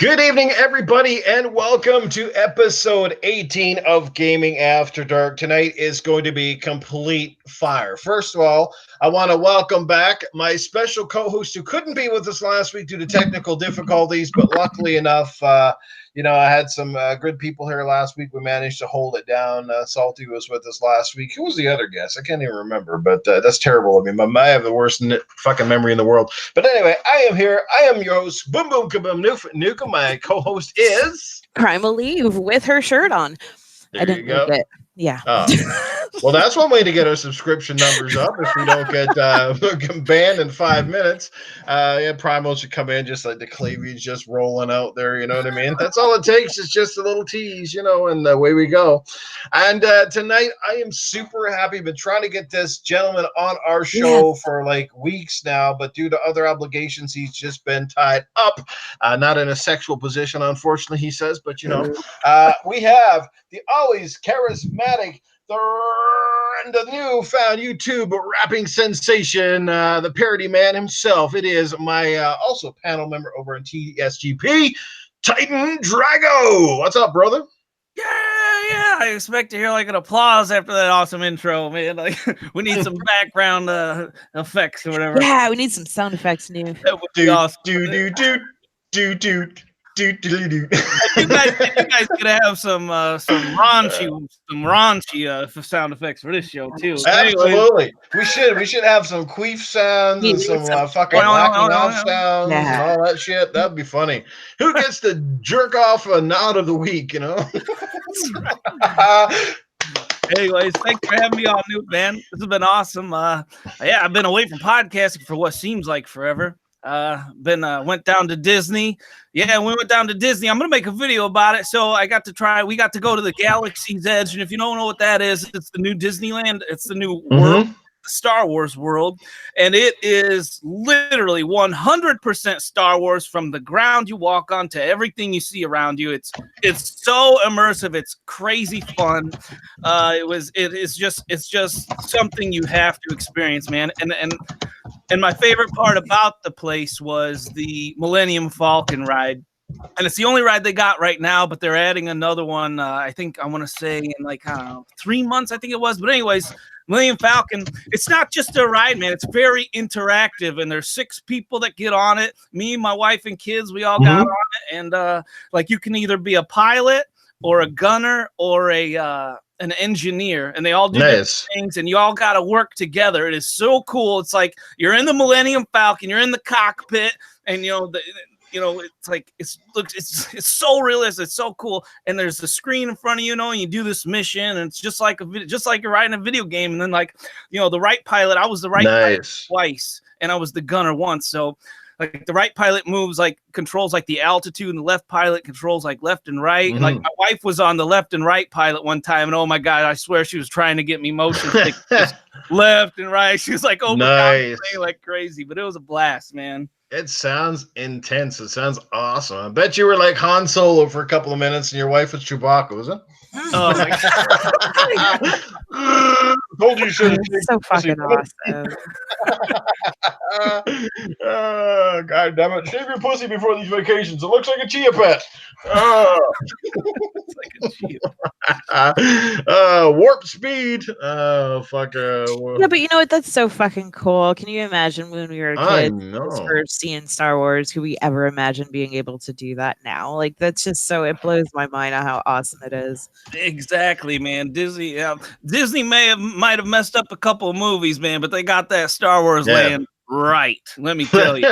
Good evening, everybody, and welcome to episode 18 of Gaming After Dark. Tonight is going to be complete fire. First of all, I want to welcome back my special co-host who couldn't be with us last week due to technical difficulties, but luckily enough, I had some good people here last week. We managed to hold it down. Salty was with us last week. Who was the other guest? I can't even remember, but that's terrible of me. I have the worst fucking memory in the world. But anyway, I am here. I am your host, Boom Boom Kaboom Nuka. My co-host is Primal Eve with her shirt on. There I didn't you go. make it. Yeah. Well, that's one way to get our subscription numbers up if we don't get banned in 5 minutes. Primal should come in just like the cleavage just rolling out there. You know what I mean? That's all it takes is just a little tease, and away we go. And tonight, I am super happy. Been trying to get this gentleman on our show for like weeks now, but due to other obligations, he's just been tied up. Not in a sexual position, unfortunately, he says, but we have the always charismatic, the newfound YouTube rapping sensation, the parody man himself. It is my also panel member over in TSGP, Titan Drago. What's up, brother? Yeah. I expect to hear like an applause after that awesome intro, man. Like we need some background effects or whatever. Yeah, we need some sound effects new. That would be awesome. Do. You guys could have some raunchy sound effects for this show too. Absolutely, we should have some queef sounds and some fucking whacking off sounds and all that shit. That'd be funny. Who gets the jerk off a nod of the week? Anyways, thanks for having me on, Newt, man. This has been awesome. I've been away from podcasting for what seems like forever. Went down to Disney. Yeah, we went down to Disney. I'm gonna make a video about it. So we got to go to the Galaxy's Edge, and if you don't know what that is, it's the new Disneyland. It's the new world, the Star Wars world, and it is literally 100% Star Wars from the ground you walk on to everything you see around you. It's so immersive. It's crazy fun. It's just something you have to experience, man. And my favorite part about the place was the Millennium Falcon ride. And it's the only ride they got right now, but they're adding another one, I want to say in 3 months, I think it was. But anyways, Millennium Falcon, it's not just a ride, man. It's very interactive, and there's 6 people that get on it. Me, my wife, and kids, we all got on it. And you can either be a pilot or a gunner or an engineer, and they all do different things, and you all got to work together. It is so cool. It's like you're in the Millennium Falcon, you're in the cockpit, and it's so realistic, it's so cool. And there's the screen in front of you, and you do this mission, and it's just like you're riding a video game. And then the right pilot, I was the right pilot twice, and I was the gunner once. So the right pilot controls the altitude, and the left pilot controls left and right. Mm-hmm. My wife was on the left and right pilot one time, and oh my God, I swear she was trying to get me motion sick, left and right. She was like crazy, but it was a blast, man. It sounds intense. It sounds awesome. I bet you were like Han Solo for a couple of minutes, and your wife was Chewbacca, was it? Oh my God. Told you shouldn't. So fucking awesome. God damn it. Shave your pussy before these vacations. It looks like a chia pet. It's like a chia. Warp speed. Fuck. Yeah, but you know what? That's so fucking cool. Can you imagine when we were kids first seeing Star Wars? Could we ever imagine being able to do that now? That's just so, it blows my mind on how awesome it is. Exactly, man. Disney might have messed up a couple of movies, man, but they got that Star Wars land right. Let me tell you.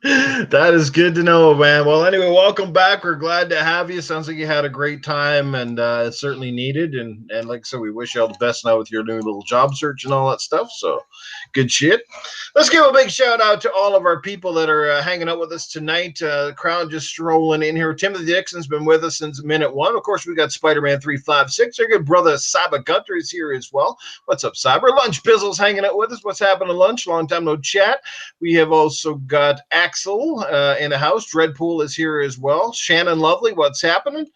That is good to know, man. Well, anyway, welcome back. We're glad to have you. Sounds like you had a great time, and it's certainly needed. And like I said, we wish you all the best now with your new little job search and all that stuff. So good shit. Let's give a big shout out to all of our people that are hanging out with us tonight. The crowd just strolling in here. Timothy Dixon's been with us since minute 1. Of course, we got Spider-Man 356. Our good brother Cyber Gunter is here as well. What's up, Cyber? Lunch Bizzle's hanging out with us. What's happening, Lunch? Long time no chat. We have also got Axel in the house. Dreadpool is here as well. Shannon Lovely, what's happening?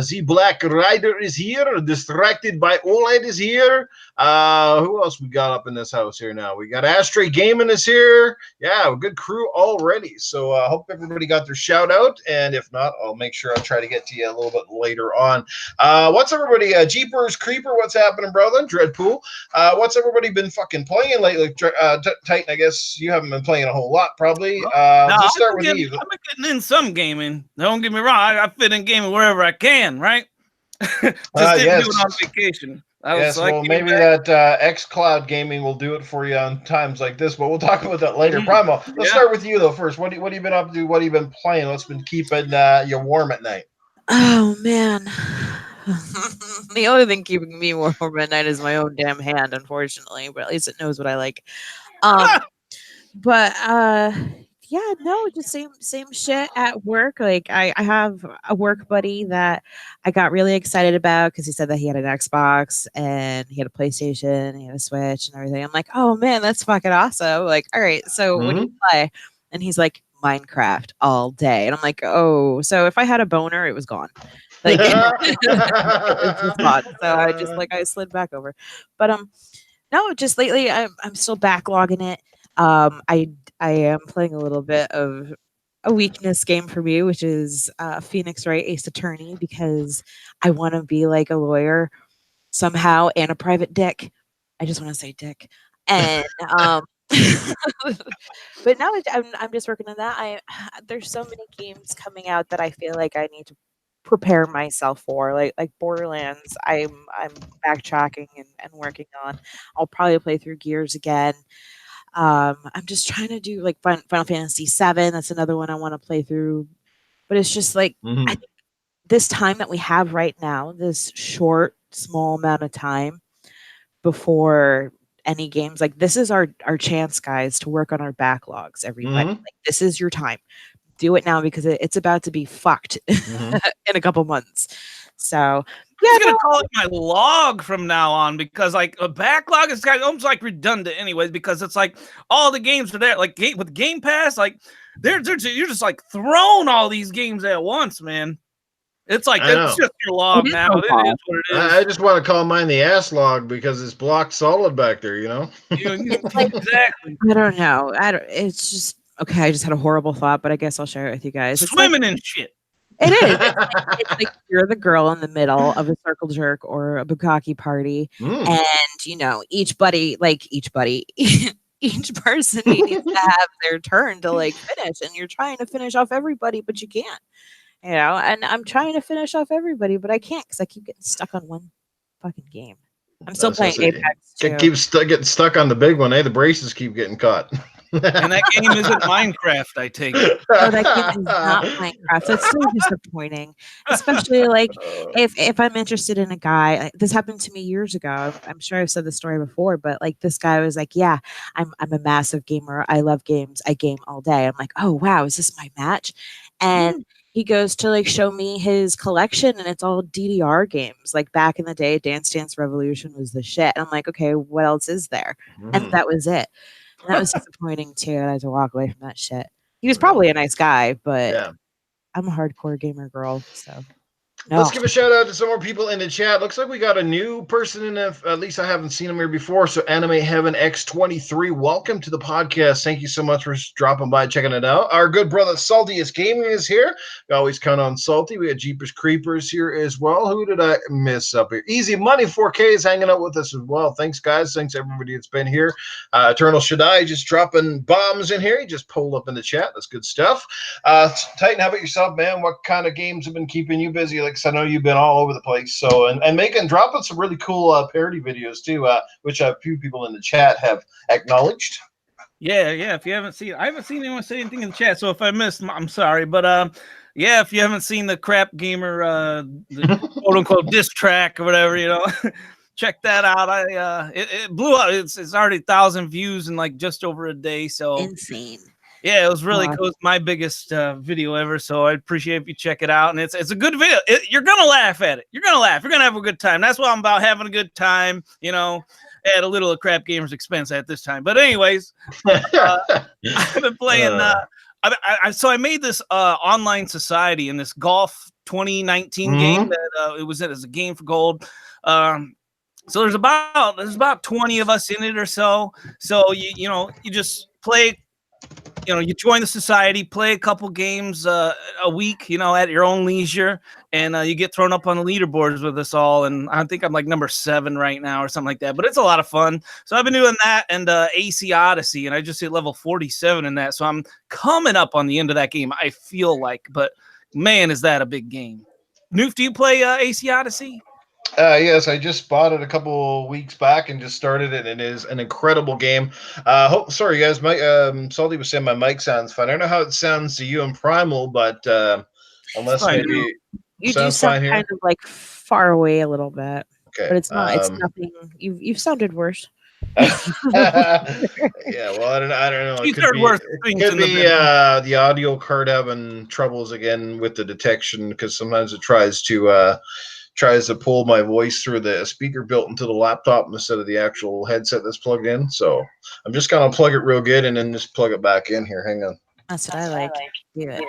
Z Black Rider is here. Distracted by OLED is here. Who else we got up in this house here now? We got Ashtray Gaming is here. Yeah, a good crew already. So I hope everybody got their shout out. And if not, I'll make sure I'll try to get to you a little bit later on. What's everybody? Jeepers Creeper, what's happening, brother? Dreadpool. What's everybody been fucking playing lately? Titan, I guess you haven't been playing a whole lot, probably. Let's start with Eve. I've been getting in some gaming. Don't get me wrong. I fit in gaming wherever I can, right? Just didn't do it on vacation. Well, maybe that xCloud gaming will do it for you on times like this, but we'll talk about that later. Primal, let's start with you, though, first. What have you been up to? What have you been playing? What's been keeping you warm at night? Oh, man. The only thing keeping me warm at night is my own damn hand, unfortunately, but at least it knows what I like. But yeah, no, just same shit at work. Like I have a work buddy that I got really excited about because he said that he had an Xbox and he had a PlayStation, he had a Switch and everything. I'm like, oh man, that's fucking awesome. Like, all right, so what do you play? And he's like, Minecraft all day. And I'm like, oh, so if I had a boner, it was gone. Like it was just gone. So I slid back over. But no, just lately I'm still backlogging it. I am playing a little bit of a weakness game for me, which is Phoenix Wright Ace Attorney, because I want to be like a lawyer somehow and a private dick. I just want to say dick. And but now I'm just working on that. There's so many games coming out that I feel like I need to prepare myself for, like Borderlands. I'm backtracking and working on. I'll probably play through Gears again. I'm just trying to do like Final Fantasy VII. That's another one I want to play through. But it's just like I think this time that we have right now, this short, small amount of time before any games, like this is our chance, guys, to work on our backlogs. Everybody, like, this is your time. Do it now because it's about to be fucked in a couple months. So yeah, I'm gonna call it my log from now on, because like a backlog is kind of almost like redundant anyways, because it's like all the games are there, like with Game Pass, like you're just like throwing all these games at once, man. It's like it's just your log now. It is what it is. I just want to call mine the ass log because it's blocked solid back there, you know. Exactly. I don't know. It's just okay. I just had a horrible thought, but I guess I'll share it with you guys. It's swimming in shit. It is. It's like you're the girl in the middle of a circle jerk or a bukkake party, and you know each person needs to have their turn to like finish, and you're trying to finish off everybody, but you can't. You know, and I'm trying to finish off everybody, but I can't because I keep getting stuck on one fucking game. I'm still playing Apex too. Getting stuck on the big one, eh? The braces keep getting caught. And that game isn't Minecraft, I take it. No, that game is not Minecraft. That's so disappointing. Especially like if I'm interested in a guy. Like, this happened to me years ago. I'm sure I've said the story before, but like this guy was like, yeah, I'm a massive gamer. I love games. I game all day. I'm like, oh wow, is this my match? And he goes to like show me his collection, and it's all DDR games. Like back in the day, Dance Dance Revolution was the shit. And I'm like, okay, what else is there? And that was it. And that was disappointing too. I had to walk away from that shit. He was probably a nice guy, but I'm a hardcore gamer girl, so. No. Let's give a shout out to some more people in the chat. Looks like we got a new person in the, at least I haven't seen him here before. So Anime Heaven X23, welcome to the podcast. Thank you so much for dropping by, checking it out. Our good brother Saltiest Gaming is here. We always count on Salty. We got Jeepers Creepers here as well. Who did I miss up here? Easy Money 4K is hanging out with us as well. Thanks, guys. Thanks everybody that's been here. Eternal Shaddai just dropping bombs in here. He just pulled up in the chat. That's good stuff. Titan, how about yourself, man? What kind of games have been keeping you busy? Like, I know you've been all over the place, so and dropping some really cool parody videos too, which a few people in the chat have acknowledged. Yeah. If you haven't seen, I haven't seen anyone say anything in the chat, so if I missed, I'm sorry. But yeah, if you haven't seen the Crap Gamer, the quote unquote diss track or whatever, you know, check that out. It blew up. It's already 1,000 views in like just over a day, so insane. Yeah, it was really cool. It's my biggest video ever, so I appreciate if you check it out. And it's a good video. You're gonna laugh at it. You're gonna laugh. You're gonna have a good time. That's what I'm about, having a good time. You know, at a little of Crap Gamer's expense at this time. But anyways, I've been playing. So I made this online society in this golf 2019 game that it was as a game for gold. So there's about 20 of us in it or so. So you just play. You join the society, play a couple games a week, at your own leisure, and you get thrown up on the leaderboards with us all. And I think I'm like number 7 right now or something like that. But it's a lot of fun. So I've been doing that and AC Odyssey, and I just hit level 47 in that. So I'm coming up on the end of that game, I feel like. But man, is that a big game. Noof, do you play AC Odyssey? Yes, I just bought it a couple weeks back and just started it. It is an incredible game. Sorry, guys. Salty was saying my mic sounds fine. I don't know how it sounds to you in Primal, but unless maybe you do sound kind of like far away a little bit. Okay, but it's not. It's nothing. You've sounded worse. Yeah, well, I don't know. It could be the audio card having troubles again with the detection, because sometimes it tries to pull my voice through the speaker built into the laptop instead of the actual headset that's plugged in. So I'm just going to plug it real good and then just plug it back in here. Hang on. That's what I like. Do it.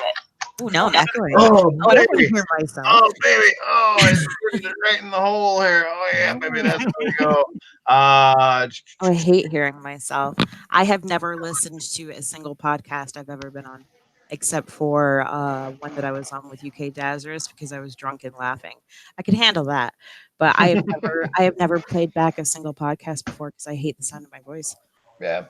Oh, no, I'm echoing. Oh, I don't want to hear myself. Oh, baby. Oh, I screwed it right in the hole here. Oh, yeah, baby. That's where we go. I hate hearing myself. I have never listened to a single podcast I've ever been on, except for one that I was on with UK Dazzers because I was drunk and laughing. I could handle that, but I have never played back a single podcast before because I hate the sound of my voice. Yeah.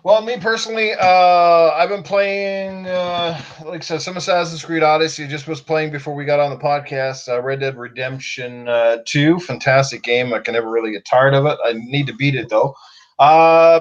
Well, me personally, I've been playing, like I said, some Assassin's Creed Odyssey. Just was playing before we got on the podcast. Red Dead Redemption 2, fantastic game. I can never really get tired of it. I need to beat it though.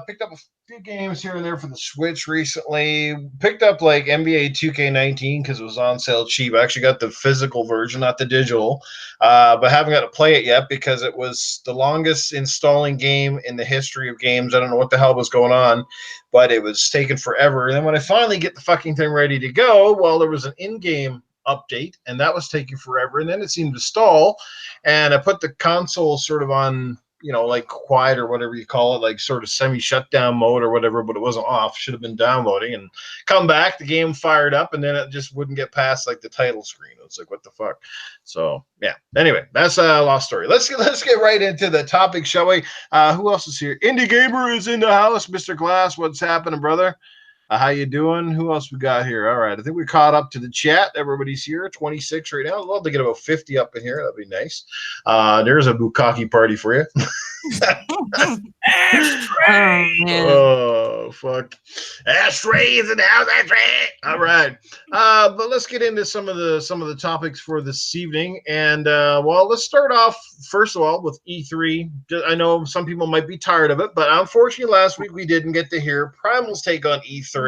Picked up a few games here and there for the Switch recently. Picked up like NBA 2K19 because it was on sale cheap. I actually got the physical version, not the digital, but haven't got to play it yet because it was the longest installing game in the history of games. I don't know what the hell was going on, but it was taking forever. And then when I finally get the fucking thing ready to go, well, there was an in-game update, and that was taking forever. And then it seemed to stall, and I put the console sort of on, like quiet or whatever you call it, like sort of semi-shutdown mode or whatever, but it wasn't off. Should have been downloading, and come back, the game fired up, and then it just wouldn't get past like the title screen. It's like, what the fuck? So yeah. Anyway, that's a lost story. Let's get right into the topic, shall we? Who else is here? Indie Gamer is in the house. Mr. Glass, what's happening, brother? How you doing? Who else we got here? All right. I think we caught up to the chat. Everybody's here. 26 right now. I'd love to get about 50 up in here. That'd be nice. There's a bukkake party for you. Oh, fuck. Ashtray is in the house. Ashtray. All right. But let's get into some of the topics for this evening. And well, let's start off first of all with E3. I know some people might be tired of it, but unfortunately last week we didn't get to hear Primal's take on E3.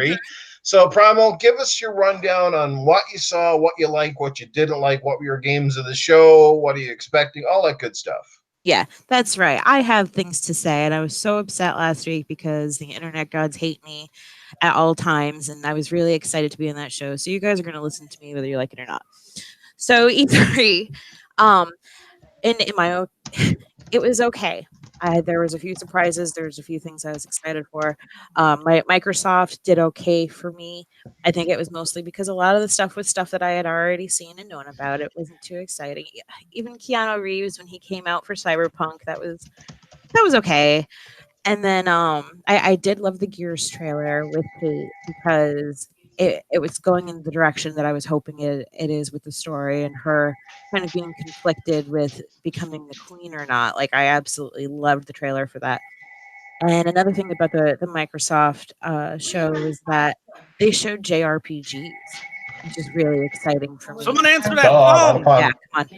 So Primal, give us your rundown on what you saw, what you like, what you didn't like, what were your games of the show, what are you expecting, all that good stuff. Yeah, that's right. I have things to say, and I was so upset last week because the internet gods hate me at all times, and I was really excited to be in that show. So you guys are going to listen to me whether you like it or not. So E3, in my own, it was okay. There was a few surprises. There was a few things I was excited for. Microsoft did okay for me. I think it was mostly because a lot of the stuff was stuff that I had already seen and known about. It wasn't too exciting. Even Keanu Reeves, when he came out for Cyberpunk, that was okay. And then I did love the Gears trailer with Kate because it was going in the direction that I was hoping it is with the story and her kind of being conflicted with becoming the queen or not. Like, I absolutely loved the trailer for that. And another thing about the Microsoft show is that they showed JRPGs, which is really exciting for me. Someone answer that phone. Yeah, come on.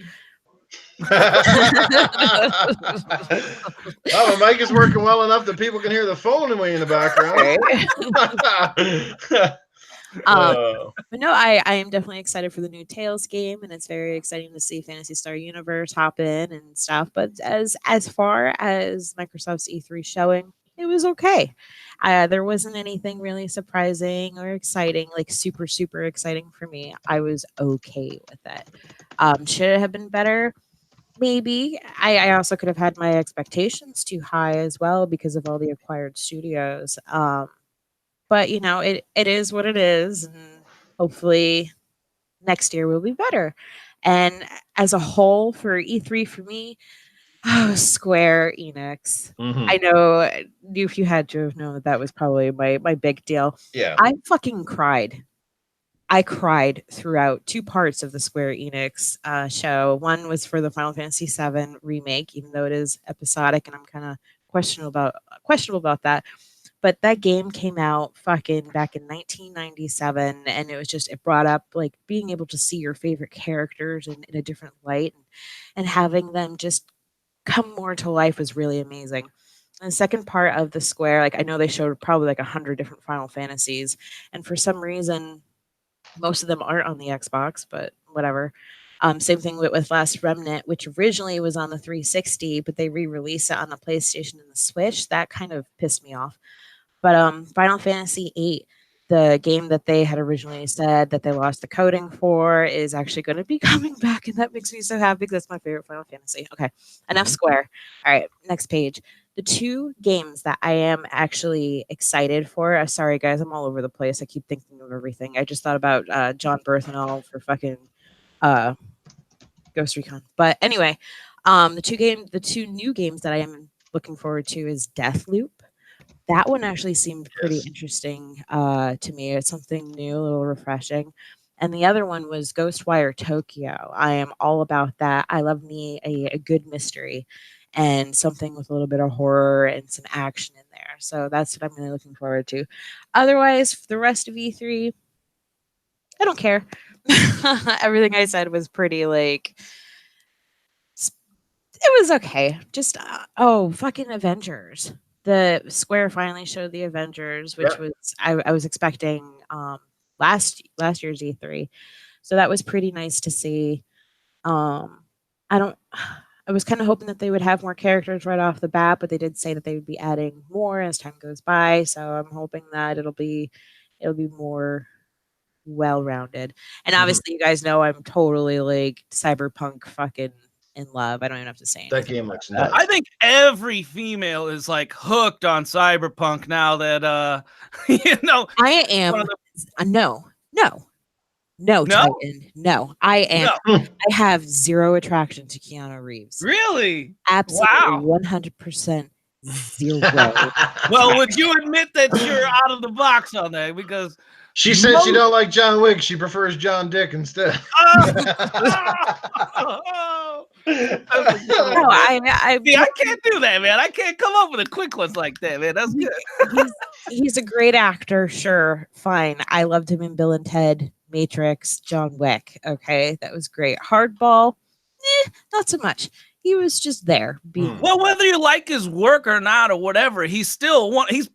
Oh, the mic is working well enough that people can hear the phone way in the background. But no, I am definitely excited for the new Tales game, and it's very exciting to see Phantasy Star Universe hop in and stuff. But as far as Microsoft's E3 showing, it was okay. There wasn't anything really surprising or exciting, like super, super exciting for me. I was okay with it. Should it have been better? Maybe. I also could have had my expectations too high as well because of all the acquired studios. But it is what it is, and hopefully next year will be better. And as a whole for E3 for me, Square Enix. I know if you had to have known that was probably my big deal. Yeah. I fucking cried. I cried throughout 2 parts of the Square Enix show. One was for the Final Fantasy VII remake, even though it is episodic, and I'm kind of questionable about that. But that game came out fucking back in 1997, and it brought up like being able to see your favorite characters in a different light, and having them just come more to life was really amazing. And the second part of the Square, like I know they showed probably like 100 different Final Fantasies, and for some reason most of them aren't on the Xbox, but whatever. Same thing with Last Remnant, which originally was on the 360, but they re-released it on the PlayStation and the Switch. That kind of pissed me off. But Final Fantasy VIII, the game that they had originally said that they lost the coding for, is actually going to be coming back, and that makes me so happy because that's my favorite Final Fantasy. Okay, enough Square. All right, next page. The 2 games that I am actually excited for. Sorry, guys, I'm all over the place. I keep thinking of everything. I just thought about John Berthenol for fucking Ghost Recon. But anyway, the 2 new games that I am looking forward to is Deathloop. That one actually seemed pretty interesting to me. It's something new, a little refreshing. And the other one was Ghostwire Tokyo. I am all about that. I love me a good mystery and something with a little bit of horror and some action in there. So that's what I'm really looking forward to. Otherwise, for the rest of E3, I don't care. Everything I said was pretty like it was okay. Just fucking Avengers. The Square finally showed the Avengers, which was I was expecting last year's E3. So that was pretty nice to see. I was kind of hoping that they would have more characters right off the bat, but they did say that they would be adding more as time goes by. So I'm hoping that it'll be more well-rounded. And obviously you guys know I'm totally like cyberpunk fucking in love. I don't even have to say anything. That game looks nuts. I think every female is like hooked on cyberpunk now that I am no, Titan. No, I am. No. I have zero attraction to Keanu Reeves. Really? Absolutely, 100% zero. Well, would you admit that you're out of the box on that? Because she said she don't like John Wick. She prefers John Dick instead. No, I can't do that, man. I can't come up with a quick ones like that, man. That's good. He's a great actor, sure, fine. I loved him in Bill and Ted, Matrix, John Wick. Okay, that was great. Hardball, not so much. He was just there. Well, whether you like his work or not, or whatever, he's still one. He's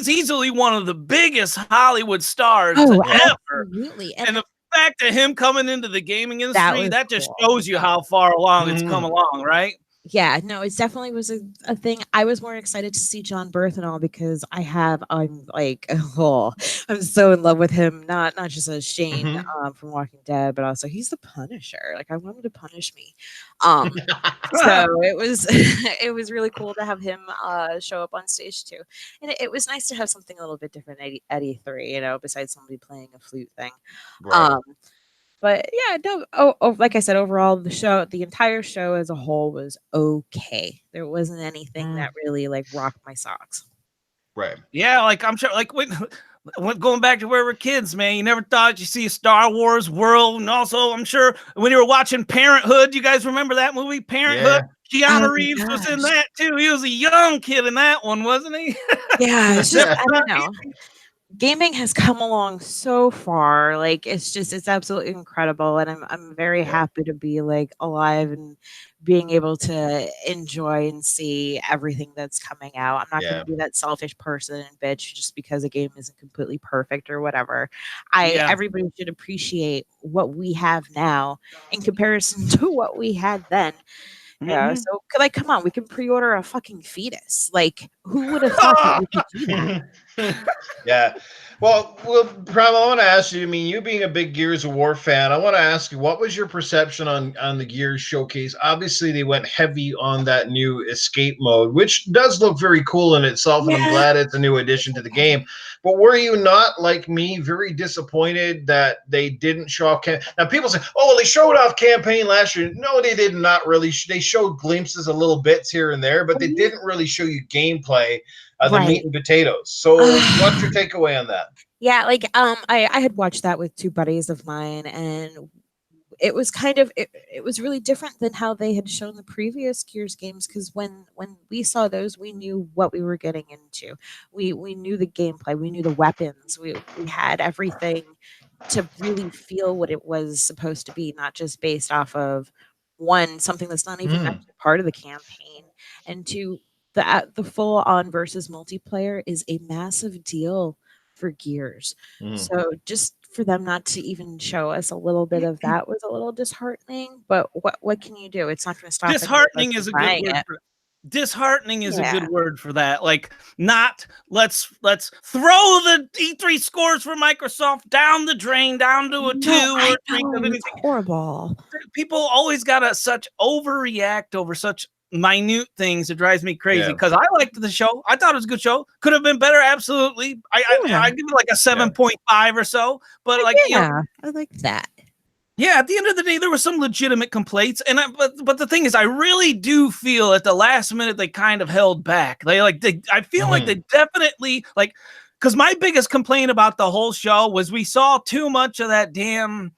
easily one of the biggest Hollywood stars ever. Absolutely. And the fact that him coming into the gaming industry, that just shows you how far along it's come along, right? Yeah, no, it definitely was a thing. I was more excited to see John Berthenol because I'm so in love with him. Not just as Shane from Walking Dead, but also he's the Punisher. Like I want him to punish me. So it was really cool to have him show up on stage too, and it was nice to have something a little bit different at E3. Besides somebody playing a flute thing. Right. But yeah, no. Like I said, overall, the entire show as a whole was okay. There wasn't anything that really like rocked my socks. Right. Yeah, like I'm sure, like when going back to where we're kids, man, you never thought you'd see a Star Wars world, and also I'm sure when you were watching Parenthood, you guys remember that movie, Parenthood? Yeah. Keanu Reeves was in that too. He was a young kid in that one, wasn't he? Yeah, it's just, I don't know. Gaming has come along so far. Like it's absolutely incredible, and I'm very happy to be like alive and being able to enjoy and see everything that's coming out. I'm not going to be that selfish person and bitch just because a game isn't completely perfect or whatever. Everybody should appreciate what we have now in comparison to what we had then. Yeah, so like, come on, we can pre-order a fucking fetus. Like, Who would have thought that you could do that? Yeah. Well, Primal, I want to ask you, I mean, you being a big Gears of War fan, I want to ask you, what was your perception on the Gears showcase? Obviously, they went heavy on that new escape mode, which does look very cool in itself, and I'm glad it's a new addition to the game. But were you not, like me, very disappointed that they didn't show off now, people say, oh, they showed off campaign last year. No, they did not really. They showed glimpses of little bits here and there, but they didn't really show you gameplay. The meat and potatoes. So what's your takeaway on that? Yeah, like I had watched that with two buddies of mine, and it was kind of it was really different than how they had shown the previous Gears games, because when we saw those, we knew what we were getting into. We knew the gameplay, we knew the weapons, we had everything to really feel what it was supposed to be, not just based off of something that's not even actually part of the campaign, and two, the full on versus multiplayer is a massive deal for Gears. So just for them not to even show us a little bit of that was a little disheartening. But what can you do? It's not going to stop. Disheartening is a good word. Disheartening is a good word for that. Like, not let's throw the E3 scores for Microsoft down the drain, down to a 2 or 3. It's horrible. People always gotta such overreact over such minute things. It drives me crazy, because I liked the show. I thought it was a good show. Could have been better, absolutely. I give it like a 7.5 or so. But like, I like that. Yeah, at the end of the day, there were some legitimate complaints, and but the thing is, I really do feel at the last minute they kind of held back. I feel like they definitely because my biggest complaint about the whole show was we saw too much of that damn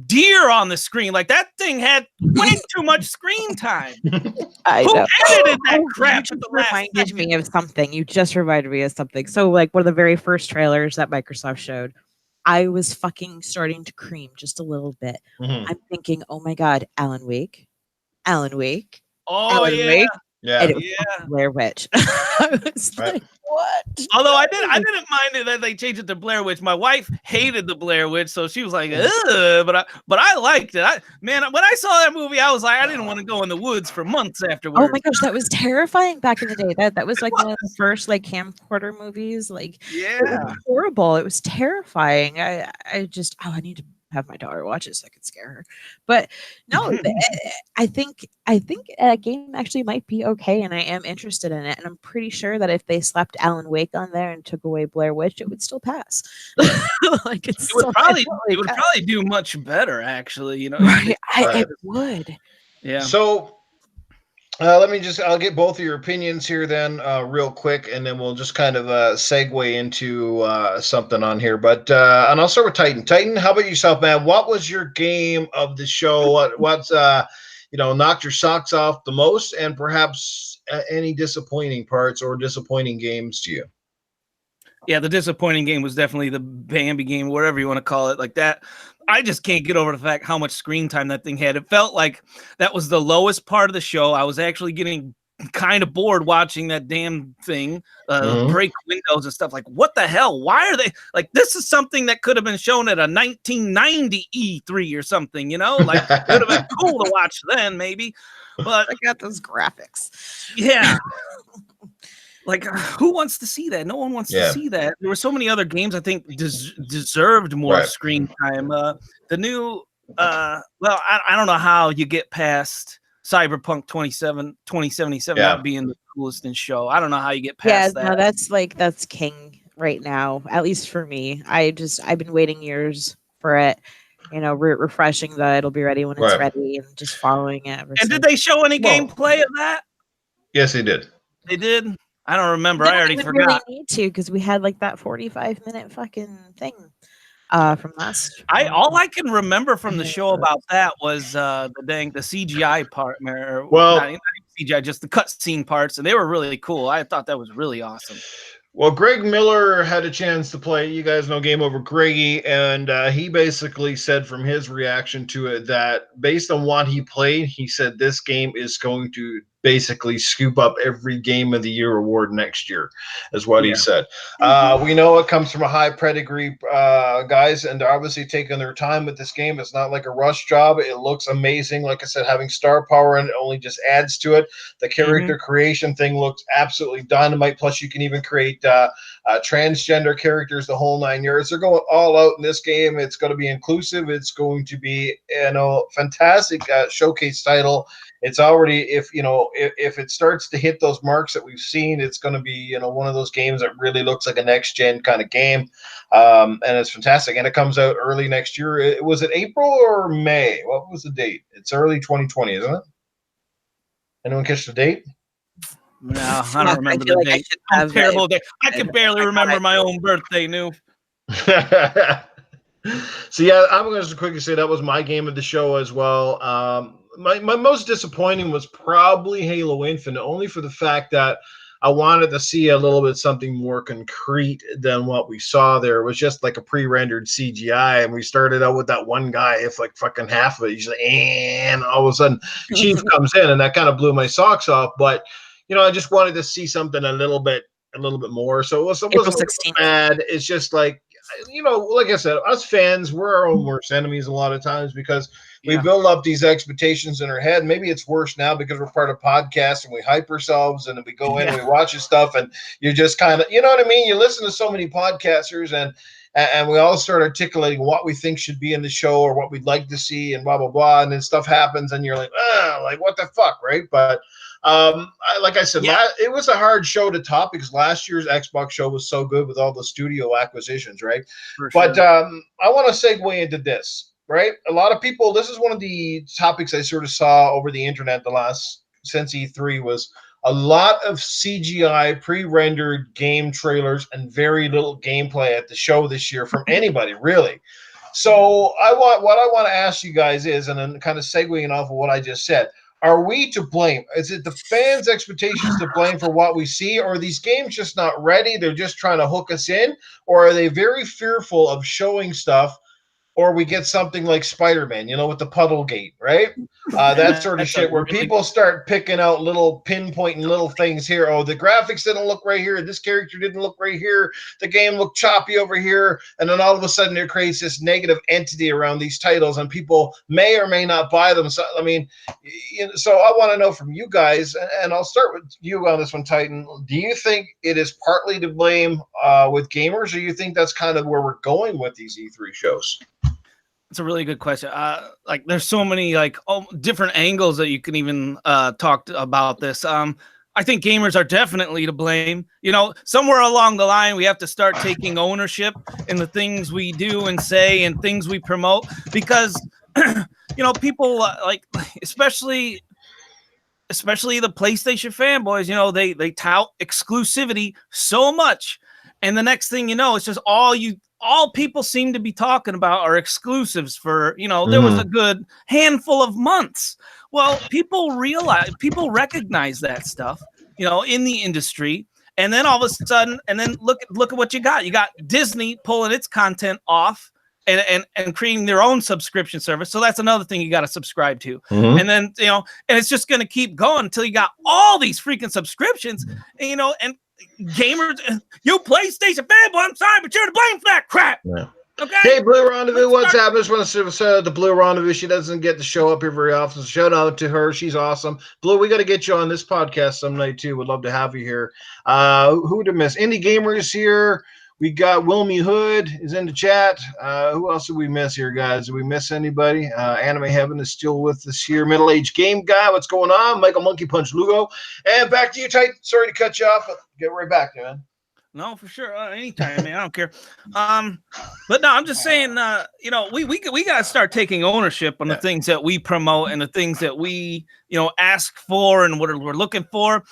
deer on the screen. Like, that thing had way too much screen time. Who edited that crap? You reminded me of something. You just reminded me of something. So, like, one of the very first trailers that Microsoft showed, I was fucking starting to cream just a little bit. I'm thinking, oh my God, Alan Wake. Oh, Alan yeah. Wake. Yeah. And it was Blair Witch. I was like, what? Although I didn't mind it that they changed it to Blair Witch. My wife hated the Blair Witch, so she was like, ugh, but I liked it. When I saw that movie, I was like, I didn't want to go in the woods for months afterwards. Oh my gosh, that was terrifying back in the day. That was like one of the first like camcorder movies. Like, it was horrible. It was terrifying. I need to have my daughter watch it so I could scare her. But no, I think a game actually might be okay, and I am interested in it. And I'm pretty sure that if they slapped Alan Wake on there and took away Blair Witch, it would still pass. Like, it would probably do much better, actually. You know, it would. Yeah. So I'll get both of your opinions here then real quick, and then we'll just kind of segue into something on here. But and I'll start with Titan. Titan, how about yourself, man? What was your game of the show? What's knocked your socks off the most, and perhaps any disappointing parts or disappointing games to you? Yeah, the disappointing game was definitely the Bambi game, whatever you want to call it, like that. I just can't get over the fact how much screen time that thing had. It felt like that was the lowest part of the show. I was actually getting kind of bored watching that damn thing break windows and stuff. Like, what the hell? Why are they like, this is something that could have been shown at a 1990 E3 or something, you know? Like, it would have been cool to watch then, maybe. But I got those graphics. Yeah. Like, who wants to see that? No one wants to see that. There were so many other games I think deserved more screen time. The new, I don't know how you get past Cyberpunk 2077 not being the coolest in show. I don't know how you get past that. No, that's king right now, at least for me. I've been waiting years for it. You know, refreshing that it'll be ready when it's ready, and just following it. And did they show any gameplay of that? Yes, they did. They did? I don't remember. I already forgot. Really need to, because we had like that 45-minute fucking thing from last. All I can remember from the show about that was the CGI part. Not CGI, just the cutscene parts, and they were really cool. I thought that was really awesome. Well, Greg Miller had a chance to play. You guys know Game Over Greggy, and he basically said from his reaction to it that based on what he played, he said this game is going to basically scoop up every Game of the Year award next year, is what he said. Mm-hmm. We know it comes from a high pedigree guys, and they're obviously taking their time with this game. It's not like a rush job. It looks amazing. Like I said, having star power and it only just adds to it. The character creation thing looks absolutely dynamite. Plus, you can even create transgender characters, the whole 9 years. They're going all out in this game. It's going to be inclusive. It's going to be, fantastic showcase title. It's already, if it starts to hit those marks that we've seen, it's going to be, one of those games that really looks like a next gen kind of game. And it's fantastic. And it comes out early next year. Was it April or May? What was the date? It's early 2020, isn't it? Anyone catch the date? No, I don't remember the date. I'm terrible day. I can barely remember my own birthday, New. So yeah, I'm going to quickly say that was my game of the show as well. My most disappointing was probably Halo Infinite, only for the fact that I wanted to see a little bit something more concrete than what we saw there. It was just like a pre-rendered CGI, and we started out with that one guy, if like fucking half of it, he's like, and all of a sudden Chief comes in, and that kind of blew my socks off. But I just wanted to see something a little bit more. So it wasn't bad. It's just like, like I said, us fans, we're our own worst enemies a lot of times because we build up these expectations in our head. Maybe it's worse now because we're part of podcasts and we hype ourselves and then we go in and we watch this stuff and you're just kind of, you know what I mean? You listen to so many podcasters and we all start articulating what we think should be in the show or what we'd like to see and blah, blah, blah. And then stuff happens and you're like, like what the fuck, right? But like I said, it was a hard show to top because last year's Xbox show was so good with all the studio acquisitions, right? But I want to segue into this, right? A lot of people, this is one of the topics I sort of saw over the internet since E3 was a lot of CGI pre-rendered game trailers and very little gameplay at the show this year from anybody, really. So what I want to ask you guys is, and then kind of segueing off of what I just said, are we to blame? Is it the fans' expectations to blame for what we see? Or are these games just not ready? They're just trying to hook us in? Or are they very fearful of showing stuff? Or we get something like Spider-Man, with the puddle gate, right? That sort of shit where people start picking out pinpointing little things here. Oh, the graphics didn't look right here. This character didn't look right here. The game looked choppy over here. And then all of a sudden it creates this negative entity around these titles and people may or may not buy them. So, so I want to know from you guys, and I'll start with you on this one, Titan. Do you think it is partly to blame with gamers, or you think that's kind of where we're going with these E3 shows? It's a really good question. There's so many different angles that you can even talk about this. I think gamers are definitely to blame. Somewhere along the line, we have to start taking ownership in the things we do and say and things we promote because, people especially the PlayStation fanboys, they tout exclusivity so much. And the next thing you know, it's just all people seem to be talking about are exclusives for, there was a good handful of months. Well, people recognize that stuff, in the industry. And then all of a sudden, look at what you got. You got Disney pulling its content off and creating their own subscription service. So that's another thing you got to subscribe to. And then, and it's just going to keep going until you got all these freaking subscriptions, and gamers, you PlayStation fanboy, I'm sorry, but you're to blame for that crap. Yeah. Okay. Hey, Blue Rendezvous, what's happening? Just want to say the Blue Rendezvous. She doesn't get to show up here very often. So shout out to her. She's awesome. Blue, we got to get you on this podcast some night too. Would love to have you here. Who to miss? Indie Gamers here. We got Wilmy Hood is in the chat. Who else did we miss here, guys? Did we miss anybody? Anime Heaven is still with us here. Middle Age Game Guy, what's going on? Michael Monkey Punch Lugo. And back to you, Titan. Sorry to cut you off, but get right back, man. No, for sure. Anytime, man. I don't care. But no, I'm just saying, we got to start taking ownership on the things that we promote and the things that we, ask for and what we're looking for.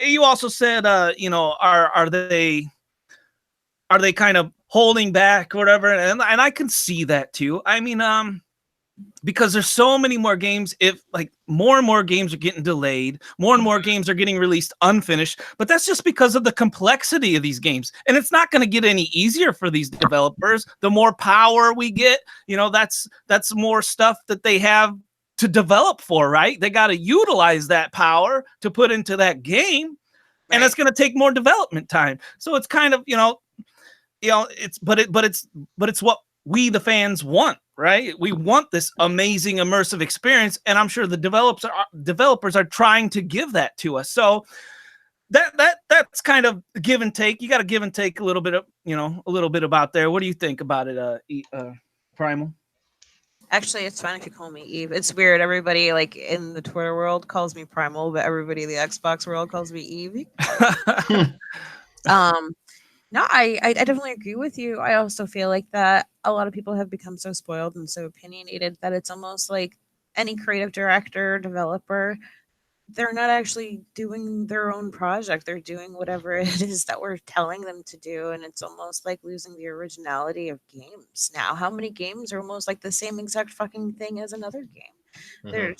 You also said, are they kind of holding back or whatever? And I can see that too. Because there's so many more games, more and more games are getting delayed, more and more games are getting released unfinished, but that's just because of the complexity of these games. And it's not going to get any easier for these developers. The more power we get, that's more stuff that they have to develop for, right? They got to utilize that power to put into that game, and it's going to take more development time. So it's kind of, it's what we, the fans, want, right? We want this amazing immersive experience, and I'm sure the developers are trying to give that to us. So that's kind of give and take. You got to give and take a little bit of, a little bit about there. What do you think about it, Primal? Actually, it's fine if you call me Eve. It's weird. Everybody like in the Twitter world calls me Primal, but everybody in the Xbox world calls me Eve. No, I definitely agree with you. I also feel like that a lot of people have become so spoiled and so opinionated that it's almost like any creative director, developer, they're not actually doing their own project. They're doing whatever it is that we're telling them to do. And it's almost like losing the originality of games now. How many games are almost like the same exact fucking thing as another game?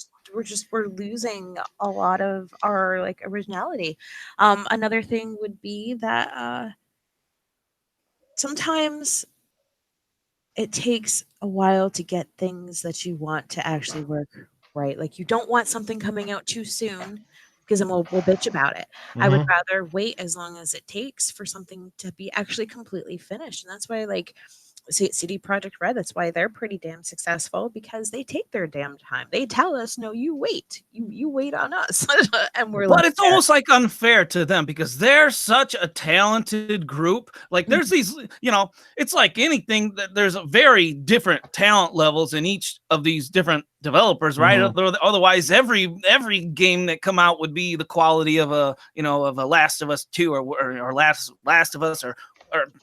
We're losing a lot of our like originality. Another thing would be that sometimes it takes a while to get things that you want to actually work right. Like you don't want something coming out too soon because then we'll bitch about it. I would rather wait as long as it takes for something to be actually completely finished. And that's why like CD Projekt Red, that's why they're pretty damn successful, because they take their damn time. They tell us, no, you wait. You wait on us. And we're But it's almost like unfair to them because they're such a talented group. Like there's these, it's like anything that there's a very different talent levels in each of these different developers, right? Otherwise, every game that come out would be the quality of a Last of Us 2 or Last of Us or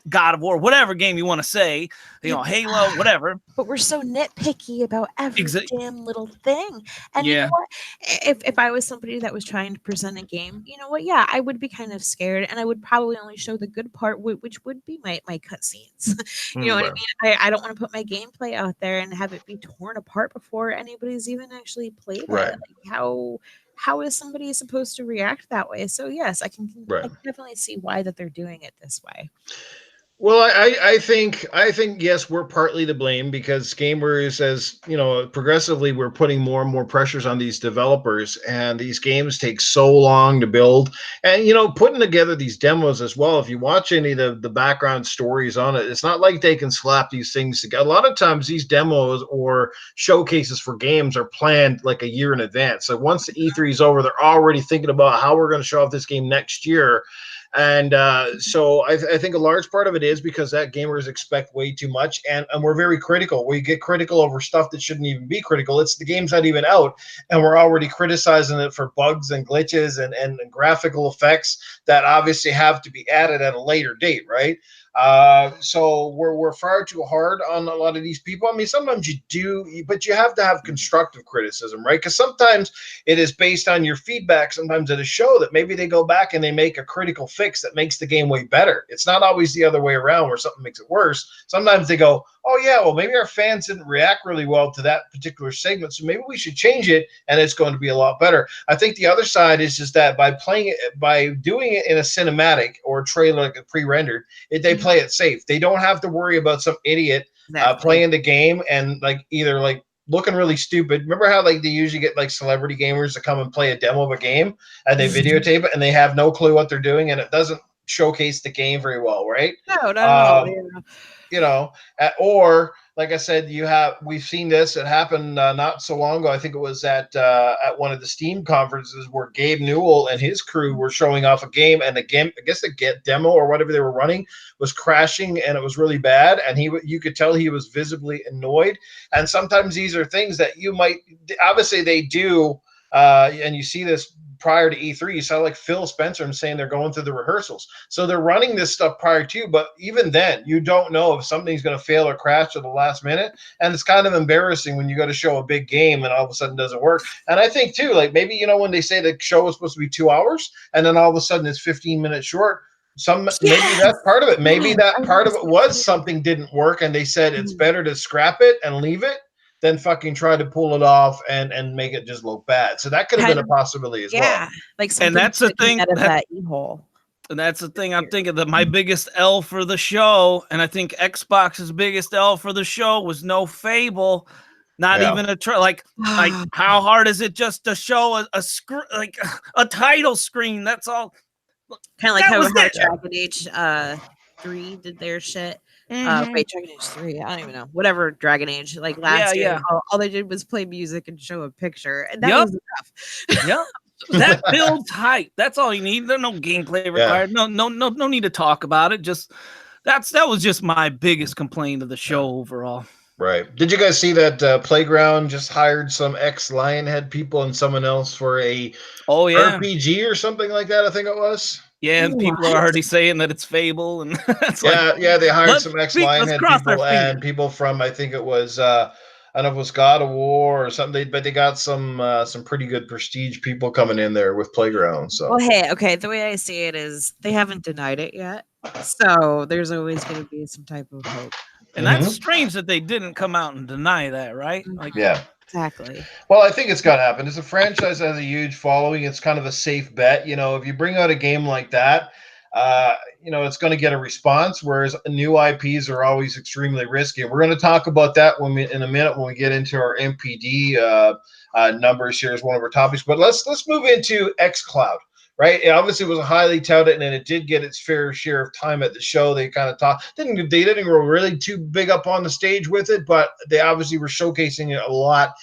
God of War, whatever game you want to say, Halo, whatever. But we're so nitpicky about every damn little thing. And you know what? If I was somebody that was trying to present a game, you know what? Yeah, I would be kind of scared, and I would probably only show the good part, which would be my cutscenes. You know what I mean? I don't want to put my gameplay out there and have it be torn apart before anybody's even actually played it. Like how is somebody supposed to react that way? So yes, I can definitely see why that they're doing it this way. Well, I think yes, we're partly to blame because gamers, as progressively we're putting more and more pressures on these developers, and these games take so long to build. And putting together these demos as well. If you watch any of the background stories on it, it's not like they can slap these things together. A lot of times, these demos or showcases for games are planned like a year in advance. So once the E3 is over, they're already thinking about how we're going to show off this game next year. And so I think a large part of it is because that gamers expect way too much, and we're very critical. We get critical over stuff that shouldn't even be critical. It's the game's not even out, and we're already criticizing it for bugs and glitches and graphical effects that obviously have to be added at a later date, right? So we're far too hard on a lot of these people. I mean, sometimes you do, but you have to have constructive criticism, right? Because sometimes it is based on your feedback. Sometimes at a show that maybe they go back and they make a critical fix that makes the game way better. It's not always the other way around where something makes it worse. Sometimes they go, oh yeah, well maybe our fans didn't react really well to that particular segment, so maybe we should change it, and it's going to be a lot better. I think the other side is just that by doing it in a cinematic or a trailer, like a pre-rendered, they play it safe. They don't have to worry about some idiot playing the game and either looking really stupid. Remember how they usually get celebrity gamers to come and play a demo of a game and they videotape it and they have no clue what they're doing and it doesn't showcase the game very well, right? No, not at all. Or like I said, we've seen this. It happened not so long ago. I think it was at one of the Steam conferences where Gabe Newell and his crew were showing off a game, and the game, I guess the demo or whatever they were running was crashing, and it was really bad. And you could tell he was visibly annoyed. And sometimes these are things that obviously they do, and you see this prior to E3, you saw Phil Spencer saying they're going through the rehearsals. So they're running this stuff prior to, but even then, you don't know if something's going to fail or crash at the last minute. And it's kind of embarrassing when you go to show a big game and all of a sudden it doesn't work. And I think too, maybe, when they say the show was supposed to be 2 hours and then all of a sudden it's 15 minutes short, maybe that's part of it. Maybe that part of it was something didn't work and they said it's better to scrap it and leave it than fucking try to pull it off and make it just look bad. So that could have been a possibility as well. Yeah, and that's the thing out of that e-hole. And that's the thing I'm thinking, that my biggest L for the show, and I think Xbox's biggest L for the show was no Fable. Not even a like how hard is it just to show a screen, like a title screen? That's all. Kind of like how Dragon Age 3 did their shit. Wait, Dragon Age 3? I don't even know. Whatever Dragon Age, like last year, all they did was play music and show a picture, and that was enough. Yep. That builds hype. That's all you need. There's no gameplay required. No need to talk about it. Just that was just my biggest complaint of the show overall. Right. Did you guys see that Playground just hired some ex-Lionhead people and someone else for a RPG or something like that? I think it was. Yeah, and people are already saying that it's Fable, and it's they hired some ex-Lionhead people and people from, I think it was I don't know if it was God of War or something, but they got some pretty good prestige people coming in there with Playground. So the way I see it is they haven't denied it yet, so there's always going to be some type of hope. And that's strange that they didn't come out and deny that, right? Exactly. Well, I think it's got to happen. It's a franchise that has a huge following. It's kind of a safe bet. If you bring out a game like that, it's going to get a response, whereas new IPs are always extremely risky. And we're going to talk about that in a minute when we get into our MPD numbers here as one of our topics. But let's move into xCloud. Right. Obviously, it was highly touted, and it did get its fair share of time at the show. They kind of they didn't go really too big up on the stage with it, but they obviously were showcasing it a lot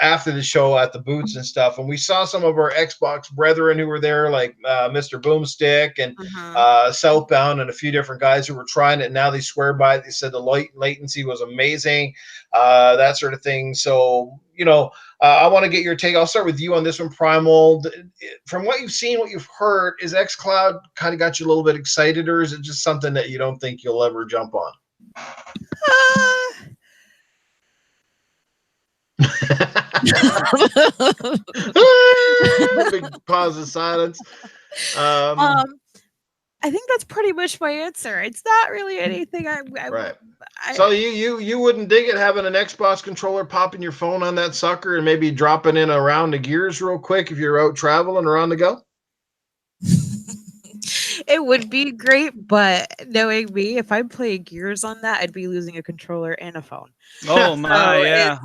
after the show at the booths and stuff. And we saw some of our Xbox brethren who were there, like Mr. Boomstick and Southbound, and a few different guys who were trying it. And now they swear by it. They said the latency was amazing, that sort of thing. So, I want to get your take. I'll start with you on this one, Primal. From what you've seen, what you've heard, is xCloud kind of got you a little bit excited, or is it just something that you don't think you'll ever jump on? Big pause of silence. I think that's pretty much my answer. It's not really anything So you wouldn't dig it having an Xbox controller popping your phone on that sucker and maybe dropping in a round of Gears real quick if you're out traveling around the go? It would be great, but knowing me, if I'm playing Gears on that, I'd be losing a controller and a phone. Oh my, yeah.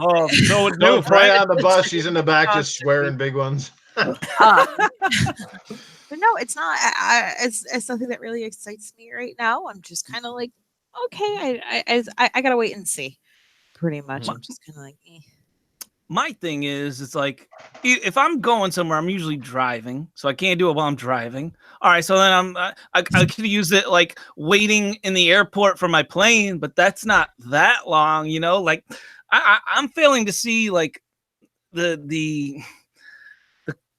So would Doof, right on the bus. She's in the back just swearing big ones. But no, it's not. It's something that really excites me right now. I'm just kind of like, okay, I gotta wait and see. Pretty much, I'm just kind of like, eh. My thing is, it's like if I'm going somewhere, I'm usually driving, so I can't do it while I'm driving. All right, so then I could use it like waiting in the airport for my plane, but that's not that long, Like I'm failing to see like the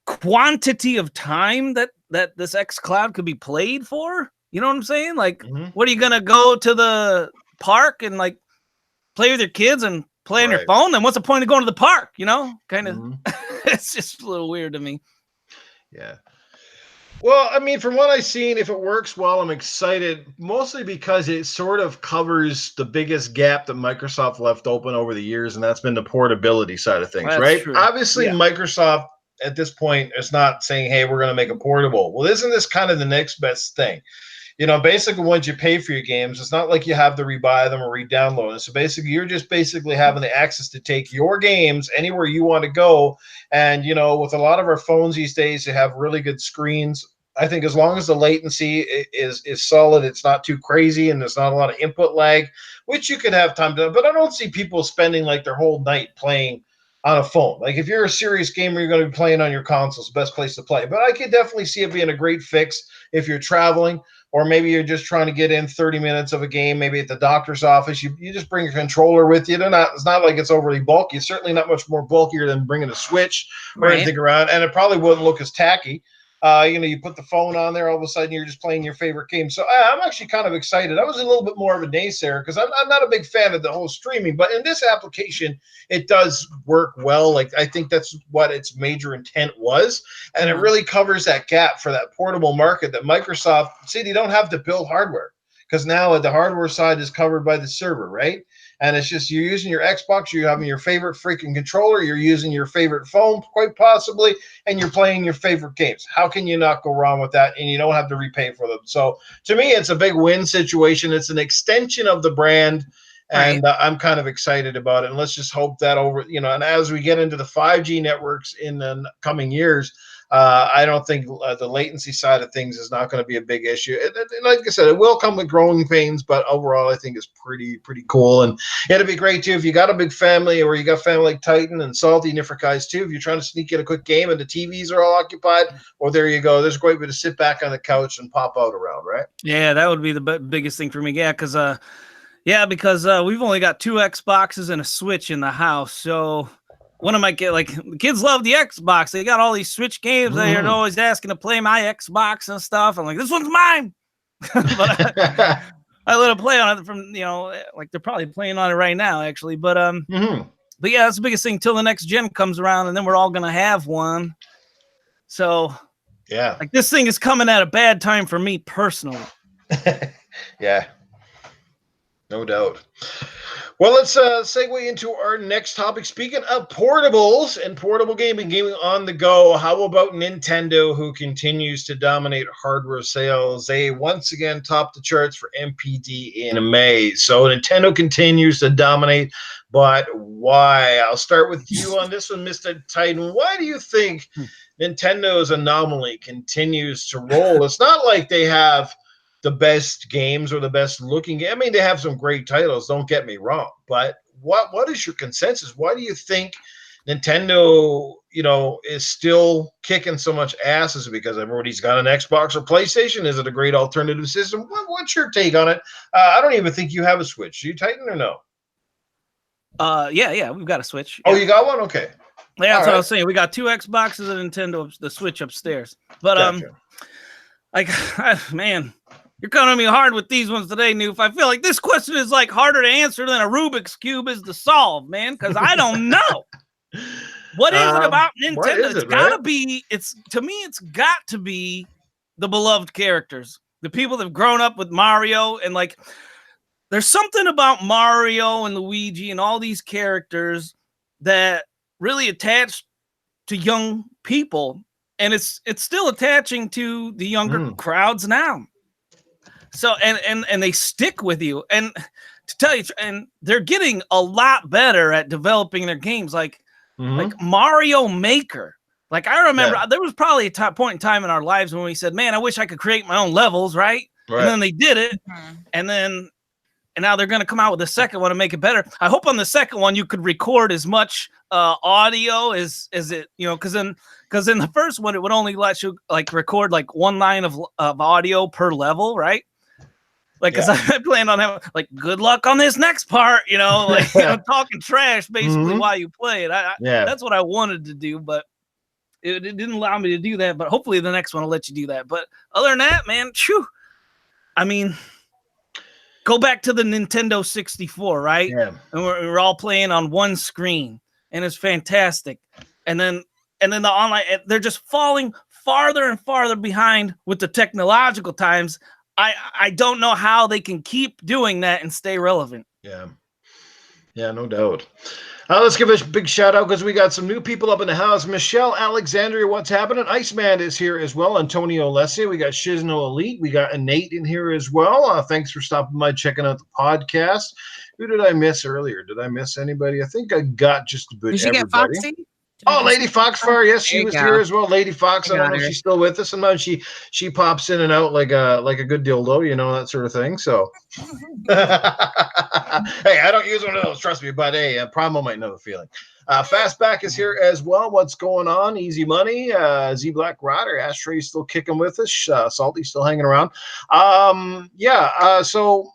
quantity of time that this xCloud could be played for. You know what I'm saying? Like, what are you gonna go to the park and like play with your kids and play on your phone? Then what's the point of going to the park? Kind of. It's just a little weird to me. Yeah. Well, I mean, from what I've seen, if it works well, I'm excited, mostly because it sort of covers the biggest gap that Microsoft left open over the years, and that's been the portability side of things, right? True. Obviously, Microsoft at this point is not saying, hey, we're going to make it portable. Well, isn't this kind of the next best thing? Basically, once you pay for your games, it's not like you have to rebuy them or re-download them. So basically, you're just having the access to take your games anywhere you want to go. And, with a lot of our phones these days, they have really good screens. I think as long as the latency is solid, it's not too crazy, and there's not a lot of input lag, which you could have time to. But I don't see people spending like their whole night playing on a phone. Like if you're a serious gamer, you're going to be playing on your console. It's the best place to play. But I could definitely see it being a great fix if you're traveling, or maybe you're just trying to get in 30 minutes of a game, maybe at the doctor's office. You just bring your controller with you. It's not like it's overly bulky. It's certainly not much more bulkier than bringing a Switch or anything around, and it probably wouldn't look as tacky. You put the phone on there, all of a sudden you're just playing your favorite game. So I'm actually kind of excited. I was a little bit more of a naysayer because I'm not a big fan of the whole streaming, but in this application, it does work well. Like I think that's what its major intent was, and it really covers that gap for that portable market that Microsoft said you don't have to build hardware, because now the hardware side is covered by the server, right? And it's just you're using your Xbox, you're having your favorite freaking controller, you're using your favorite phone, quite possibly, and you're playing your favorite games. How can you not go wrong with that? And you don't have to repay for them. So to me, it's a big win situation. It's an extension of the brand. And I'm kind of excited about it. And let's just hope that and as we get into the 5G networks in the coming years, I don't think the latency side of things is not going to be a big issue. And like I said, it will come with growing pains, but overall, I think it's pretty cool. And it'd be great too if you got a big family, or you got family like Titan and Salty and different guys too. If you're trying to sneak in a quick game and the TVs are all occupied, well, there you go. There's a great way to sit back on the couch and pop out around, right? Yeah, that would be the biggest thing for me. Yeah, because we've only got 2 Xboxes and a Switch in the house, so. One of my kids, the kids love the Xbox. They got all these Switch games. They're always asking to play my Xbox and stuff. I'm like, this one's mine. But I let them play on it from, they're probably playing on it right now, actually. But but yeah, that's the biggest thing till the next gen comes around, and then we're all gonna have one. So yeah, this thing is coming at a bad time for me personally. Yeah, no doubt. Well, let's segue into our next topic. Speaking of portables and portable gaming on the go, how about Nintendo, who continues to dominate hardware sales? They once again topped the charts for MPD in May. So Nintendo continues to dominate, but why? I'll start with you on this one, Mr. Titan. Why do you think Nintendo's anomaly continues to roll? It's not like they have the best games or the best looking game. I mean, they have some great titles, don't get me wrong, but what is your consensus? Why do you think Nintendo, is still kicking so much ass? Is it because everybody's got an Xbox or PlayStation? Is it a great alternative system? What's your take on it? I don't even think you have a Switch. Do you, Titan, or no? Yeah, we've got a Switch. Oh, you got one? Okay. Yeah, that's what I was saying. We got 2 Xboxes and Nintendo, the Switch upstairs. But gotcha. Man, you're coming at me hard with these ones today, Noof. I feel like this question is harder to answer than a Rubik's Cube is to solve, man, because I don't know. What is it about Nintendo? It's got to be the beloved characters. The people that have grown up with Mario, and there's something about Mario and Luigi and all these characters that really attach to young people, and it's still attaching to the younger crowds now. So and they stick with you, and to tell you, and they're getting a lot better at developing their games, like Mario Maker. I remember there was probably a point in time in our lives when we said, "Man, I wish I could create my own levels," right? And then they did it, and now they're going to come out with the second one to make it better. I hope on the second one you could record as much audio as it, because in the first one it would only let you record one line of audio per level, right? Because I plan on having good luck on this next part, talking trash basically while you play it. That's what I wanted to do, but it didn't allow me to do that. But hopefully the next one will let you do that. But other than that, man, go back to the Nintendo 64, right? Yeah. And we're all playing on one screen, and it's fantastic. And then the online, they're just falling farther and farther behind with the technological times. I don't know how they can keep doing that and stay relevant. Yeah, no doubt. Let's give a big shout out because we got some new people up in the house. Michelle Alexandria, what's happening? Iceman is here as well. Antonio Alessia. We got Shizno Elite. We got Nate in here as well. Thanks for stopping by, checking out the podcast. Who did I miss earlier? Did I miss anybody? I think I got just about everybody. Did you get Foxy? Oh, Lady Foxfire, yes, she was here as well. Lady Fox, I don't know if she's still with us. Sometimes she pops in and out like a good dildo, that sort of thing. So, hey, I don't use one of those, trust me. But hey, Primal might know the feeling. Fastback is here as well. What's going on? Easy Money, Z Black Rider, Ashtray still kicking with us. Salty still hanging around. So.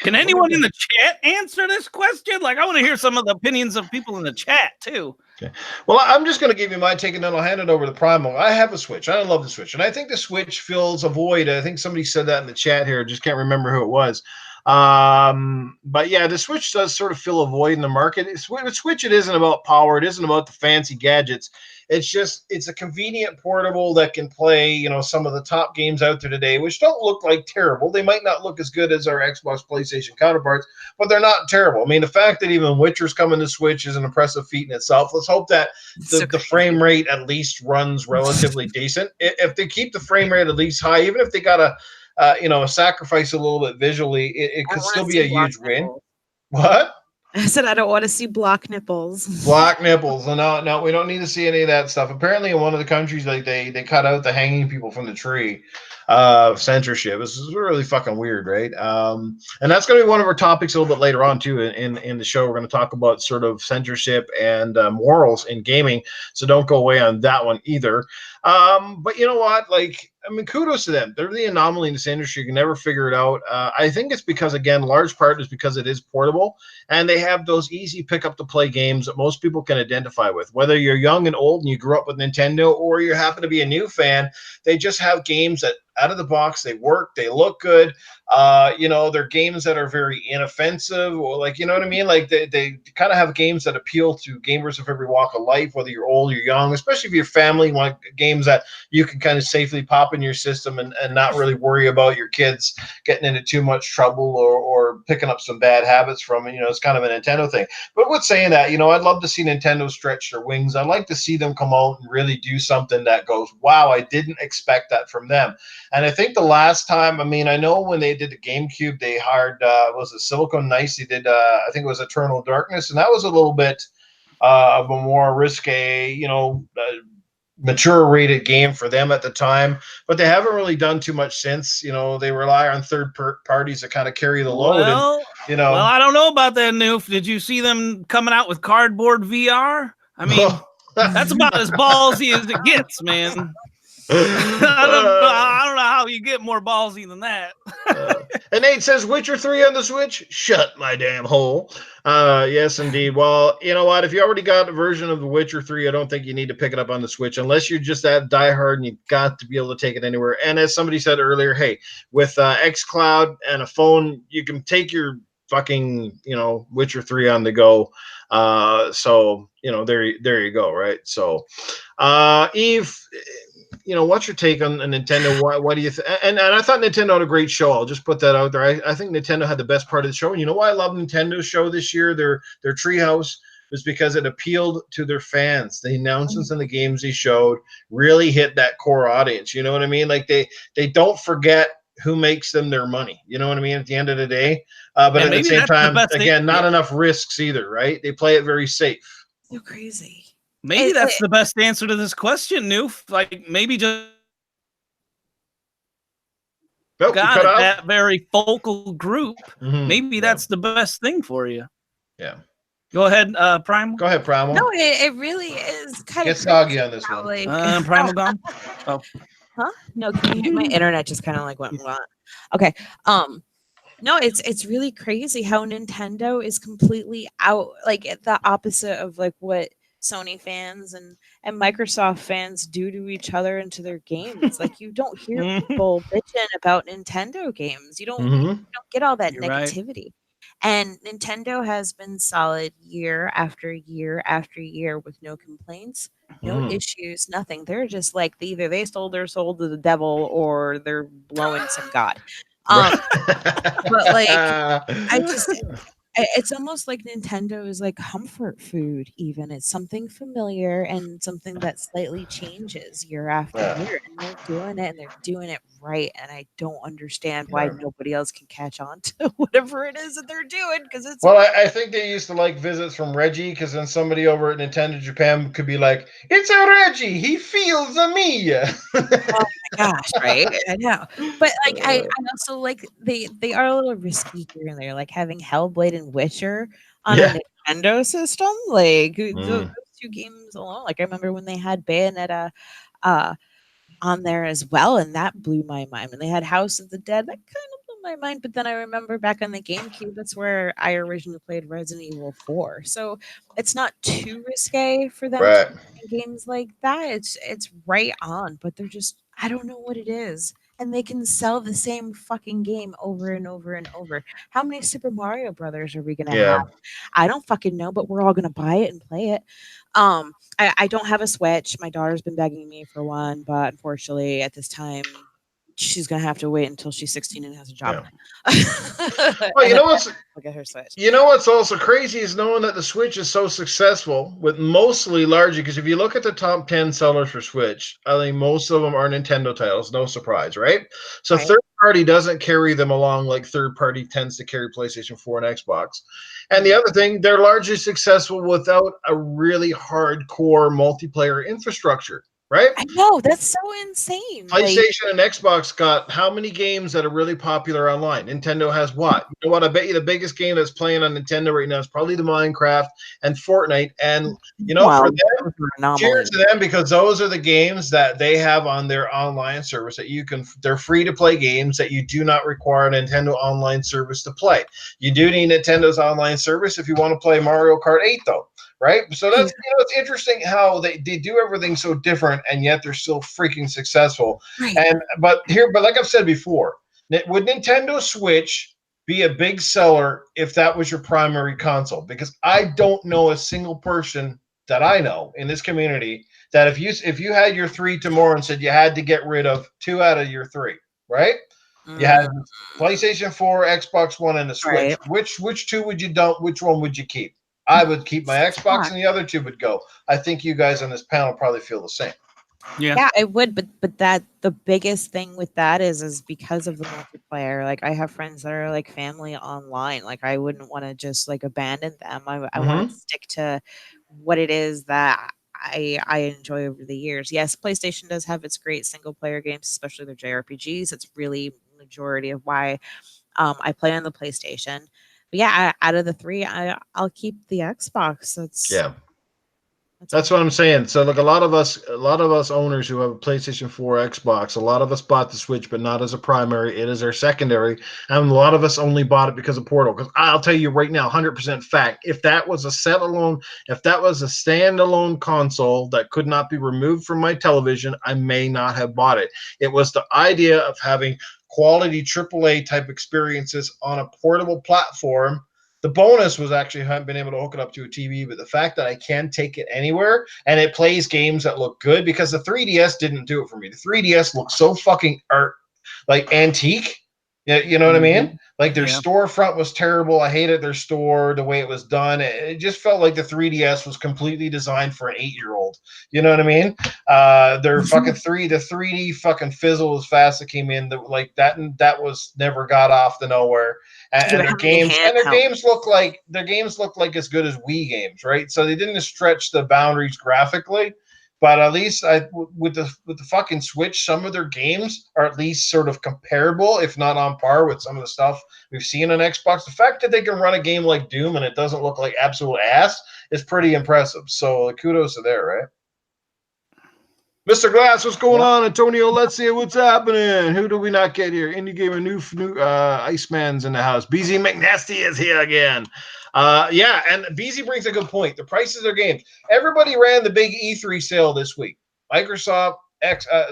Can anyone in the chat answer this question? I want to hear some of the opinions of people in the chat too. Okay. Well, I'm just going to give you my take, and then I'll hand it over to Primal. I have a Switch. I love the Switch, and I think the Switch fills a void. I think somebody said that in the chat here. I just can't remember who it was. But yeah, the Switch does sort of fill a void in the market. Switch, it isn't about power. It isn't about the fancy gadgets. It's a convenient portable that can play, some of the top games out there today, which don't look terrible. They might not look as good as our Xbox, PlayStation counterparts, but they're not terrible. I mean, the fact that even Witcher's coming to Switch is an impressive feat in itself. Let's hope that the frame rate at least runs relatively decent. If they keep the frame rate at least high, even if they got to sacrifice a little bit visually, it could still be a huge win. What? I said I don't want to see block nipples. Block nipples. No, we don't need to see any of that stuff. Apparently, in one of the countries, like they cut out the hanging people from the tree. Censorship. This is really fucking weird, right? And that's going to be one of our topics a little bit later on too. In the show, we're going to talk about sort of censorship and morals in gaming. So don't go away on that one either. But you know what? Like, I mean, kudos to them. They're the anomaly in this industry. You can never figure it out. I think it's because, again, large part is because it is portable, and they have those easy pick up to play games that most people can identify with. Whether you're young and old and you grew up with Nintendo, or you happen to be a new fan, they just have games that out of the box, they work, they look good. They're games that are very inoffensive, or like, you know what I mean? Like they kind of have games that appeal to gamers of every walk of life, whether you're old or young, especially if your family want games that you can kind of safely pop in your system and not really worry about your kids getting into too much trouble or picking up some bad habits from it. It's kind of a Nintendo thing. But with saying that, I'd love to see Nintendo stretch their wings. I'd like to see them come out and really do something that goes, wow, I didn't expect that from them. And I think the last time, I know when they did the GameCube, they hired, was it Silicon Knights? They did, I think it was Eternal Darkness, and that was a little bit of a more risque, mature rated game for them at the time, but they haven't really done too much since. They rely on third parties to kind of carry the load. Well, I don't know about that, Noof. Did you see them coming out with cardboard VR? I mean, that's about as ballsy as it gets, man. I don't know how you get more ballsy than that. And Nate says, Witcher 3 on the Switch? Shut my damn hole. Yes, indeed. Well, you know what? If you already got a version of The Witcher 3, I don't think you need to pick it up on the Switch unless you're just that diehard and you've got to be able to take it anywhere. And as somebody said earlier, hey, with xCloud and a phone, you can take your fucking, Witcher 3 on the go. So, there you go, right? So, Eve, what's your take on Nintendo? Why do you think? And I thought Nintendo had a great show. I'll just put that out there. I think Nintendo had the best part of the show. And you know why I love Nintendo's show this year? Their Treehouse was because it appealed to their fans. The announcements and the games they showed really hit that core audience. You know what I mean? Like they don't forget who makes them their money. You know what I mean? At the end of the day, but at the same time, again, not enough risks either, right? They play it very safe. So crazy. Maybe that's the best answer to this question, Noof. Like maybe just got that very focal group. Mm-hmm. Maybe that's the best thing for you. Yeah. Go ahead, Primal. Go ahead, Primal. No, it really is kind of soggy on this one. Like, Primal gone. Oh. Huh? No, can you hear? My internet just kind of like went blah. Okay. No, it's really crazy how Nintendo is completely out, like the opposite of like what Sony fans and Microsoft fans do to each other and to their games. Like you don't hear people bitching about Nintendo games. You don't get all that negativity. Right. And Nintendo has been solid year after year after year with no complaints, no issues, nothing. They're just like either they sold their soul to the devil or they're blowing some god. But like it's almost like Nintendo is like comfort food. Even it's something familiar and something that slightly changes year after year, and they're doing it and they're doing it right. And I don't understand why nobody else can catch on to whatever it is that they're doing, because it's I think they used to like visits from Reggie, because then somebody over at Nintendo Japan could be like, "It's a Reggie, he feels a me." Oh my gosh, right? I know, but like I also like they are a little risky here and there, like having Hellblade and Witcher on a Nintendo system. Like those two games alone. Like I remember when they had Bayonetta on there as well, and that blew my mind. When they had House of the Dead, that kind of blew my mind. But then I remember back on the GameCube, that's where I originally played Resident Evil 4. So it's not too risque for them to play games like that. It's right on, but they're just, I don't know what it is. And they can sell the same fucking game over and over and over. How many Super Mario Brothers are we gonna have? I don't fucking know, but we're all gonna buy it and play it. I don't have a Switch. My daughter's been begging me for one, but unfortunately at this time she's gonna have to wait until she's 16 and has a job. Well, you know what's look at her Switch. You know what's also crazy is knowing that the Switch is so successful with mostly largely, because if you look at the top 10 sellers for Switch, I think most of them are Nintendo titles. No surprise, right? So party doesn't carry them along like third party tends to carry PlayStation 4 and Xbox. And the other thing, they're largely successful without a really hardcore multiplayer infrastructure, right? I know, that's so insane. PlayStation and Xbox got how many games that are really popular online? Nintendo has what? You know what? I bet you the biggest game that's playing on Nintendo right now is probably the Minecraft and Fortnite. And, for them, cheers to them, because those are the games that they have on their online service that they're free to play games that you do not require a Nintendo online service to play. You do need Nintendo's online service if you want to play Mario Kart 8, though. Right, so that's it's interesting how they do everything so different, and yet they're still freaking successful. Right. But like I've said before, would Nintendo Switch be a big seller if that was your primary console? Because I don't know a single person that I know in this community that if you had your 3 tomorrow and said you had to get rid of 2 out of your 3, right? You had PlayStation 4, Xbox One, and the Switch. Right. Which 2 would you dump? Which one would you keep? I would keep my Xbox, and the other 2 would go. I think you guys on this panel probably feel the same. Yeah, I would, but that the biggest thing with that is because of the multiplayer. Like, I have friends that are like family online. Like, I wouldn't want to just like abandon them. I want to stick to what it is that I enjoy over the years. Yes, PlayStation does have its great single player games, especially their JRPGs. It's really majority of why I play on the PlayStation. But yeah, out of the 3, I'll keep the Xbox. That's what I'm saying. So, look, a lot of us owners who have a PlayStation 4, Xbox, a lot of us bought the Switch, but not as a primary. It is our secondary, and a lot of us only bought it because of Portal. Because I'll tell you right now, 100% fact, if that was a standalone console that could not be removed from my television, I may not have bought it. It was the idea of having quality AAA type experiences on a portable platform. The bonus was actually I haven't been able to hook it up to a TV, but the fact that I can take it anywhere and it plays games that look good, because the 3DS didn't do it for me. The 3DS looked so fucking antique. You know what I mean? Like, their storefront was terrible. I hated their store, the way it was done. It just felt like the 3DS was completely designed for an 8-year-old. You know what I mean? Their fucking the 3D fucking fizzle as fast as it came in. That was never got off the nowhere. And their games look like as good as Wii games, right? So they didn't stretch the boundaries graphically. But at least with the fucking Switch, some of their games are at least sort of comparable, if not on par with some of the stuff we've seen on Xbox. The fact that they can run a game like Doom and it doesn't look like absolute ass is pretty impressive. So kudos to there, right? Mr. Glass, what's going on? Antonio, let's see what's happening. Who do we not get here? Indie Gamer, new Iceman's in the house. BZ McNasty is here again. And BZ brings a good point. The prices of games. Everybody ran the big E3 sale this week. Microsoft,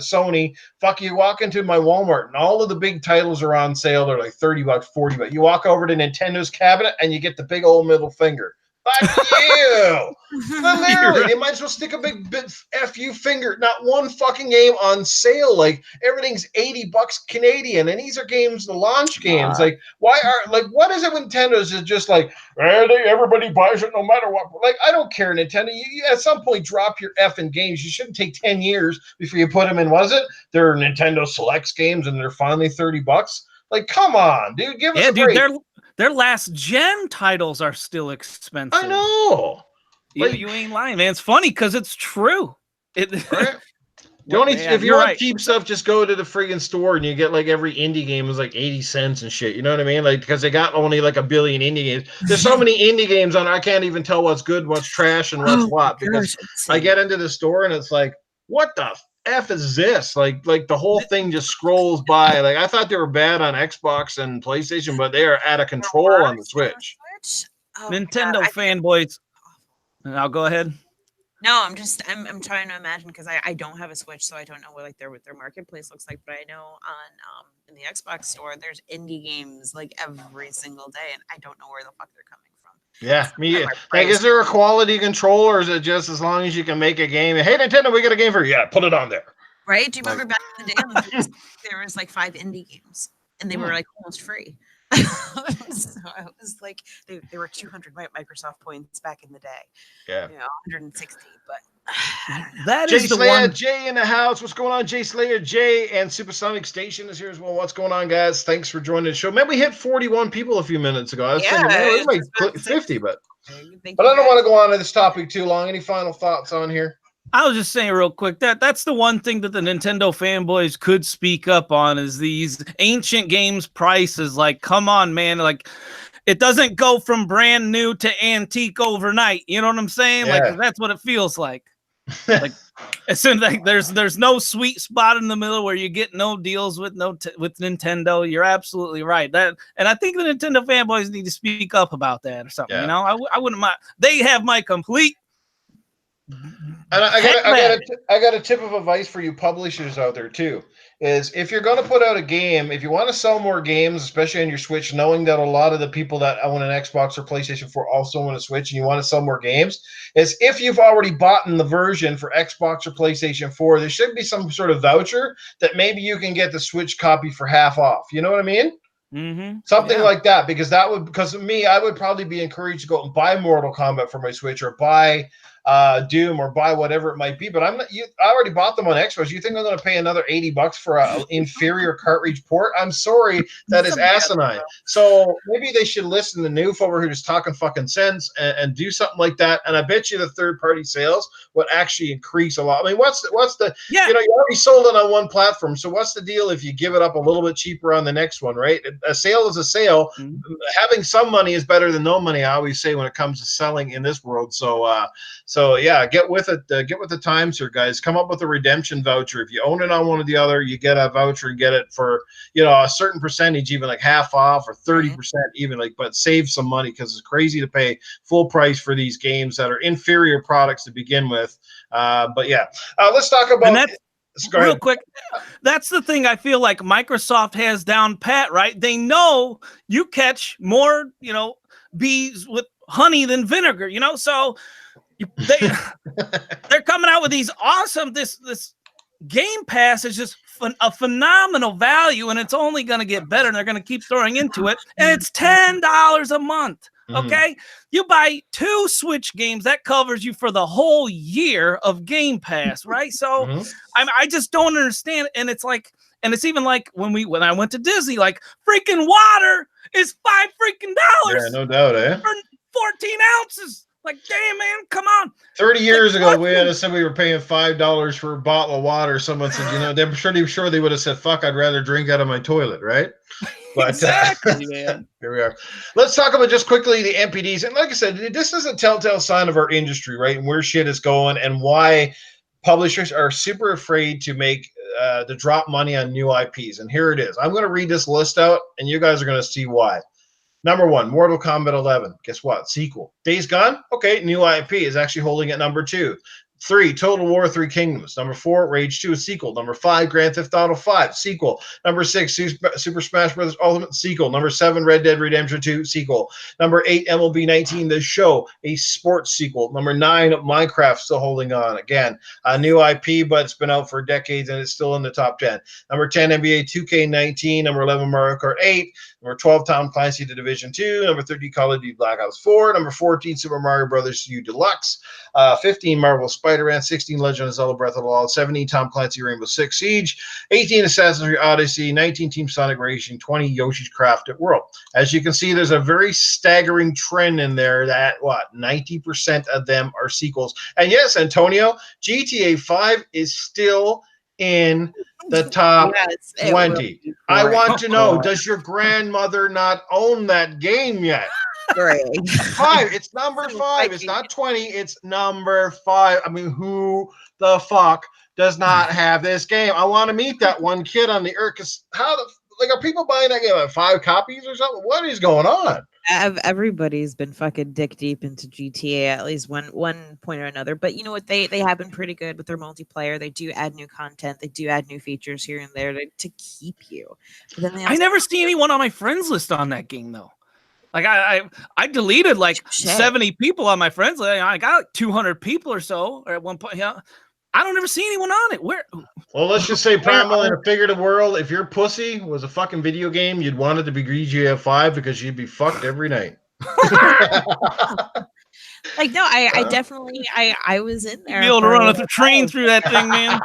Sony. Fuck, you walk into my Walmart and all of the big titles are on sale. They're like $30, $40. You walk over to Nintendo's cabinet and you get the big old middle finger. Fuck you! Literally, they might as well stick a big F you finger. Not one fucking game on sale. Like, everything's $80 Canadian, and these are games, the launch games. Like, what is it when Nintendo's is just like, everybody buys it no matter what? Like, I don't care, Nintendo. You at some point drop your effing games. You shouldn't take 10 years before you put them in. Was it? They're Nintendo Selects games, and they're finally $30. Like, come on, dude. Give us a break. Their last gen titles are still expensive. I know. You ain't lying, man. It's funny because it's true. Right? If you want cheap stuff, just go to the friggin' store and you get like every indie game is like 80 cents and shit. You know what I mean? Like, because they got only like 1 billion indie games. There's so many indie games on. I can't even tell what's good, what's trash, and what's what, because I get into the store and it's like, what the F is this? Like the whole thing just scrolls by. Like, I thought they were bad on Xbox and PlayStation, but they are out of control on the Switch. Nintendo fanboys. I'll go ahead. No, I'm trying to imagine, because I don't have a Switch, so I don't know what their marketplace looks like. But I know on in the Xbox store, there's indie games like every single day, and I don't know where the fuck they're coming from. Yeah, like, is there a quality control, or is it just as long as you can make a game? Hey, Nintendo, we got a game for you. Yeah, put it on there. Right? Do you remember back in the day there was like 5 indie games, and they were like almost free? So I was like, they were 200 Microsoft points back in the day. Yeah. 160, but that Jay is the Slayer, one. Jay in the house. What's going on? Jay Slayer, Jay, and Supersonic Station is here as well. What's going on, guys? Thanks for joining the show. Man, we hit 41 people a few minutes ago. I was thinking, man, we might click 50, but I don't want to go on to this topic too long. Any final thoughts on here? I was just saying real quick that's the one thing that the Nintendo fanboys could speak up on is these ancient games prices. Like, come on, man. Like, it doesn't go from brand new to antique overnight. You know what I'm saying? Yeah. Like, that's what it feels like. Like, as soon as like, there's no sweet spot in the middle where you get no deals with with Nintendo. You're absolutely right. And I think the Nintendo fanboys need to speak up about that or something. Yeah. I wouldn't mind. They have my complete. And I got a tip of advice for you publishers out there too. Is if you're going to put out a game, if you want to sell more games, especially on your Switch, knowing that a lot of the people that own an Xbox or PlayStation 4 also own a Switch, and you want to sell more games, is if you've already bought in the version for Xbox or PlayStation 4, there should be some sort of voucher that maybe you can get the Switch copy for half off. You know what I mean? Mm-hmm. Something like that, because of me, I would probably be encouraged to go and buy Mortal Kombat for my Switch or buy Doom or buy whatever it might be. But I already bought them on Xbox. You think I'm going to pay another $80 for an inferior cartridge port? I'm sorry, that is asinine. So maybe they should listen to Noof over here who's talking fucking sense and do something like that. And I bet you the third party sales would actually increase a lot. I mean, what's the you already sold it on one platform, so what's the deal if you give it up a little bit cheaper on the next one, right? A sale is a sale. Mm-hmm. Having some money is better than no money, I always say, when it comes to selling in this world. So yeah, get with it. Get with the times here, guys. Come up with a redemption voucher. If you own it on one or the other, you get a voucher and get it for a certain percentage, even like half off or 30%, even but save some money, because it's crazy to pay full price for these games that are inferior products to begin with. But yeah, let's talk about. Real quick, that's the thing I feel like Microsoft has down pat, right? They know you catch more, bees with honey than vinegar, so they're coming out with these awesome, this Game Pass is just a phenomenal value, and it's only going to get better, and they're going to keep throwing into it, and it's $10 a month. Okay, you buy 2 Switch games, that covers you for the whole year of Game Pass, right? So I just don't understand. And it's like, and it's even like when I went to Disney, like freaking water is $5 freaking. Yeah, no doubt, for 14 ounces. Like, damn, man, come on. 30 years ago, we had said we were paying $5 for a bottle of water. Someone said, they're pretty sure they would have said, fuck, I'd rather drink out of my toilet, right? But exactly, man. Here we are. Let's talk about just quickly the NPDs. And like I said, this is a telltale sign of our industry, right? And where shit is going and why publishers are super afraid to drop money on new IPs. And here it is. I'm going to read this list out, and you guys are going to see why. Number 1, Mortal Kombat 11. Guess what? Sequel. Days Gone? Okay, new IP is actually holding at number 2. 3, Total War 3 Kingdoms. Number 4, Rage 2 sequel. Number 5, Grand Theft Auto 5 sequel. Number 6, Super Smash Bros. Ultimate sequel. Number 7, Red Dead Redemption 2 sequel. Number 8, MLB 19 The Show, a sports sequel. Number 9, Minecraft still holding on. Again, a new IP, but it's been out for decades and it's still in the top 10. Number 10, NBA 2K19. Number 11, Mario Kart 8. Number 12, Tom Clancy The Division 2. Number 13, Call of Duty Black Ops 4. Number 14, Super Mario Brothers U Deluxe. 15, Marvel Spider-Man. 16, Legend of Zelda Breath of the Wild. 17, Tom Clancy Rainbow Six Siege. 18, Assassin's Creed Odyssey. 19, Team Sonic Racing. 20, Yoshi's Crafted World. As you can see, there's a very staggering trend in there that, 90% of them are sequels. And yes, Antonio, GTA 5 is still in the top 20. I want to know, does your grandmother not own that game yet? Right. 5. It's number 5. It's not 20. It's number 5. I mean, who the fuck does not have this game? I want to meet that one kid on the earth. Because are people buying that game at 5 copies or something? What is going on? Everybody's been fucking dick deep into GTA at least one point or another. But you know what? They have been pretty good with their multiplayer. They do add new content. They do add new features here and there to keep you. But then I never see anyone on my friends list on that game though. Like I deleted like 70 people on my friends list. I got like 200 people or so, or at one point. Yeah, I don't ever see anyone on it. Where? Well, let's just say Primal in a figurative world. If your pussy was a fucking video game, you'd want it to be GTA 5 because you'd be fucked every night. Like, no, I definitely, I was in there. You'd be able to run a train through that thing, man.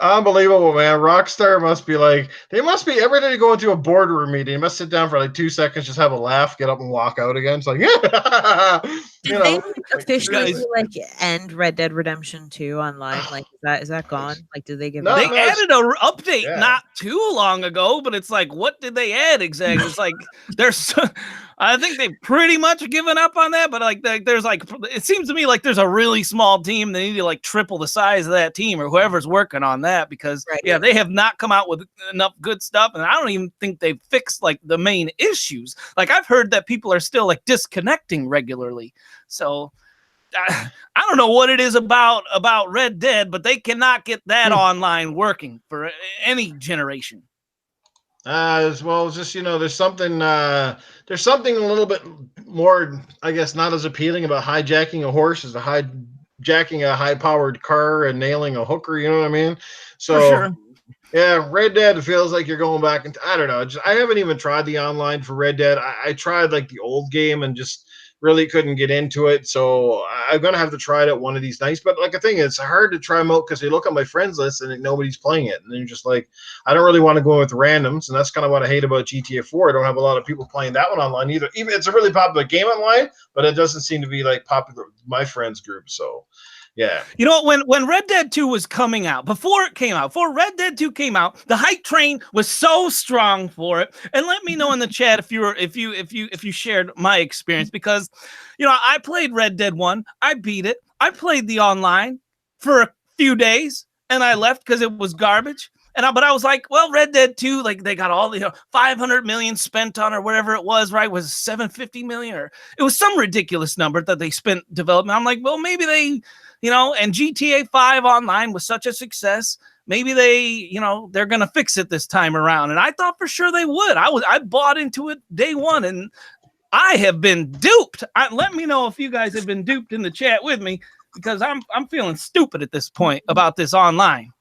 Unbelievable, man. Rockstar must be like, they must be every day going to a boardroom meeting. They must sit down for like 2 seconds, just have a laugh, get up and walk out again. It's like, did they officially like end Red Dead Redemption 2 online? Like, is that gone? Like, did they give? They added an update not too long ago, but it's like, what did they add exactly? It's like there's, I think they've pretty much given up on that. But like, there's like, it seems to me like there's a really small team. They need to like triple the size of that team or whoever's working on that because they have not come out with enough good stuff, and I don't even think they've fixed like the main issues. Like I've heard that people are still like disconnecting regularly. So I don't know what it is about Red Dead, but they cannot get that online working for any generation. As well as just, there's something a little bit more, I guess, not as appealing about hijacking a horse as hijacking a high-powered car and nailing a hooker. You know what I mean? So, for sure. Yeah, Red Dead feels like you're going back, and I don't know. I haven't even tried the online for Red Dead. I tried like the old game and just really couldn't get into it. So I'm gonna have to try it at one of these nights. But like the thing is, it's hard to try them out because you look at my friends list and nobody's playing it, and then you're just like, I don't really want to go in with randoms, and that's kind of what I hate about GTA 4. I don't have a lot of people playing that one online either. Even it's a really popular game online, but it doesn't seem to be like popular with my friends group. So. Yeah. You know, when Red Dead 2 was coming out, before Red Dead 2 came out, the hype train was so strong for it. And let me know in the chat if you shared my experience, because I played Red Dead 1, I beat it, I played the online for a few days, and I left because it was garbage. But I was like, well, Red Dead 2, like they got all the 500 million spent on or whatever it was, right? Was 750 million, or it was some ridiculous number that they spent development. I'm like, well, maybe they, and GTA 5 online was such a success. Maybe they, they're going to fix it this time around. And I thought for sure they would. I bought into it day one, and I have been duped. Let me know if you guys have been duped in the chat with me, because I'm feeling stupid at this point about this online.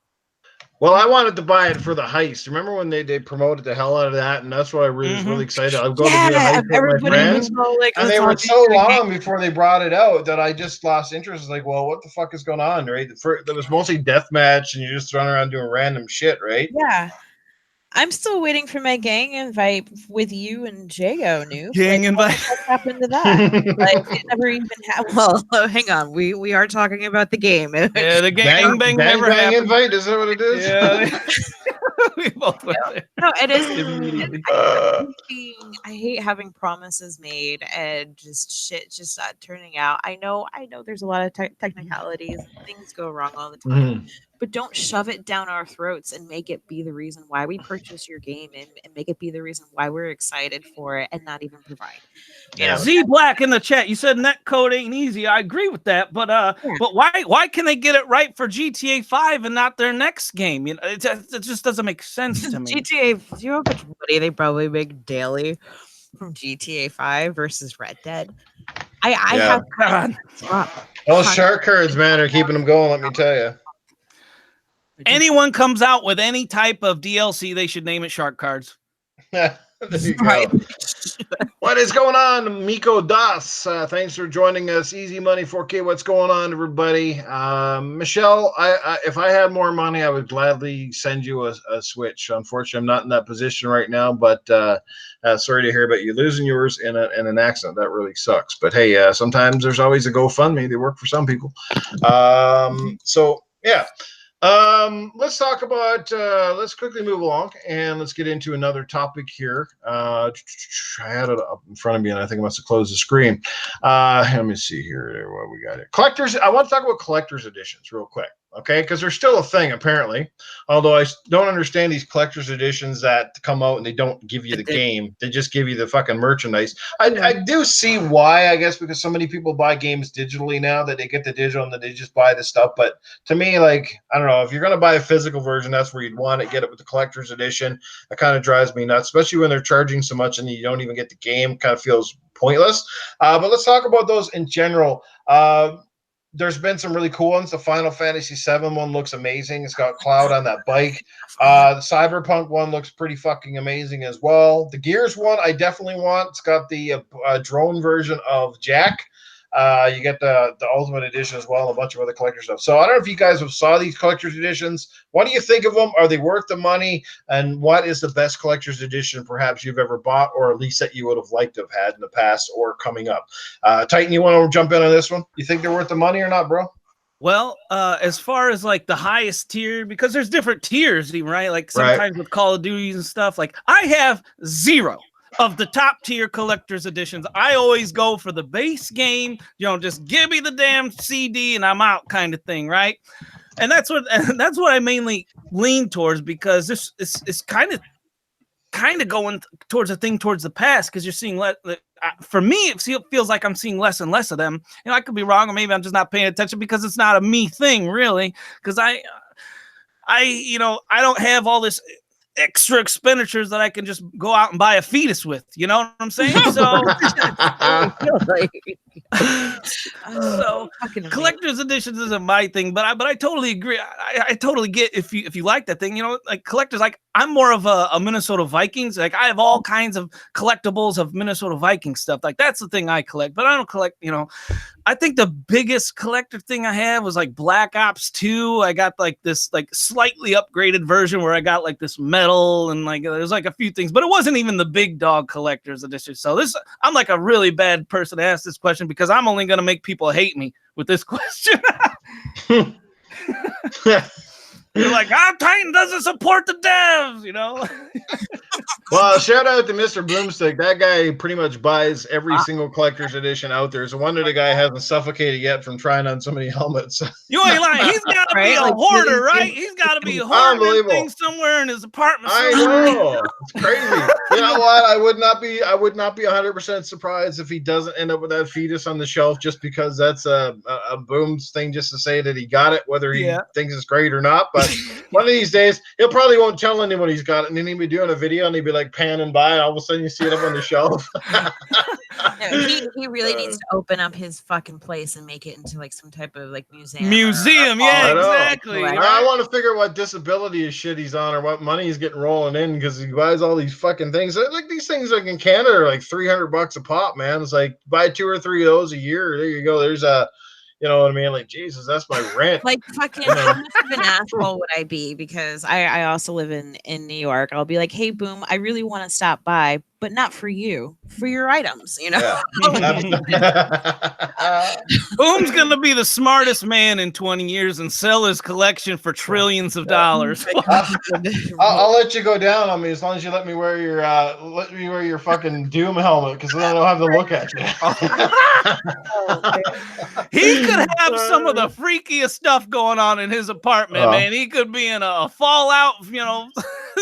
Well, I wanted to buy it for the heist. Remember when they promoted the hell out of that? And that's why I was really excited. I'll go to do the heist with my friends. And they were so long before they brought it out that I just lost interest. It's like, well, what the fuck is going on, right? There was mostly deathmatch, and you just run around doing random shit, right? Yeah. I'm still waiting for my gang invite with you and Jago, Noob. Gang invite. What happened to that? It never even happened. Well, hang on. We are talking about the game. Yeah, the gang bang never happened. Invite, is that what it is? Yeah. We both went there. No, it is. I hate having promises made and just shit just not turning out. I know there's a lot of technicalities and things go wrong all the time. But don't shove it down our throats and make it be the reason why we purchase your game, and make it be the reason why we're excited for it, and not even provide. Z Black in the chat, you said net code ain't easy. I agree with that, but why can they get it right for GTA 5 and not their next game? It just doesn't make sense to me. GTA, you know how much money they probably make daily from GTA 5 versus Red Dead? I have those shark cards, man, are keeping them going. Let me tell you. Anyone comes out with any type of DLC, they should name it Shark Cards. There you go. What is going on, Miko Das? Thanks for joining us. Easy Money 4K. What's going on, everybody? Michelle, if I had more money, I would gladly send you a Switch. Unfortunately, I'm not in that position right now, but sorry to hear about you losing yours in an accident. That really sucks. But hey, sometimes there's always a GoFundMe. They work for some people. So yeah. Let's talk about, let's quickly move along and let's get into another topic here. I had it up in front of me and I think I must have closed the screen. Let me see here what we got here. Collectors. I want to talk about collector's editions real quick. okay? Because they're still a thing, apparently. Although I don't understand these collector's editions that come out and they don't give you the game. They just give you the fucking merchandise. I do see why, I guess, because so many people buy games digitally now that they get the digital and then they just buy the stuff. But to me, like, I don't know, if you're going to buy a physical version, that's where you'd want it. Get it with the collector's edition. It kind of drives me nuts, especially when they're charging so much and you don't even get the game. Kind of feels pointless. But let's talk about those in general. There's been some really cool ones. The Final Fantasy VII one looks amazing. It's got Cloud on that bike. The Cyberpunk one looks pretty fucking amazing as well. The Gears one I definitely want. It's got the drone version of Jack. You get the Ultimate Edition as well, and a bunch of other collector stuff. So I don't know if you guys have saw these collector's editions. What do you think of them? Are they worth the money? And what is the best collector's edition perhaps you've ever bought, or at least that you would have liked to have had in the past or coming up? Titan, you want to jump in on this one? You think they're worth the money or not, bro? Well, as far as like the highest tier, because there's different tiers, right? Like sometimes with Call of Duties and stuff, like I have 0 of the top tier collector's editions. I always go for the base game, just give me the damn CD and I'm out kind of thing, right? And that's what I mainly lean towards, because this is kind of going towards a thing towards the past, because you're seeing for me it feels like I'm seeing less and less of them. I could be wrong, or maybe I'm just not paying attention because it's not a me thing really, because I don't have all this extra expenditures that I can just go out and buy a fetus with. You know what I'm saying? So, collector's editions isn't my thing, but I totally agree. I totally get if you like that thing. Like collectors. Like I'm more of a Minnesota Vikings. Like I have all kinds of collectibles of Minnesota Vikings stuff. Like that's the thing I collect. But I don't collect. I think the biggest collector thing I have was like Black Ops 2. I got like this like slightly upgraded version where I got like this metal and like there's like a few things, but it wasn't even the big dog collector's edition. So I'm like a really bad person to ask this question, because I'm only going to make people hate me with this question. You're like, Titan doesn't support the devs, Well, shout out to Mr. Boomstick. That guy pretty much buys every single collector's edition out there. It's a wonder the guy hasn't suffocated yet from trying on so many helmets. You ain't lying. He's got to be a hoarder, right? He's got to be hoarding things somewhere in his apartment. I know. It's crazy. You know what? I would not be 100% surprised if he doesn't end up with that fetus on the shelf, just because that's a Booms thing, just to say that he got it, whether he thinks it's great or not. But one of these days, he'll probably won't tell anyone he's got it, and then he'll be doing a video and he'll be like panning by, and all of a sudden you see it up on the shelf. No, he really needs to open up his fucking place and make it into like some type of like museum. Yeah, exactly. I want to figure out what disability shit he's on, or what money he's getting rolling in, because he buys all these fucking things. Like these things like in Canada are like $300 a pop, man. It's like buy 2 or 3 of those a year. There you go. There's a You know what I mean? Like, Jesus, that's my rent. Like, fucking, how much of an asshole would I be? Because I also live in New York. I'll be like, hey, Boom, I really want to stop by, but not for you, for your items, you know? Yeah. Boom's going to be the smartest man in 20 years and sell his collection for trillions of dollars. I'll let you go down on me as long as you let me wear your fucking Doom helmet, because then I don't have to look at you. He could have some of the freakiest stuff going on in his apartment, man. He could be in a Fallout,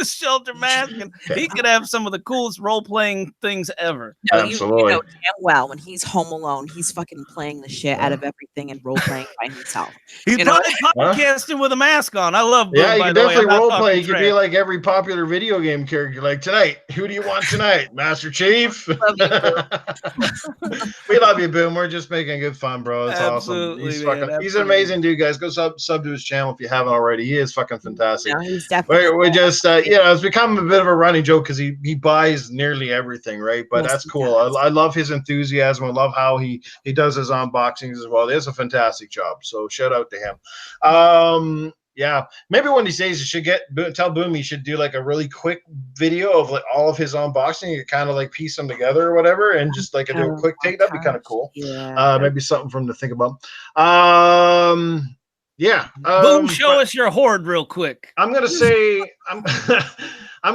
shelter mask, and he could have some of the coolest role-playing things ever. No, absolutely. You know damn well when he's home alone, he's fucking playing the shit out of everything and role-playing by himself. He's probably podcasting with a mask on. I love Boom, you can definitely role-play. You could be like every popular video game character. Like, tonight, who do you want tonight? Master Chief? We love you, Boom. We're just making good fun, bro. It's absolutely, awesome. He's an amazing dude, guys. Go sub to his channel if you haven't already. He is fucking fantastic. No, he's definitely we just it's become a bit of a running joke because he buys nearly everything, right? But that's cool. I love his enthusiasm. I love how he does his unboxings as well. He does a fantastic job. So shout out to him. Yeah, maybe one of these days you should tell Boom he should do like a really quick video of like all of his unboxing. You kind of like piece them together or whatever, and just like do a quick take. That'd be kind of cool. Yeah, maybe something for him to think about. Boom, show us your hoard real quick. I'm gonna say I'm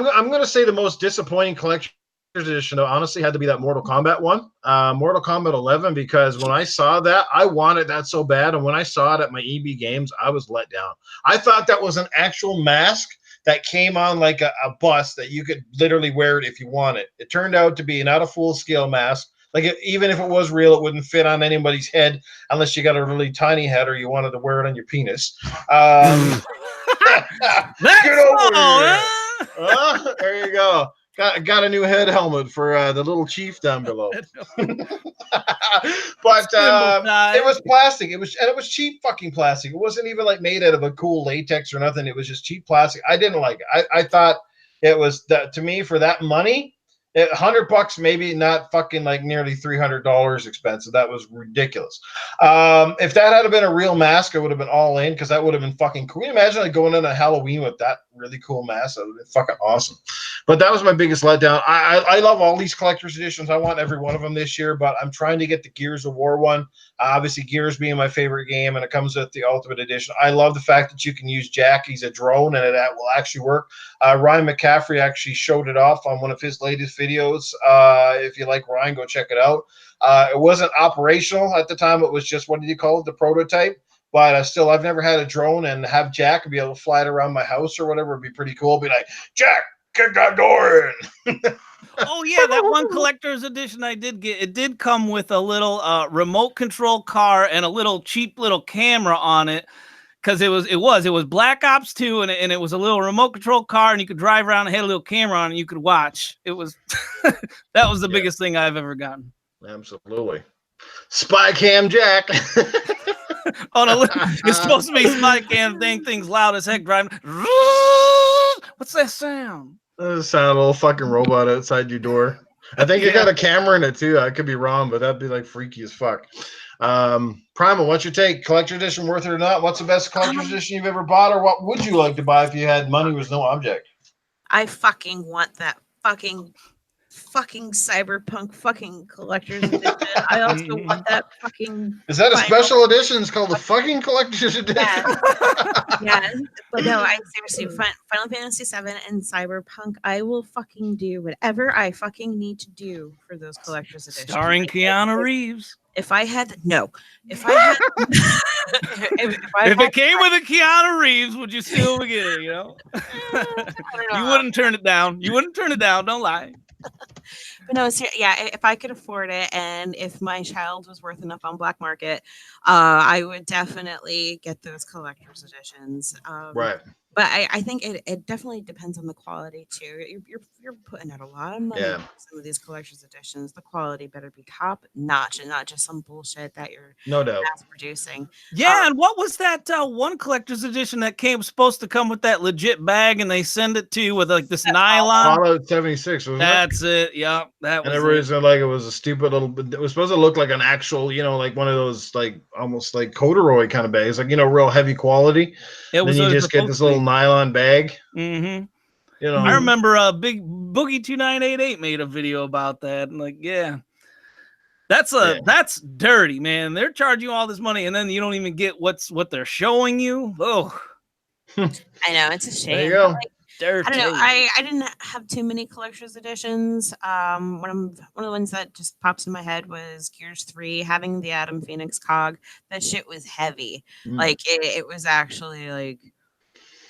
gonna say the most disappointing collection edition honestly had to be that Mortal Kombat one, Mortal Kombat 11, because when I saw that, I wanted that so bad, and when I saw it at my EB Games, I was let down. I thought that was an actual mask that came on like a bus that you could literally wear it if you want it. It turned out to be not a full-scale mask. Like, even if it was real, it wouldn't fit on anybody's head unless you got a really tiny head or you wanted to wear it on your penis. That's there you go. Got a new head helmet for the little chief down below. But it was plastic. It was cheap fucking plastic. It wasn't even like made out of a cool latex or nothing. It was just cheap plastic. I didn't like it. I thought it was that, to me, for that money, $100 maybe, not fucking like nearly $300 expensive. That was ridiculous. If that had been a real mask, I would have been all in, because that would have been fucking cool. Can you imagine like going into Halloween with that really cool mask? That would have been fucking awesome. But that was my biggest letdown. I love all these collector's editions. I want every one of them this year, but I'm trying to get the Gears of War one. Obviously, Gears being my favorite game, and it comes with the Ultimate Edition. I love the fact that you can use Jack. He's a drone, and it will actually work. Ryan McCaffrey actually showed it off on one of his latest videos. If you like Ryan, go check it out. It wasn't operational at the time. It was just, what did you call it, the prototype. But still, I've never had a drone, and have Jack be able to fly it around my house or whatever would be pretty cool. Be like, Jack, kick that door in. Oh yeah, that one collector's edition I did get. It did come with a little remote control car and a little cheap little camera on it, because it was Black Ops 2, and it was a little remote control car, and you could drive around and had a little camera on, and you could watch. It was that was the biggest thing I've ever gotten. Absolutely, Spy Cam Jack. It's supposed to be Spy Cam thing's loud as heck driving. What's that sound? That sound a little fucking robot outside your door. I think it got a camera in it too. I could be wrong, but that'd be like freaky as fuck. Primal, what's your take? Collector edition, worth it or not? What's the best collector's edition you've ever bought, or what would you like to buy if you had money was no object? I fucking want that fucking cyberpunk fucking collector's edition. I also want that fucking. Is that a special edition? It's called the fucking collector's edition. Yeah, but no, I seriously, Final Fantasy VII and Cyberpunk, I will fucking do whatever I fucking need to do for those collector's editions. Starring Keanu Reeves. If I had if it came with a Keanu Reeves, would you still get it? You know, you wouldn't turn it down. You wouldn't turn it down. Don't lie. But no, yeah, if I could afford it, and if my child was worth enough on black market, I would definitely get those collector's editions. Right. But I think it definitely depends on the quality too. You're putting out a lot of money for some of these collector's editions. The quality better be top notch and not just some bullshit that you're mass producing. Yeah, and what was that one collector's edition that supposed to come with that legit bag, and they send it to you with like this nylon? Fallout 76, wasn't That's it. Yeah, that was. And everybody's like, it was a stupid little. It was supposed to look like an actual, like one of those, like almost like corduroy kind of bags, like real heavy quality. Then you just get this little nylon bag. Mm-hmm. I remember Big Boogie 2988 made a video about that, and like, that's dirty, man. They're charging you all this money, and then you don't even get what they're showing you. Oh, I know, it's a shame. There you go. I don't know. I didn't have too many collector's editions. One of the ones that just pops in my head was Gears 3, having the Adam Phoenix cog. That shit was heavy. Like it was actually like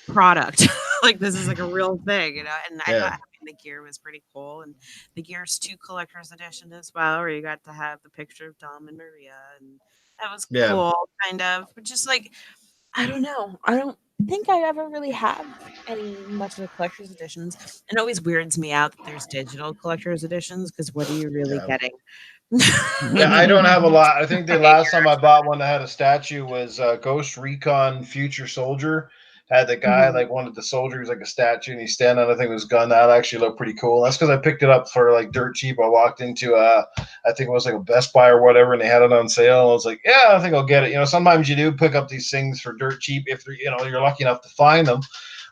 product. Like this is like a real thing, and I thought having the gear was pretty cool. And the Gears 2 collector's edition as well, where you got to have the picture of Dom and Maria, and that was cool, kind of. But just like, I don't know. I don't think I ever really have any much of the collector's editions. It always weirds me out that there's digital collector's editions, because what are you really getting? I don't have a lot. I think the last time I bought one that had a statue was Ghost Recon Future Soldier. Had the guy like one of the soldiers like a statue, and he's standing on, I think it was gun. That actually looked pretty cool. That's because I picked it up for like dirt cheap. I walked into I think it was like a Best Buy or whatever, and they had it on sale. I was like, yeah, I think I'll get it. Sometimes you do pick up these things for dirt cheap if you're lucky enough to find them.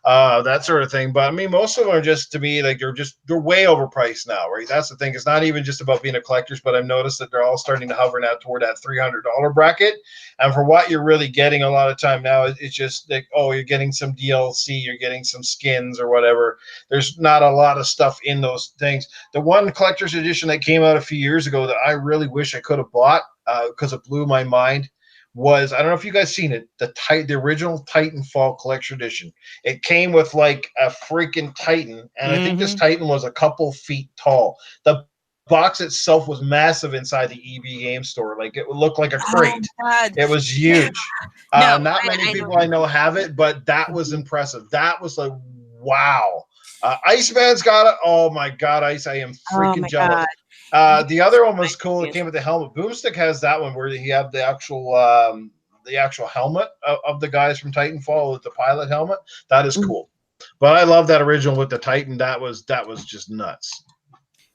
that sort of thing. But I mean, most of them are just, to me, like they're way overpriced now, right? That's the thing. It's not even just about being a collector's, but I've noticed that they're all starting to hover now toward that $300 bracket. And for what you're really getting a lot of time now, it's just like, oh, you're getting some DLC, you're getting some skins or whatever. There's not a lot of stuff in those things. The one collector's edition that came out a few years ago that I really wish I could have bought because it blew my mind was, I don't know if you guys seen it, the original Titanfall collection edition. It came with like a freaking Titan, and I think this Titan was a couple feet tall. The box itself was massive inside the EB game store. Like it would look like a crate. It was huge. No, not many people I know have it, but that was impressive. That was like, wow. Iceman's got it. Oh my God, Ice! I am freaking jealous. The other one was cool. It came with the helmet. Boomstick has that one where he had the actual helmet of the guys from Titanfall with the pilot helmet. That is cool. But I love that original with the Titan. That was just nuts.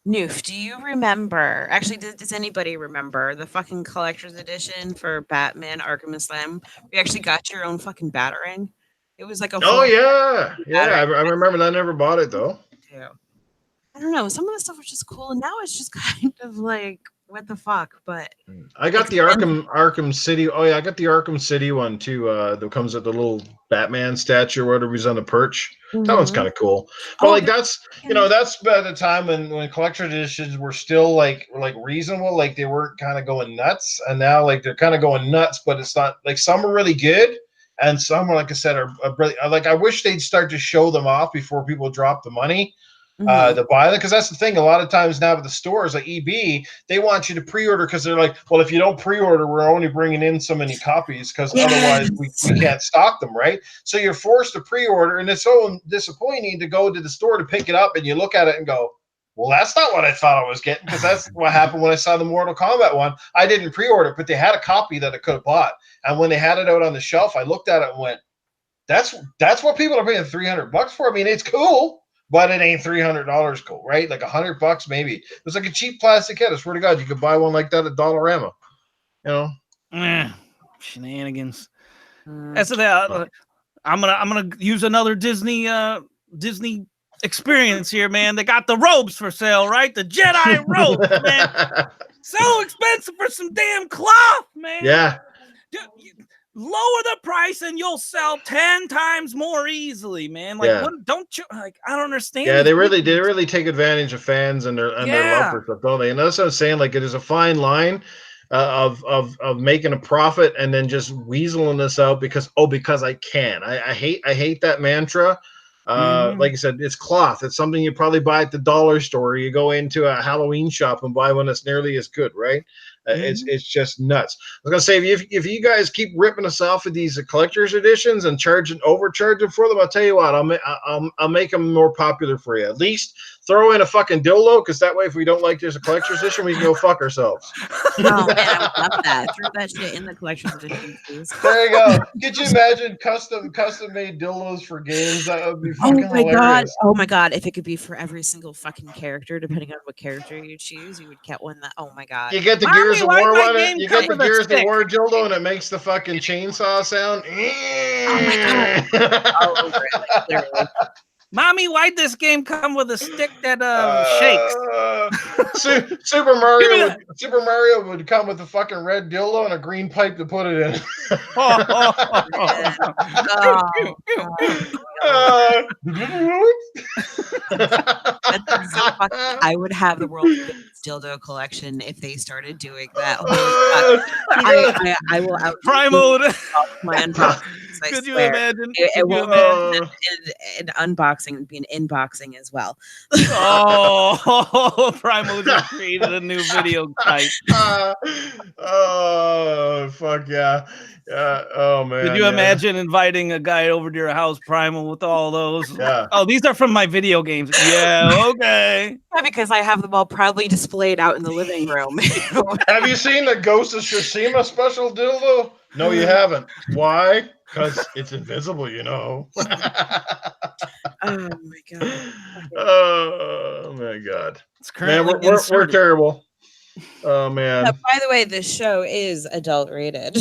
Noof, do you remember? Actually, does anybody remember the fucking collector's edition for Batman Arkham Asylum? We actually got your own fucking Batarang. It was like a. Oh yeah, I remember that. I never bought it though. I don't know. Some of the stuff was just cool, and now it's just kind of like, what the fuck? But I got the Arkham City. Oh yeah, I got the Arkham City one too. That comes with the little Batman statue or whatever. He's on the perch. That one's kind of cool. But that's that's by the time when collector editions were still like reasonable. Like they weren't kind of going nuts, and now like they're kind of going nuts. But it's not like, some are really good, and some, like I said, are really, like, I wish they'd start to show them off before people drop the money. To buy them, because that's the thing. A lot of times now with the stores like EB, they want you to pre-order because they're like, well, if you don't pre-order, we're only bringing in so many copies because otherwise we can't stock them, right? So you're forced to pre-order, and it's so disappointing to go to the store to pick it up, and you look at it and go, well, that's not what I thought I was getting, because that's what happened when I saw the Mortal Kombat one. I didn't pre-order it, but they had a copy that I could have bought, and when they had it out on the shelf, I looked at it and went, that's what people are paying $300 for. I mean, it's cool, but it ain't $300 cool, right? Like $100 maybe. It's like a cheap plastic head. I swear to God, you could buy one like that at Dollarama. You know, shenanigans. That's the I'm gonna use another Disney experience here, man. They got the robes for sale, right? The Jedi robes, man. So expensive for some damn cloth, man. Yeah. Lower the price and you'll sell 10 times more easily, man. Like, don't you, like, I don't understand. Yeah, they really take advantage of fans and their love for stuff, don't they? And that's what I'm saying. Like, it is a fine line of making a profit and then just weaseling this out because I can. I hate that mantra. Like I said, it's cloth. It's something you probably buy at the dollar store. You go into a Halloween shop and buy one that's nearly as good, right? It's just nuts. I was gonna say, if you guys keep ripping us off of these collector's editions and overcharging for them, I'll tell you what, I'll make them more popular for you. At least throw in a fucking dildo, because that way, if we don't like there's a collector's edition, we can go fuck ourselves. Oh man, I would love that. Throw that shit in the collector's edition, please. There you go. Could you imagine custom made dildos for games? That would be fucking hilarious. Oh my god! If it could be for every single fucking character, depending on what character you choose, you would get one that. Oh my god! You get the Gears of War one. You get the Gears of War dildo, and it makes the fucking chainsaw sound. Oh my god! All over it, like, literally. Mommy, why'd this game come with a stick that shakes? Super Mario would come with a fucking red dildo and a green pipe to put it in. I would have the world's biggest dildo collection if they started doing that. I will out Primal. my unboxing. Could you imagine? It will imagine an unboxing would be an inboxing as well. Primal just created a new video type. Oh fuck yeah. Oh man. Could you imagine inviting a guy over to your house, Primal, with all those? Yeah. Oh, these are from my video games. Yeah, okay. Yeah, because I have them all proudly displayed out in the living room. Have you seen the Ghost of Tsushima special dildo? No, you haven't. Why? Because it's invisible, you know. Oh my god. Oh my god. It's currently we're terrible. Oh man. By the way, this show is adult rated.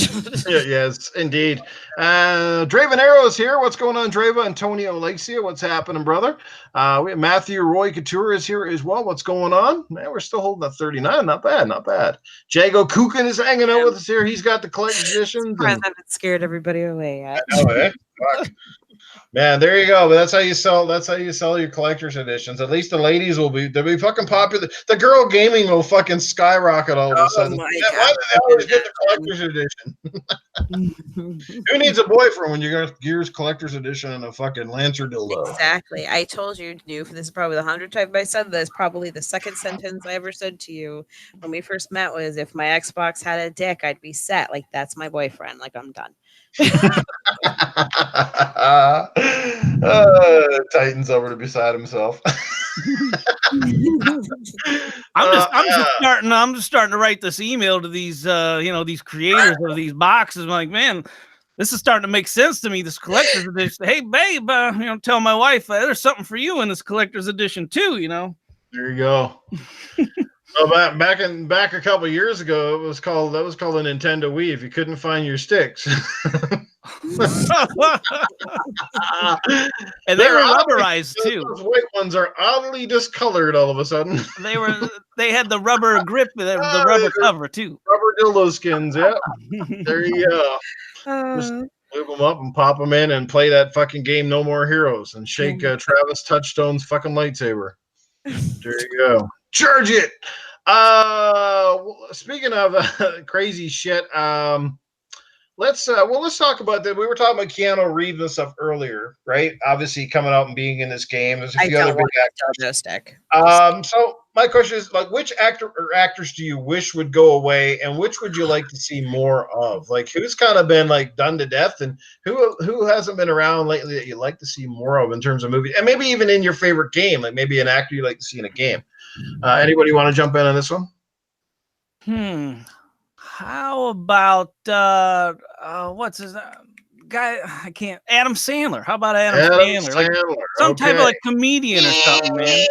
Yes, indeed. Draven Arrow is here. What's going on, Drava? Antonio Alexia, what's happening, brother? We have Matthew Roy Couture is here as well. What's going on? Man, we're still holding at 39. Not bad, not bad. Jago Kukin is hanging out with us here. He's got the collector's editions. I haven't scared everybody away yet. I know, eh? Fuck. Man, there you go. But that's how you sell. That's how you sell your collector's editions. At least the ladies they'll be fucking popular. The girl gaming will fucking skyrocket all of a sudden. My Yeah, God. why do they always get the collector's edition? Who needs a boyfriend when you got Gears collector's edition and a fucking Lancer dildo? Exactly. I told you, this is probably the 100th time I said this. Probably the second sentence I ever said to you when we first met was, "If my Xbox had a dick, I'd be set. Like that's my boyfriend. Like I'm done." Titan's over to beside himself. I'm just starting to write this email to these these creators of these boxes. I'm like, man, this is starting to make sense to me. This collector's edition. Hey, babe, tell my wife there's something for you in this collector's edition too. There you go. Well, back a couple of years ago, that was called a Nintendo Wii. If you couldn't find your sticks, and they were rubberized too. Those white ones are oddly discolored all of a sudden. They had the rubber grip, the rubber cover too. Rubber dildo skins, yeah. There you go. Just move them up and pop them in and play that fucking game No More Heroes and shake Travis Touchstone's fucking lightsaber. There you go. Charge it. Speaking of crazy shit, let's talk about that. We were talking about Keanu Reeves and stuff earlier, right? Obviously coming out and being in this game. There's a few other big actors. So my question is, like, which actor or actors do you wish would go away, and which would you like to see more of? Like, who's kind of been like done to death, and who hasn't been around lately that you'd like to see more of in terms of movies, and maybe even in your favorite game, like maybe an actor you'd like to see in a game. Anybody want to jump in on this one? How about what's his guy? I can't. Adam Sandler. How about Adam Sandler? Like some type of like comedian or something, man.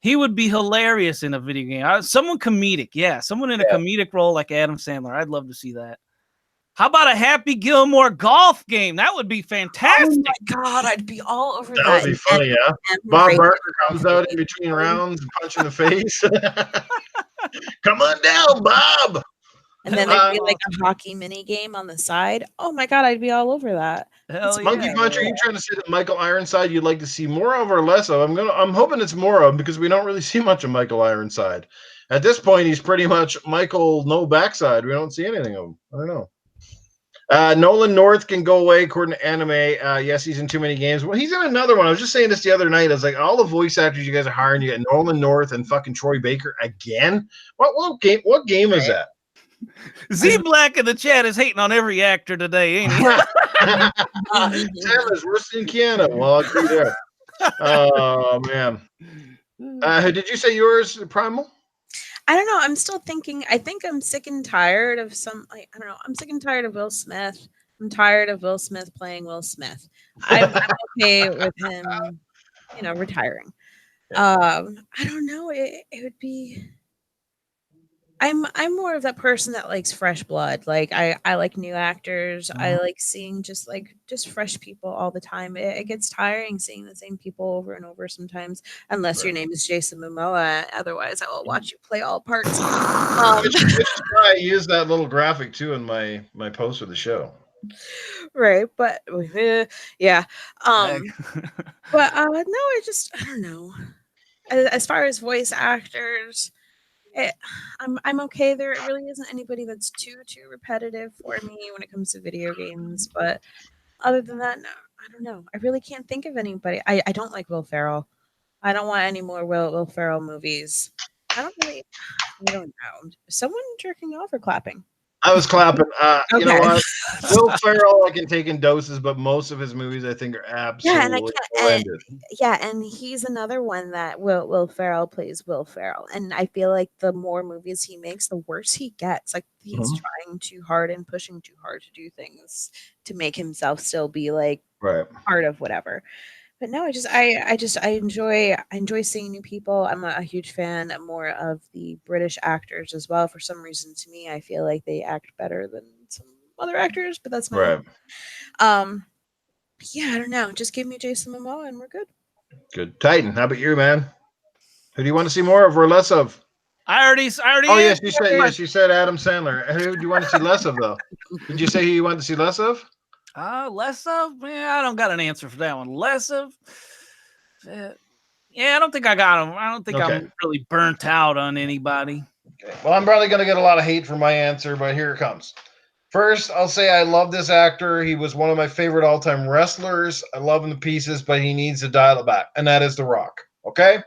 He would be hilarious in a video game. Someone comedic, yeah. Someone in a comedic role like Adam Sandler. I'd love to see that. How about a Happy Gilmore golf game? That would be fantastic. Oh my God, I'd be all over that. That would be funny, yeah. Bob Barker comes out in between rounds and punch in the face. Come on down, Bob. And then there'd be like a hockey mini game on the side. Oh my God, I'd be all over that. Monkey Punch, are you trying to say that Michael Ironside you'd like to see more of or less of? I'm hoping it's more of, because we don't really see much of Michael Ironside. At this point, he's pretty much Michael no backside. We don't see anything of him. I don't know. Nolan North can go away according to anime. Yes, he's in too many games. Well, he's in another one. I was just saying this the other night. I was like, all the voice actors you guys are hiring, you got Nolan North and fucking Troy Baker again. What game is that? Z Black in the chat is hating on every actor today, ain't he? Sam is worse than Keanu. Well, I'll be there. Oh man. Did you say yours, Primal? I don't know. I'm still thinking. I think I'm sick and tired of I don't know. I'm sick and tired of Will Smith. I'm tired of Will Smith playing Will Smith. I'm okay with him, retiring. I don't know. It would be. I'm more of that person that likes fresh blood. Like I like new actors. I like seeing just fresh people all the time. It gets tiring seeing the same people over and over sometimes, unless your name is Jason Momoa. Otherwise, I will watch you play all parts. Which is why I use that little graphic too in my post for the show. Right, but yeah. But no, I don't know. As far as voice actors. I'm okay. There really isn't anybody that's too repetitive for me when it comes to video games. But other than that, no, I don't know. I really can't think of anybody. I don't like Will Ferrell. I don't want any more Will Ferrell movies. I don't know. Someone jerking off or clapping? I was clapping. Okay. You know what? Will Ferrell, I can take in doses, but most of his movies I think are absolutely horrendous. And he's another one that Will Ferrell plays Will Ferrell, and I feel like the more movies he makes, the worse he gets. Like he's trying too hard and pushing too hard to do things to make himself still be like part of whatever. But no, I enjoy seeing new people. I'm a huge fan more of the British actors as well. For some reason, to me, I feel like they act better than some other actors, but that's my Right. yeah, I don't know. Just give me Jason Momoa and we're good. Good. Titan, how about you, man? Who do you want to see more of or less of? I already. Oh yes, you said Adam Sandler. Who do you want to see less of though? Did you say who you want to see less of? Less of? Man, I don't got an answer for that one. Less of? Yeah, I don't think I got him. I don't think I'm really burnt out on anybody. Okay. Well, I'm probably going to get a lot of hate for my answer, but here it comes. First, I'll say I love this actor. He was one of my favorite all-time wrestlers. I love him to pieces, but he needs to dial it back, and that is The Rock. Okay?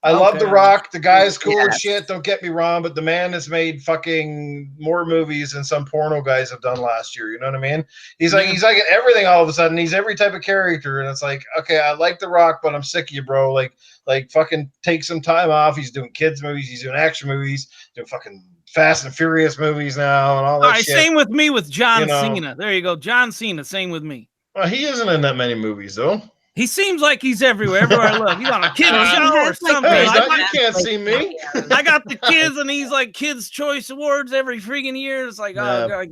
I love The Rock. The guy's cool as shit, don't get me wrong, but the man has made fucking more movies than some porno guys have done last year. You know what I mean? He's like everything all of a sudden. He's every type of character, and it's like, okay, I like The Rock, but I'm sick of you, bro. Like fucking take some time off. He's doing kids movies, he's doing action movies, doing fucking Fast and Furious movies now and all that shit. Same with me with John Cena. There you go. John Cena, same with me. Well, he isn't in that many movies, though. He seems like he's everywhere. Everywhere I look. He's on a kid's show or something. Hey, you can't see me. I got the kids, and he's like Kids' Choice Awards every freaking year. It's like, oh, God.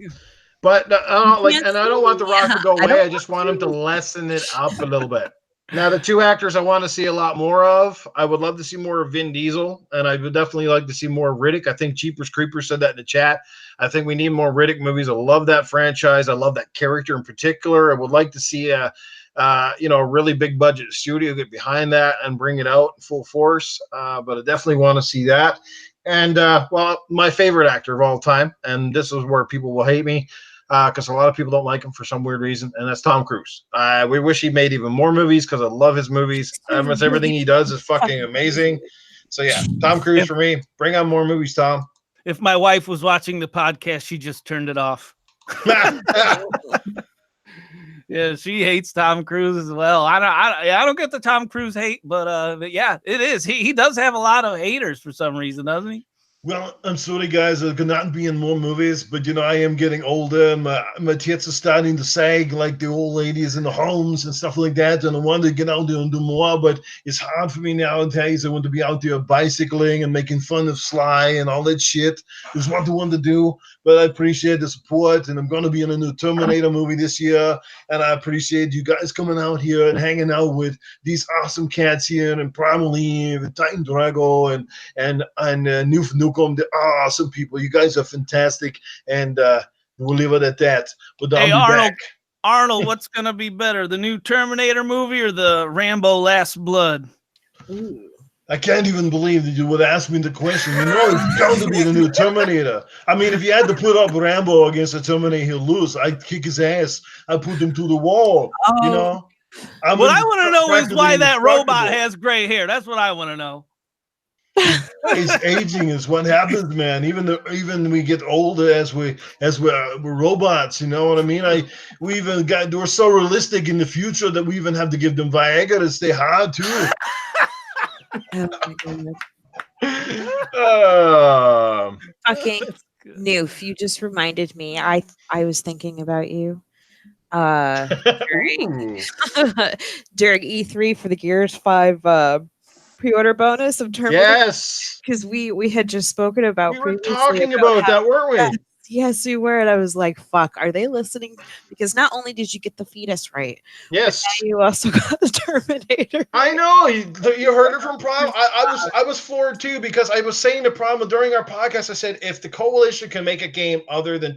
But I don't want The Rock to go away. I just want him to lessen it up a little bit. Now, the two actors I want to see a lot more of, I would love to see more of Vin Diesel, and I would definitely like to see more Riddick. I think Jeepers Creepers said that in the chat. I think we need more Riddick movies. I love that franchise. I love that character in particular. I would like to see a really big budget studio get behind that and bring it out in full force. But I definitely want to see that. And, my favorite actor of all time, and this is where people will hate me, because a lot of people don't like him for some weird reason, and that's Tom Cruise. We wish he made even more movies because I love his movies. Almost everything he does is fucking amazing. So, yeah, Tom Cruise for me. Bring on more movies, Tom. If my wife was watching the podcast, she just turned it off. Yeah, she hates Tom Cruise as well. I don't get the Tom Cruise hate, but yeah, it is. He does have a lot of haters for some reason, doesn't he? Well, I'm sorry, guys. I cannot be in more movies, but I am getting older. And my tits are starting to sag like the old ladies in the homes and stuff like that. And I want to get out there and do more, but it's hard for me nowadays. I want to be out there bicycling and making fun of Sly and all that shit. It's what I want to do, but I appreciate the support. And I'm going to be in a new Terminator movie this year. And I appreciate you guys coming out here and hanging out with these awesome cats here and Primal Eve and Titan Drago and Nuke. They're awesome people. You guys are fantastic, and we'll leave it at that. But I'll be back. Arnold, what's gonna be better, the new Terminator movie or the Rambo Last Blood? Ooh. I can't even believe that you would ask me the question. It's going to be the new Terminator. I mean, if you had to put up Rambo against the Terminator, he'll lose. I'd kick his ass. I'd put him to the wall. What I want to know is why that robot has gray hair. That's what I want to know. It's aging is what happens, man. Even we get older as we're robots. You know what I mean? We're so realistic in the future that we even have to give them Viagra to stay hard too. Oh my goodness. Fucking Noof, you just reminded me. I was thinking about you. During E3 for the Gears 5 pre-order bonus of Terminator. Yes, because we had just spoken about. We were talking about that, weren't we? Yes, we were, and I was like, "Fuck, are they listening?" Because not only did you get the fetus right, yes, but now you also got the Terminator. Right. I know you heard it from Primal. I was floored too because I was saying to Primal during our podcast. I said, if the Coalition can make a game other than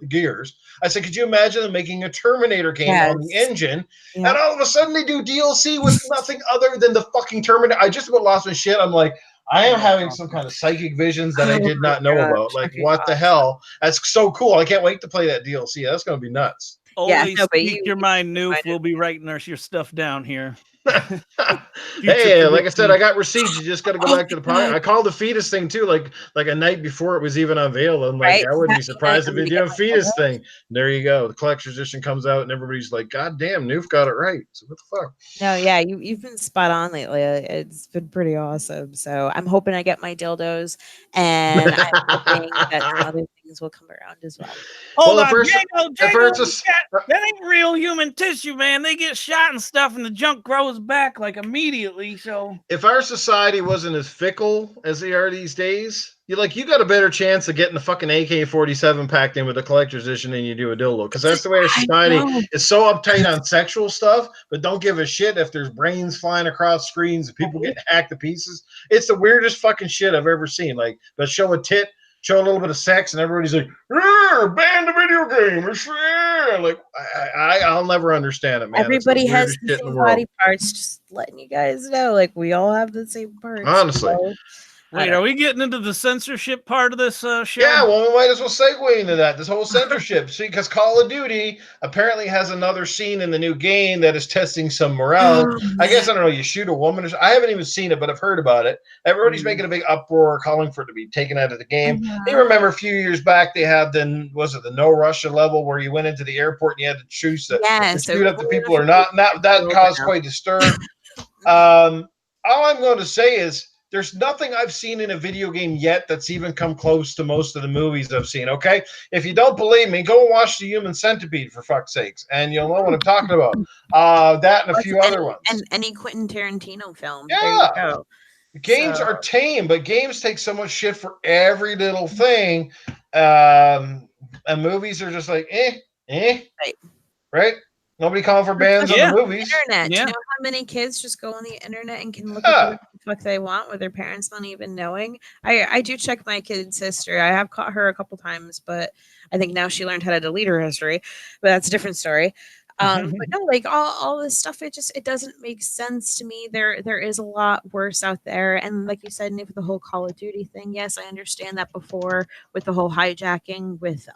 Gears, I said, could you imagine them making a Terminator game on the engine? Yeah. And all of a sudden they do DLC with nothing other than the fucking Terminator. I just about lost my shit. I'm like, I am having some kind of psychic visions that I did not know about. Like, what the hell? That's so cool. I can't wait to play that DLC. That's going to be nuts. Always speak your mind, Noof. We'll be writing your stuff down here. Hey, like I said, I got receipts. You just got to go back to the product. I called the fetus thing too, like a night before it was even unveiled. I'm like, I wouldn't be surprised if they did a fetus thing. And there you go. The collector's edition comes out, and everybody's like, God damn, Noof got it right. So what the fuck? No, yeah, you've been spot on lately. It's been pretty awesome. So I'm hoping I get my dildos, and I'm hoping that some other things things will come around as well. Hold on, that ain't real human tissue, man. They get shot and stuff, and the junk grows back like immediately. So if our society wasn't as fickle as they are these days, you got a better chance of getting the fucking AK-47 packed in with a collector's edition than you do a dildo. Because that's the way our society is so uptight on sexual stuff, but don't give a shit if there's brains flying across screens and people getting hacked to pieces. It's the weirdest fucking shit I've ever seen. Like, but show a tit, show a little bit of sex, and everybody's like, ban the video game. Like, I'll never understand it, man. Everybody has the same body parts. Just letting you guys know, like, we all have the same parts. Honestly. Wait, are we getting into the censorship part of this show? Yeah, well, we might as well segue into that. This whole censorship. See, because Call of Duty apparently has another scene in the new game that is testing some morale. I guess, I don't know, you shoot a woman. I haven't even seen it, but I've heard about it. Everybody's making a big uproar, calling for it to be taken out of the game. You remember a few years back, they had the No Russia level where you went into the airport and you had to choose to shoot up the people or not. That caused quite a stir. All I'm going to say is, there's nothing I've seen in a video game yet that's even come close to most of the movies I've seen, okay? If you don't believe me, go watch The Human Centipede, for fuck's sakes, and you'll know what I'm talking about. That and a few other ones. And any Quentin Tarantino film. Yeah. There you go. Games are tame, but games take so much shit for every little thing. And movies are just like, right? Nobody calling for bans on the movies. Internet. Do you know how many kids just go on the internet and can look at whatever the fuck they want with their parents not even knowing? I do check my kid's history. I have caught her a couple times, but I think now she learned how to delete her history. But that's a different story. But no, like all this stuff, it doesn't make sense to me. There is a lot worse out there. And like you said, Nick, with the whole Call of Duty thing, yes, I understand that before with the whole hijacking with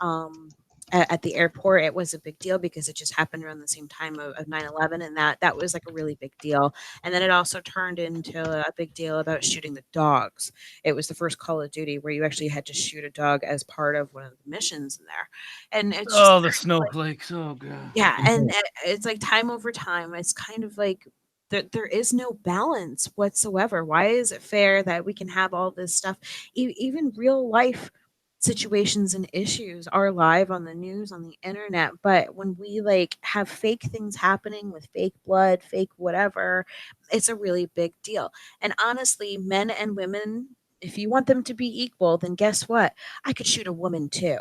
at the airport, it was a big deal because it just happened around the same time of 9/11, and that was like a really big deal. And then it also turned into a big deal about shooting the dogs. It was the first Call of Duty where you actually had to shoot a dog as part of one of the missions in there. And it's just the snowflakes. Oh god. Yeah, and it's like time over time. It's kind of like there is no balance whatsoever. Why is it fair that we can have all this stuff, even real life situations and issues are live on the news, on the internet, but when we like have fake things happening with fake blood, fake whatever, it's a really big deal. And honestly, men and women, if you want them to be equal, then guess what? I could shoot a woman too.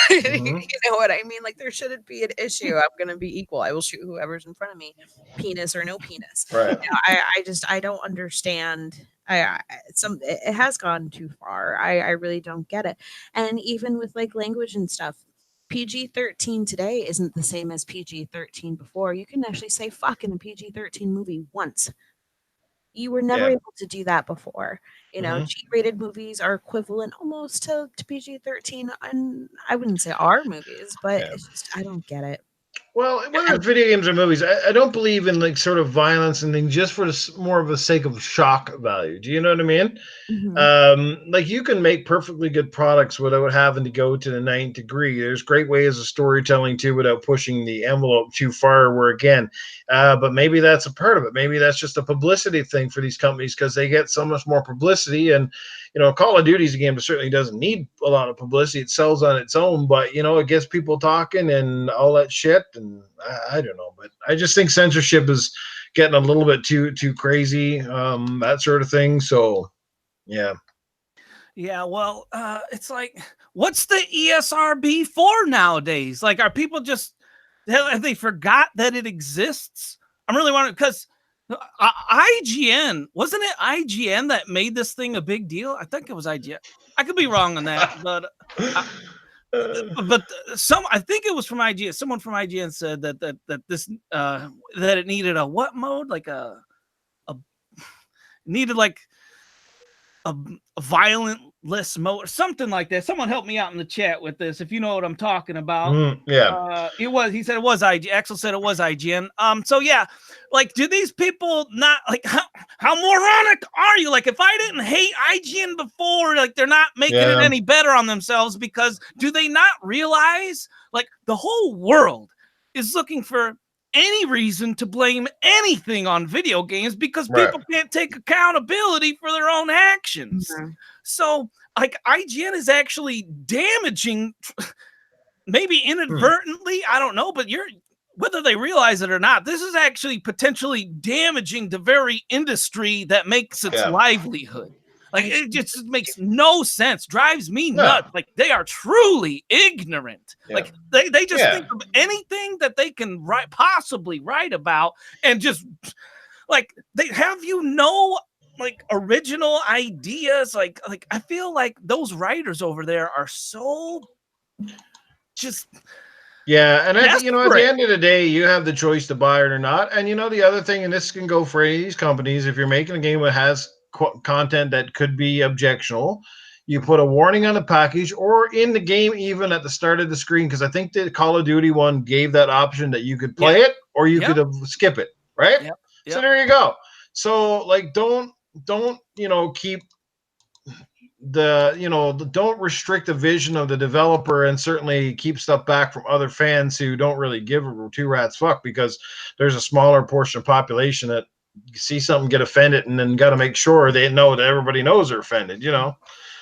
You know what I mean? Like, there shouldn't be an issue. I'm gonna be equal. I will shoot whoever's in front of me, penis or no penis. Right. You know, I don't understand. It has gone too far. I really don't get it. And even with like language and stuff, PG-13 today isn't the same as PG-13 before. You can actually say fuck in a PG-13 movie once. You were never able to do that before. You know, G-rated movies are equivalent almost to PG-13, and I wouldn't say our movies, but it's just, I don't get it. Well, whether it's video games or movies, I don't believe in like sort of violence and things just for more of the sake of shock value. Do you know what I mean? Like, you can make perfectly good products without having to go to the 9th degree. There's great ways of storytelling too without pushing the envelope too far. Where again, but maybe that's a part of it. Maybe that's just a publicity thing for these companies because they get so much more publicity. And you know, Call of Duty is a game that certainly doesn't need a lot of publicity. It sells on its own, but you know, it gets people talking and all that shit. And I don't know, but I just think censorship is getting a little bit too crazy, that sort of thing. So, yeah. Well, it's like, what's the ESRB for nowadays? Like, are people just have they forgot that it exists? I'm really wondering because IGN, wasn't it IGN that made this thing a big deal? I think it was IGN. I could be wrong on that, but I think it was from IGN. Someone from IGN said that this that it needed a what mode, like needed like a violent-less mode or something like that. Someone help me out in the chat with this if you know what I'm talking about. He said it was IGN. Axel said it was IGN. So yeah, like, do these people not like how moronic are you? Like, if I didn't hate IGN before, like, they're not making it any better on themselves because do they not realize like the whole world is looking for any reason to blame anything on video games because people can't take accountability for their own actions. Mm-hmm. So, like, IGN is actually damaging, maybe inadvertently, I don't know, but whether they realize it or not, this is actually potentially damaging the very industry that makes its livelihood. Like, it just makes no sense. Drives me nuts. Like, they are truly ignorant. Yeah. Like, they just think of anything that they can possibly write about and just, like, they have like, original ideas. Like I feel like those writers over there are so just... Yeah, and at the end of the day, you have the choice to buy it or not. And the other thing, and this can go for any of these companies, if you're making a game that has content that could be objectionable, you put a warning on the package or in the game even at the start of the screen, because I think the Call of Duty one gave that option that you could play it or you could skip it, right? Yep. So there you go. So, like, don't keep don't restrict the vision of the developer, and certainly keep stuff back from other fans who don't really give a two rats fuck, because there's a smaller portion of population that see something, get offended, and then got to make sure they know that everybody knows they're offended,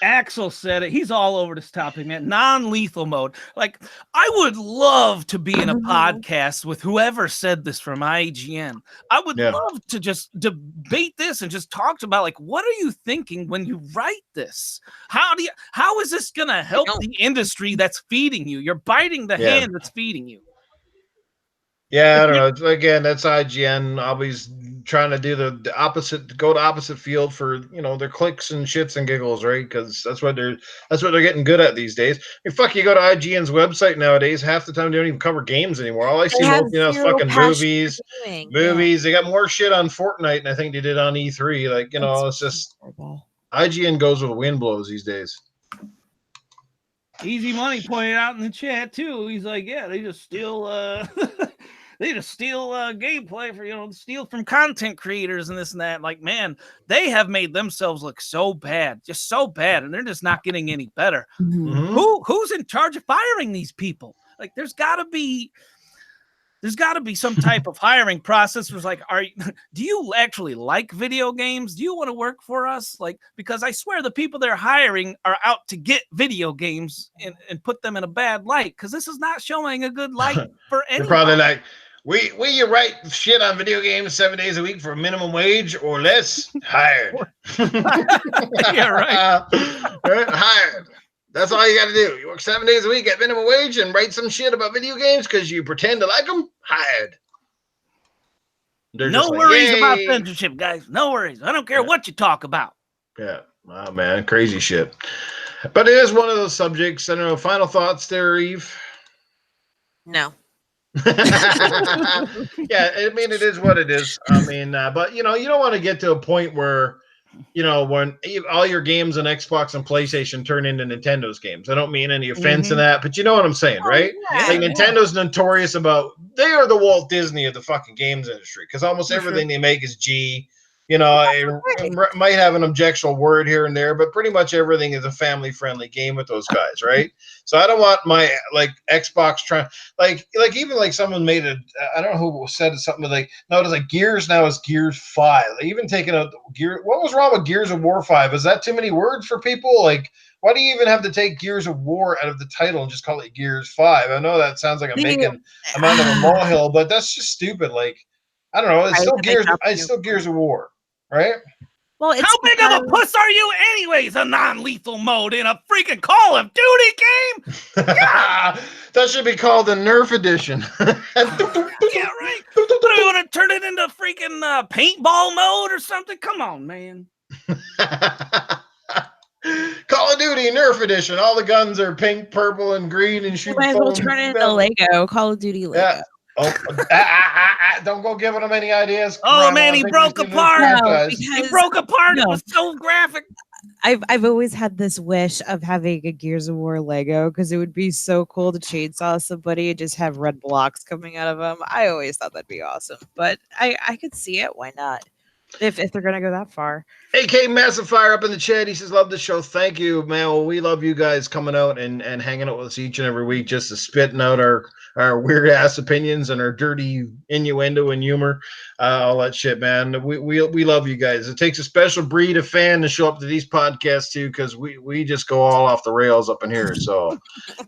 Axel said it. He's all over this topic, man. Non-lethal mode. Like, I would love to be in a podcast with whoever said this from IGN. I would love to just debate this and just talk about, like, what are you thinking when you write this? How is this going to help the industry that's feeding you? You're biting the hand that's feeding you. Yeah, I don't know. Again, that's IGN always trying to do the opposite, go to opposite field for their clicks and shits and giggles, right? Because that's what they're getting good at these days. I mean, fuck, you go to IGN's website nowadays, half the time they don't even cover games anymore. All I see mostly now is fucking movies. Movies. They got more shit on Fortnite than I think they did on E3. Like, it's just horrible. IGN goes where the wind blows these days. Easy Money pointed out in the chat too. He's like, yeah, they just steal gameplay for steal from content creators and this and that. Like, man, they have made themselves look so bad, just so bad, and they're just not getting any better. Mm-hmm. Who's in charge of firing these people? Like, there's got to be some type of hiring process. Was like, do you actually like video games? Do you want to work for us? Like, because I swear the people they're hiring are out to get video games and put them in a bad light, because this is not showing a good light for anyone. They're probably like, will you write shit on video games 7 days a week for minimum wage or less? Hired. Yeah, right. Hired. That's all you got to do. You work 7 days a week at minimum wage and write some shit about video games because you pretend to like them. Hired. No worries about censorship, guys. No worries. I don't care what you talk about. Yeah. Oh, man. Crazy shit. But it is one of those subjects. I don't know. Final thoughts there, Eve? No. Yeah. I mean, it is what it is. I mean, but, you don't want to get to a point where, when all your games on Xbox and PlayStation turn into Nintendo's games. I don't mean any offense in that, but you know what I'm saying, right? Yeah, like, Nintendo's notorious about, they are the Walt Disney of the fucking games industry, because almost everything they make is G. It might have an objectionable word here and there, but pretty much everything is a family-friendly game with those guys, right? So I don't want my Xbox trying even someone made I don't know who said something like, no, it was like Gears now is Gears 5. Even taking out what was wrong with Gears of War 5? Is that too many words for people? Like, why do you even have to take Gears of War out of the title and just call it Gears 5? I know that sounds like I'm making a man of a molehill, but that's just stupid. Like, I don't know. It's still Gears of War. Right? Well, how big of a puss are you anyways? A non-lethal mode in a freaking Call of Duty game? Yeah. That should be called the Nerf edition. Yeah, right. Do you want to turn it into freaking paintball mode or something? Come on, man. Call of Duty Nerf edition. All the guns are pink, purple, and green, and shoot. Might as well turn it into Lego. Call of Duty Lego. Yeah. Oh, don't go giving them any ideas. Oh, man, he broke apart. He broke apart. It was so graphic. I've always had this wish of having a Gears of War Lego, because it would be so cool to chainsaw somebody and just have red blocks coming out of them. I always thought that'd be awesome, but I could see it. Why not? If they're gonna go that far. AK Massive Fire up in the chat. He says, "Love the show. Thank you, man. Well, we love you guys coming out and hanging out with us each and every week, just to spitting out our weird ass opinions and our dirty innuendo and humor, all that shit, man. We love you guys. It takes a special breed of fan to show up to these podcasts too, because we just go all off the rails up in here. So,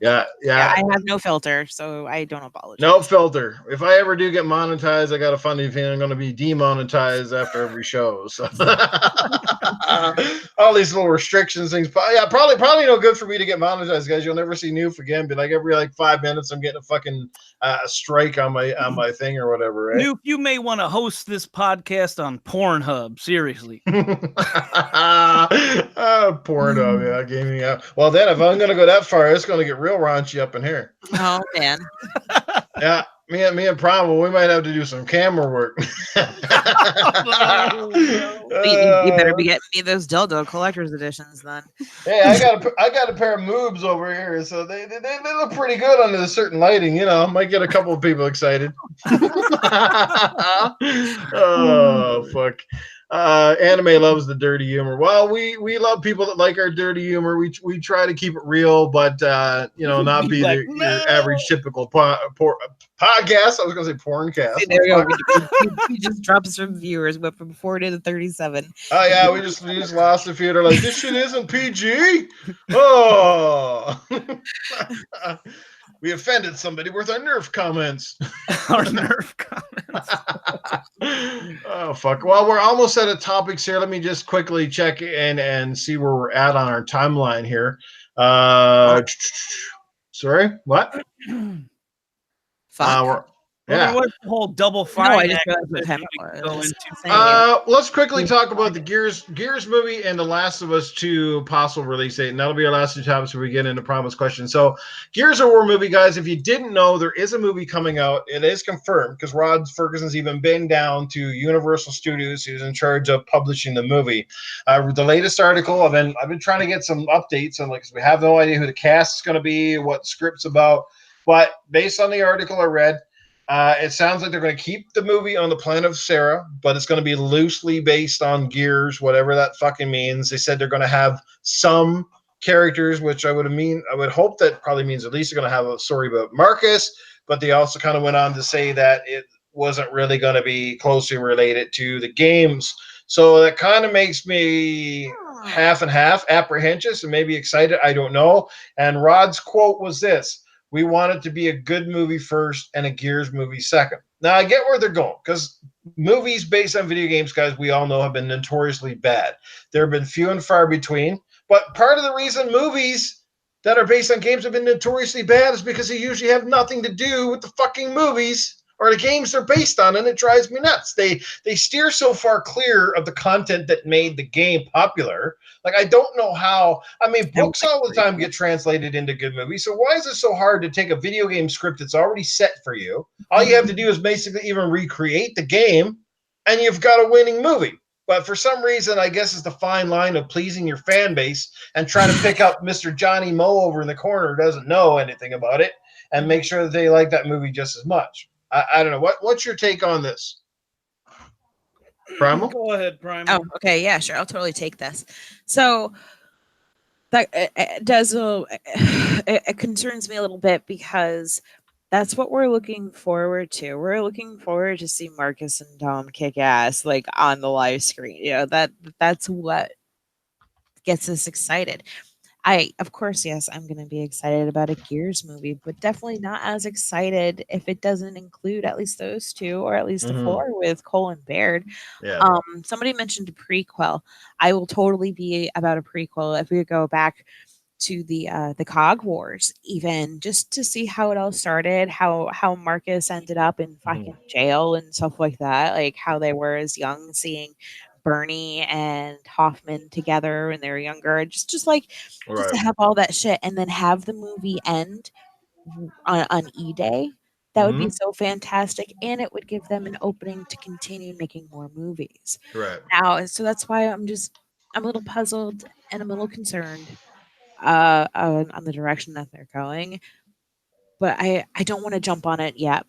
yeah. I have no filter, so I don't apologize. No filter. If I ever do get monetized, I got a funny feeling I'm going to be demonetized after every show. So all these little restrictions things. Yeah, probably no good for me to get monetized, guys. You'll never see Noof again. But like every 5 minutes, I'm getting a fucking strike on my thing or whatever. Right? Noof, you may want to host this podcast on Pornhub. Seriously. Pornhub, yeah, gaming out. Well, then if I'm going to go that far, it's going to get real raunchy up in here. Oh man. Yeah, me and Primal, we might have to do some camera work. You better be getting me those dildo collector's editions then. Hey, I got a pair of moobs over here, so they look pretty good under a certain lighting. Might get a couple of people excited. Oh fuck. Anime loves the dirty humor. Well, we love people that like our dirty humor. We try to keep it real, but not be your average typical podcast. I was gonna say porncast. See, there we go. We just dropped some viewers, went from 40 to 37. Oh yeah, we just lost a few. They're like, this shit isn't PG. Oh. We offended somebody with our Nerf comments. Our Nerf comments. Oh, fuck. Well, we're almost out of topics here. Let me just quickly check in and see where we're at on our timeline here. Sorry, what? Fuck. Yeah. What's the whole double fine? No, I just realized let's quickly talk about the Gears movie and The Last of Us 2 possible release date, and that'll be our last two topics before we get into Primal's question. So, Gears of War movie, guys. If you didn't know, there is a movie coming out. It is confirmed because Rod Ferguson's even been down to Universal Studios, who's in charge of publishing the movie. The latest article, I've been trying to get some updates on, because we have no idea who the cast is going to be, what the script's about, but based on the article I read. It sounds like they're going to keep the movie on the planet of Sarah, but it's going to be loosely based on Gears, whatever that fucking means. They said they're going to have some characters, which I would hope that probably means at least they're going to have a story about Marcus, but they also kind of went on to say that it wasn't really going to be closely related to the games. So that kind of makes me half and half, apprehensive and maybe excited. I don't know. And Rod's quote was this. We want it to be a good movie first and a Gears movie second. Now, I get where they're going because movies based on video games, guys, we all know have been notoriously bad. There have been few and far between. But part of the reason movies that are based on games have been notoriously bad is because they usually have nothing to do with the fucking movies or the games they're based on, and it drives me nuts. They steer so far clear of the content that made the game popular. Like, I don't know how. I mean, books all the time get translated into good movies. So why is it so hard to take a video game script that's already set for you? All you have to do is basically even recreate the game, and you've got a winning movie. But for some reason, I guess it's the fine line of pleasing your fan base and trying to pick up Mr. Johnny Moe over in the corner who doesn't know anything about it and make sure that they like that movie just as much. I don't know. What's your take on this? Primal? Go ahead, Primal. Oh, okay. Yeah, sure. I'll totally take this. So that it concerns me a little bit because that's what we're looking forward to. We're looking forward to see Marcus and Dom kick ass on the live screen. That's what gets us excited. Of course, yes, I'm going to be excited about a Gears movie, but definitely not as excited if it doesn't include at least those two or at least the four with Cole and Baird. Yeah. Somebody mentioned a prequel. I will totally be about a prequel if we go back to the COG Wars, even just to see how it all started, how Marcus ended up in fucking jail and stuff like that, like how they were as young, seeing Bernie and Hoffman together when they were younger, just to have all that shit and then have the movie end on E-Day. That would be so fantastic, and it would give them an opening to continue making more movies. Right. Now, so that's why I'm a little puzzled and I'm a little concerned on the direction that they're going. But I don't want to jump on it yet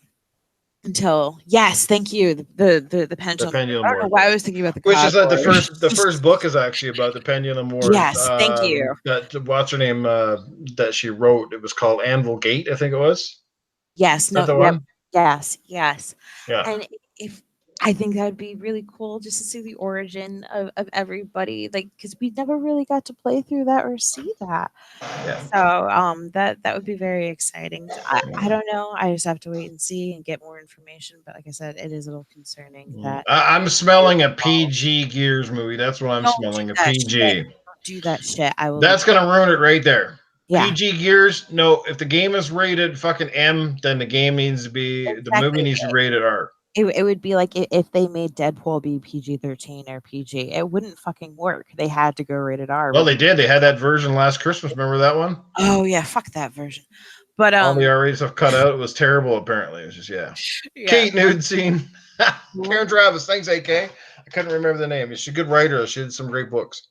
until thank you, the pendulum. I don't know why I was thinking about the which is like Wars. the first book is actually about the Pendulum Wars. Yes, thank you. That what's her name that she wrote. It was called Anvil Gate, I think it was. Yes, no, the one? yes. Yeah. And if I think that would be really cool just to see the origin of everybody, like because we never really got to play through that or see that. Yeah. So that would be very exciting. I don't know. I just have to wait and see and get more information. But like I said, it is a little concerning that I'm smelling a PG Gears movie. That's what I'm smelling. A PG. Don't do that shit. I will. That's gonna ruin it right there. Yeah. PG Gears. No, if the game is rated fucking M, then the game needs to be the movie needs to be rated R. It would be like if they made Deadpool be PG-13 or PG, it wouldn't fucking work. They had to go rated R. Well, they did. They had that version last Christmas. Remember that one? Oh yeah, fuck that version. But all the R rated stuff cut out. It was terrible. Apparently, it was just Kate nude scene. Karen Travis, thanks, AK. I couldn't remember the name. She's a good writer. She did some great books.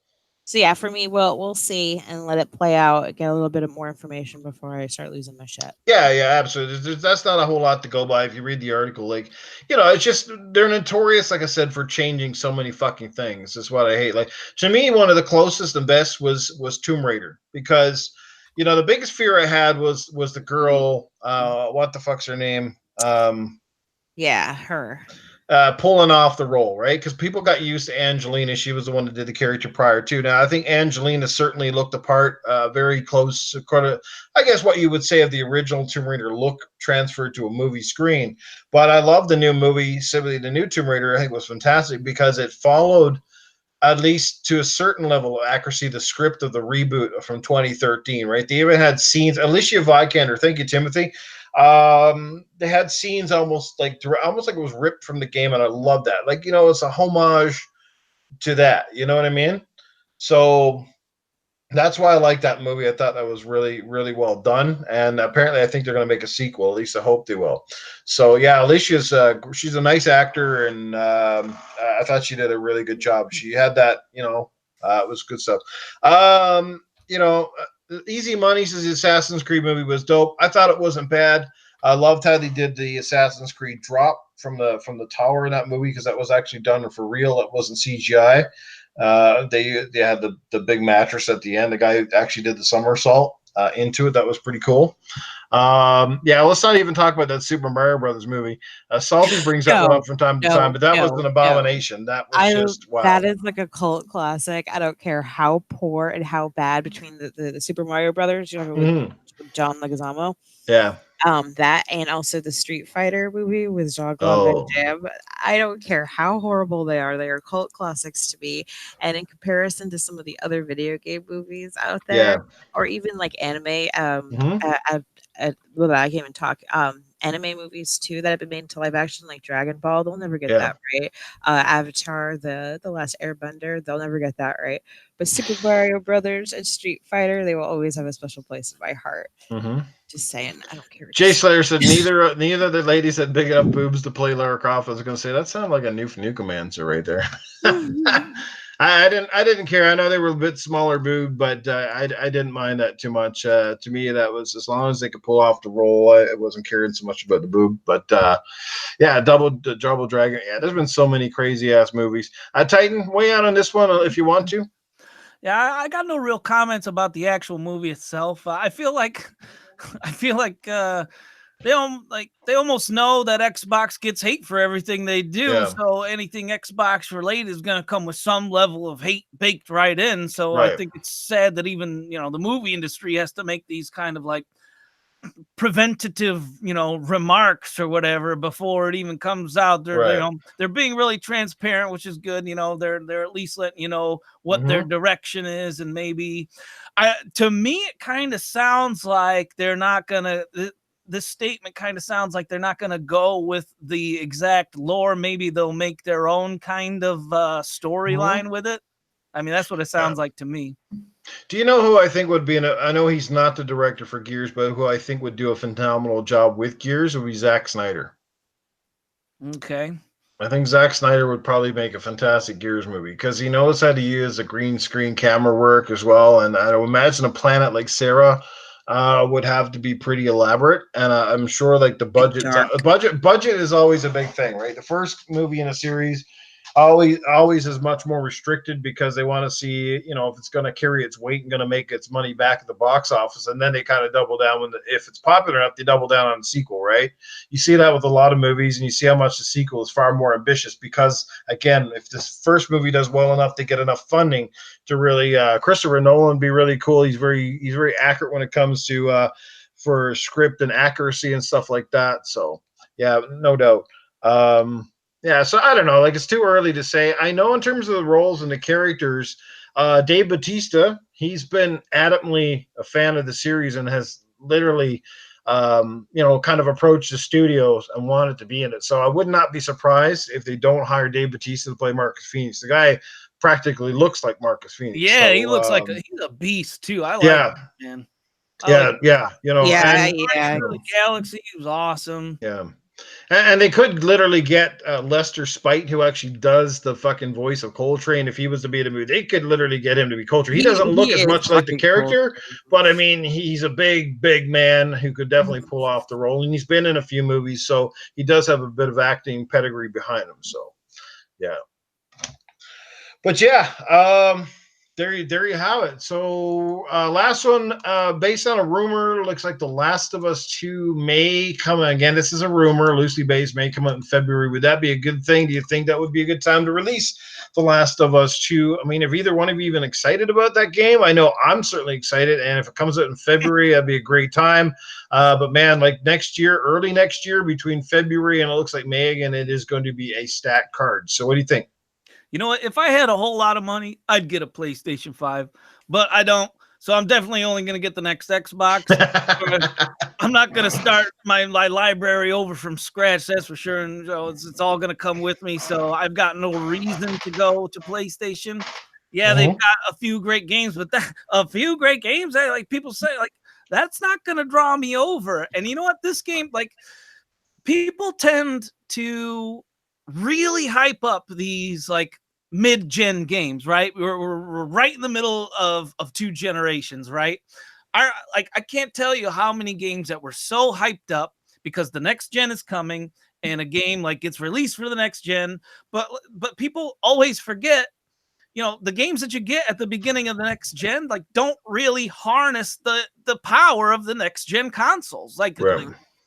So yeah, for me, we'll see and let it play out. Get a little bit of more information before I start losing my shit. Yeah, absolutely. That's not a whole lot to go by if you read the article. Like, it's just they're notorious, like I said, for changing so many fucking things. That's what I hate. Like to me, one of the closest and best was Tomb Raider because the biggest fear I had was the girl. What the fuck's her name? Yeah, her. Pulling off the role, right? Because people got used to Angelina. She was the one that did the character prior to. Now, I think Angelina certainly looked the part, very close to kind of, I guess, what you would say of the original Tomb Raider look transferred to a movie screen. But I love the new movie, simply the new Tomb Raider. I think was fantastic because it followed, at least to a certain level of accuracy, the script of the reboot from 2013, right? They even had scenes. Alicia Vikander, thank you, Timothy. They had scenes almost like it was ripped from the game, and I love that. Like, it's a homage to that. You know what I mean? So that's why I like that movie. I thought that was really, really well done. And apparently, I think they're going to make a sequel. At least I hope they will. So yeah, Alicia's she's a nice actor, and I thought she did a really good job. She had that, it was good stuff. Easy Money says the Assassin's Creed movie was dope. I thought it wasn't bad. I loved how they did the Assassin's Creed drop from the tower in that movie because that was actually done for real. It wasn't CGI. They had the big mattress at the end. The guy actually did the somersault into it. That was pretty cool. Let's not even talk about that Super Mario Brothers movie. Salty brings that one up from time to time, but that was an abomination. That was just wow. That is like a cult classic. I don't care how poor and how bad between the Super Mario Brothers, with John Leguizamo. Yeah. That and also the Street Fighter movie with Jean-Claude Van Damme. I don't care how horrible they are cult classics to me. And in comparison to some of the other video game movies out there, or even like anime, I can't even talk. Anime movies too that have been made into live action, like Dragon Ball, they'll never get that right. Avatar, the Last Airbender, they'll never get that right. But Super Mario Brothers and Street Fighter, they will always have a special place in my heart. Just saying, I don't care. Jay Slayer said neither of the ladies had big enough boobs to play Lara Croft. I was going to say that sounded like a Nuke-O-Mancer right there. I didn't care. I know they were a bit smaller boob, but I didn't mind that too much. To me, that was as long as they could pull off the role. I wasn't caring so much about the boob. But Double Dragon. Yeah, there's been so many crazy ass movies. Titan, weigh out on this one if you want to. Yeah, I got no real comments about the actual movie itself. I feel like they almost know that Xbox gets hate for everything they do. So anything Xbox related is going to come with some level of hate baked right in. So I think it's sad that even, the movie industry has to make these kind of like preventative, remarks or whatever before it even comes out. They're being really transparent, which is good. They're at least letting you know what their direction is, and maybe to me it kind of sounds like they're not gonna. This statement kind of sounds like they're not going to go with the exact lore. Maybe they'll make their own kind of storyline with it. I mean, that's what it sounds like to me. Do you know who I think would be I know he's not the director for Gears, but who I think would do a phenomenal job with Gears would be Zack Snyder. Okay. I think Zack Snyder would probably make a fantastic Gears movie because he knows how to use a green screen camera work as well. And I would imagine a planet like Sarah would have to be pretty elaborate, and I'm sure like the budget is always a big thing, right? The first movie in a series always is much more restricted because they want to see, if it's going to carry its weight and going to make its money back at the box office, and then they kind of double down if it's popular enough, they double down on the sequel, right? You see that with a lot of movies, and you see how much the sequel is far more ambitious because, again, if this first movie does well enough, they get enough funding to really Christopher Nolan be really cool. He's very accurate when it comes to for script and accuracy and stuff like that. So yeah, no doubt. Yeah, so I don't know. Like, it's too early to say. I know in terms of the roles and the characters, Dave Bautista, he's been adamantly a fan of the series and has literally, kind of approached the studios and wanted to be in it. So I would not be surprised if they don't hire Dave Bautista to play Marcus Phoenix. The guy practically looks like Marcus Phoenix. Yeah, so, he looks like he's a beast too. I like him, man. Yeah. The Galaxy was awesome. Yeah. And they could literally get Lester Spite, who actually does the fucking voice of Coltrane. If he was to be in the movie, they could literally get him to be Coltrane. He doesn't look as much like the character, but I mean, he's a big man who could definitely pull off the role. And he's been in a few movies, so he does have a bit of acting pedigree behind him. So, yeah. But yeah, there you have it. So last one, based on a rumor, looks like The Last of Us 2 may come out. Again, this is a rumor, loosely based, may come out in February. Would that be a good thing? Do you think that would be a good time to release The Last of Us 2? I mean, if either one of you even excited about that game, I know I'm certainly excited. And if it comes out in February, that'd be a great time. But man, like early next year, between February and it looks like May again, it is going to be a stacked card. So what do you think? You know what? If I had a whole lot of money, I'd get a PlayStation 5, but I don't. So I'm definitely only going to get the next Xbox. I'm not going to start my library over from scratch. That's for sure. And it's all going to come with me. So I've got no reason to go to PlayStation. Yeah, they've got a few great games, but like people say, like, that's not going to draw me over. And you know what? This game, like, people tend to really hype up these like mid-gen games, right? We're right in the middle of two generations, right? I can't tell you how many games that were so hyped up because the next gen is coming and a game like gets released for the next gen, but people always forget, the games that you get at the beginning of the next gen like don't really harness the power of the next gen consoles. Like,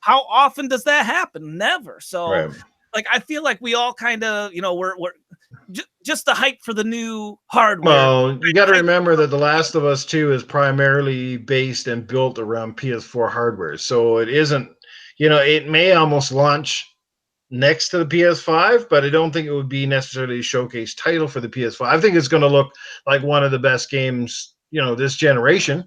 how often does that happen? Never. So like, I feel like we all kind of, we're just the hype for the new hardware. Well, you got to remember that The Last of Us 2 is primarily based and built around PS4 hardware. So it isn't, it may almost launch next to the PS5, but I don't think it would be necessarily a showcase title for the PS5. I think it's going to look like one of the best games, this generation.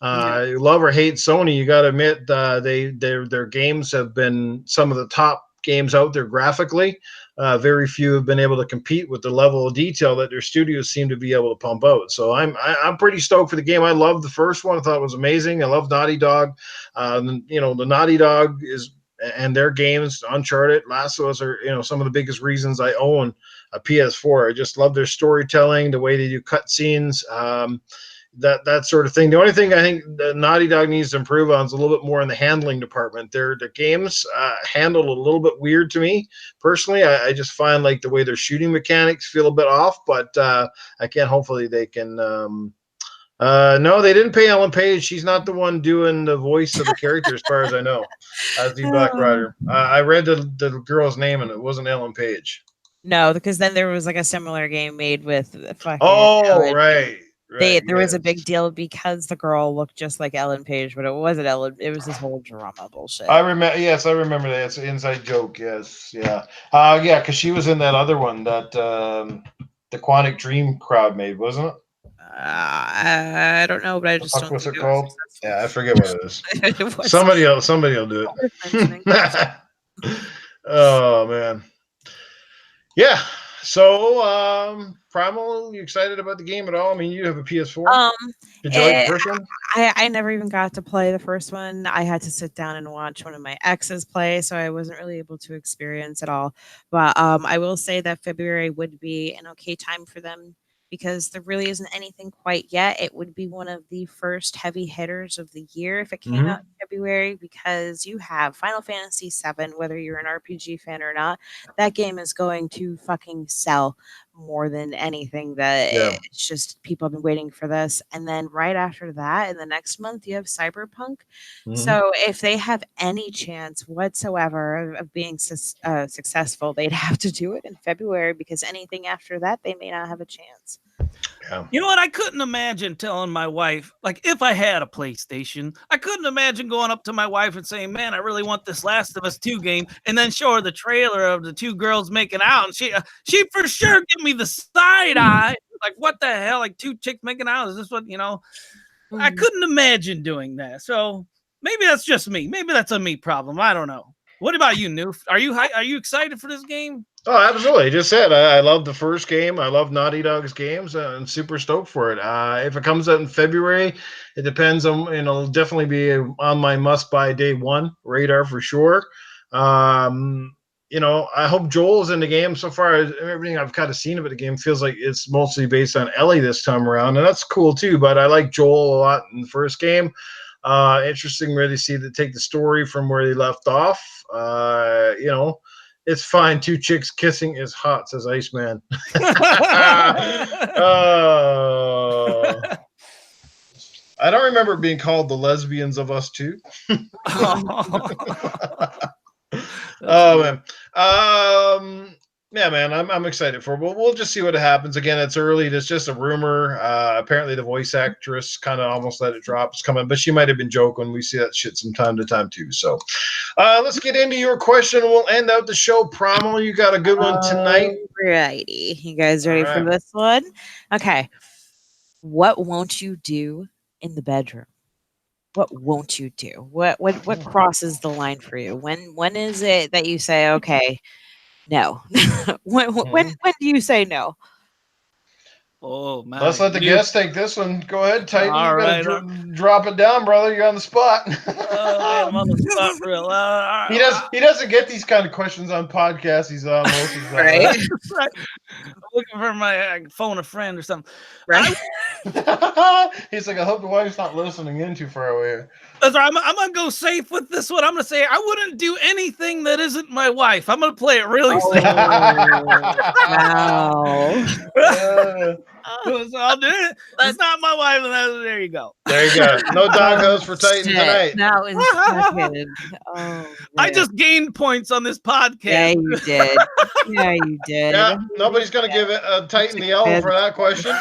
Love or hate Sony, you got to admit their games have been some of the top games out there graphically. Very few have been able to compete with the level of detail that their studios seem to be able to pump out. So I'm pretty stoked for the game. I loved the first one. I thought it was amazing. I love Naughty Dog. The Naughty Dog and their games, Uncharted, Last of Us, are some of the biggest reasons I own a PS4. I just love their storytelling, the way they do cutscenes. That sort of thing. The only thing I think the Naughty Dog needs to improve on is a little bit more in the handling department. Their games handle a little bit weird to me personally. I just find like the way their shooting mechanics feel a bit off. But again, hopefully they can. No, they didn't pay Ellen Page. She's not the one doing the voice of the character, as far as I know, as the Black Rider. I read the girl's name and it wasn't Ellen Page. No, because then there was like a similar game made with fucking. Right. There was a big deal because the girl looked just like Ellen Page, but it wasn't Ellen. It was this whole drama bullshit. I remember. Yes, I remember that. It's an inside joke. Yes, yeah, yeah. Because she was in that other one that the Quantic Dream crowd made, wasn't it? I don't know, but I just don't. What's it called? Yeah, I forget what it is. Somebody will do it. Oh man. Yeah. So, Primal, you excited about the game at all? I mean, you have a PS4. Did you like the first one? I never even got to play the first one. I had to sit down and watch one of my exes play, so I wasn't really able to experience it all. But I will say that February would be an okay time for them because there really isn't anything quite yet. It would be one of the first heavy hitters of the year if it came out in February, because you have Final Fantasy VII, whether you're an RPG fan or not, that game is going to fucking sell more than anything. That it's just people have been waiting for this. And then right after that, in the next month, you have Cyberpunk. So if they have any chance whatsoever of being successful, they'd have to do it in February, because anything after that, they may not have a chance. Yeah. You know what? I couldn't imagine telling my wife, like, if I had a PlayStation, I couldn't imagine going up to my wife and saying, man, I really want this Last of Us 2 game, and then show her the trailer of the two girls making out, and she for sure give me the side eye. Like, what the hell? Like, two chicks making out? Is this what, you know? I couldn't imagine doing that. So maybe that's just me. Maybe that's a me problem. I don't know. What about you, Noof? Are you excited for this game? Oh, absolutely. Just said I love the first game. I love Naughty Dog's games, and I'm super stoked for it. If it comes out in February, it depends on, it'll definitely be on my must-buy day one radar for sure. You know, I hope Joel's in the game. So far, everything I've kind of seen of it, the game feels like it's mostly based on Ellie this time around, and that's cool too. But I like Joel a lot in the first game. Interesting where they take the story from where they left off. You know, it's fine. Two chicks kissing is hot, says Iceman. I don't remember it being called the lesbians of us too. Oh man. Yeah, man, I'm excited for it. We'll just see what happens. Again, it's early. It's just a rumor. Apparently, the voice actress kind of almost let it drop. It's coming, but she might have been joking. We see that shit from time to time too. So, let's get into your question. We'll end out the show. Primal, you got a good one tonight. Righty, you guys ready for this one? Okay. What won't you do in the bedroom? What won't you do? What crosses the line for you? When is it that you say, okay, no? when do you say no? Oh man! Let's let the guest take this one. Go ahead, Titan. All you gotta drop it down, brother. You're on the spot. Oh, I'm on the spot, real. He doesn't get these kind of questions on podcasts. He's on most of right. I'm looking for my phone a friend or something. Right. He's like, I hope the wife's not listening in too far away. That's right. I'm gonna go safe with this one. I'm gonna say I wouldn't do anything that isn't my wife. I'm gonna play it really safe. Wow. So I'll do it. It's not my wife, and there you go. There you go. No doghouse for Titan tonight. That was fucking. Oh, I just gained points on this podcast. Yeah, you did. Yeah, you did. Yeah, nobody's gonna give it Titan the L for that question.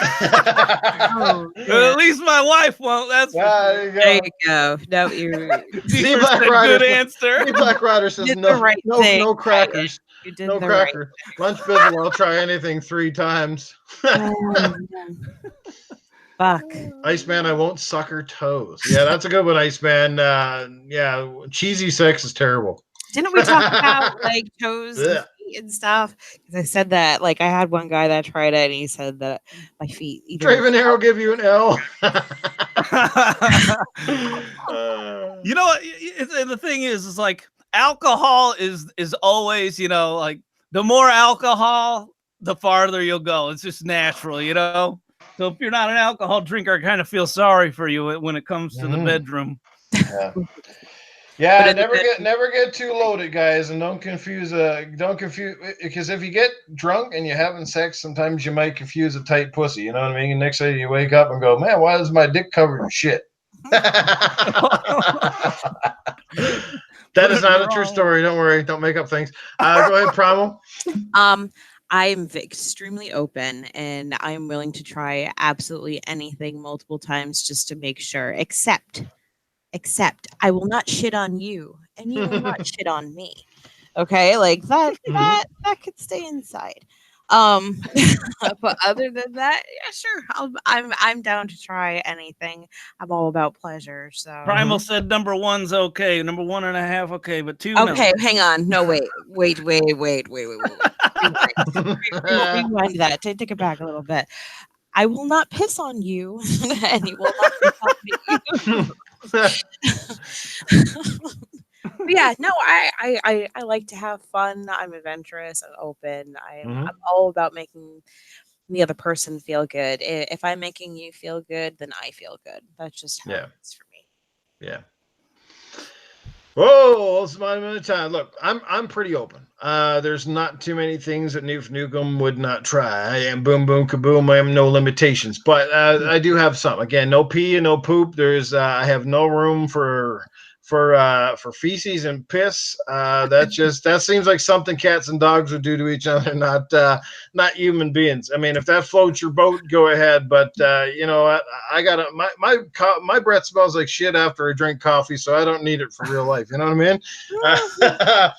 Well, at least my wife won't. That's there you go. There you go. No, you're See, Black Rider. Good answer. Black Rider says no, right no crackers. You did no the cracker. Lunch bizzle. I'll try anything 3 times. Fuck. Iceman, I won't suck her toes. Yeah, that's a good one, Iceman. Yeah, cheesy sex is terrible. Didn't we talk about like toes and feet and stuff? Because I said that, like, I had one guy that tried it and he said that my feet. Draven Arrow give you an L. You know what? The thing is like alcohol is always, you know, like the more alcohol, the farther you'll go. It's just natural, you know. So if you're not an alcohol drinker, I kind of feel sorry for you when it comes to the bedroom. Yeah, never get too loaded, guys, and don't confuse because if you get drunk and you're having sex, sometimes you might confuse a tight pussy. You know what I mean? And next day you wake up and go, man, why is my dick covered in shit? That is not a true story. Don't worry. Don't make up things. Go ahead, Primal. I'm extremely open and I'm willing to try absolutely anything multiple times just to make sure, except I will not shit on you and you will not shit on me. Okay, like that could stay inside. But other than that, yeah, sure. I'm down to try anything. I'm all about pleasure. So Primal said number 1's okay, number 1.5 okay, but 2 okay. No. Hang on, no wait. Rewind that. Take it back a little bit. I will not piss on you, and you will not piss on me. Yeah, no, I like to have fun. I'm adventurous and open. I'm all about making the other person feel good. If I'm making you feel good, then I feel good. That's just how it is for me. Yeah. Whoa, it's my minute time. Look, I'm pretty open. There's not too many things that Noof Nukem would not try. I am boom boom kaboom. I am no limitations, but I do have some. Again, no pee and no poop. There's I have no room for feces and piss. That seems like something cats and dogs would do to each other, not human beings. I mean, if that floats your boat, go ahead. But I got my breath smells like shit after I drink coffee, so I don't need it for real life. You know what I mean? I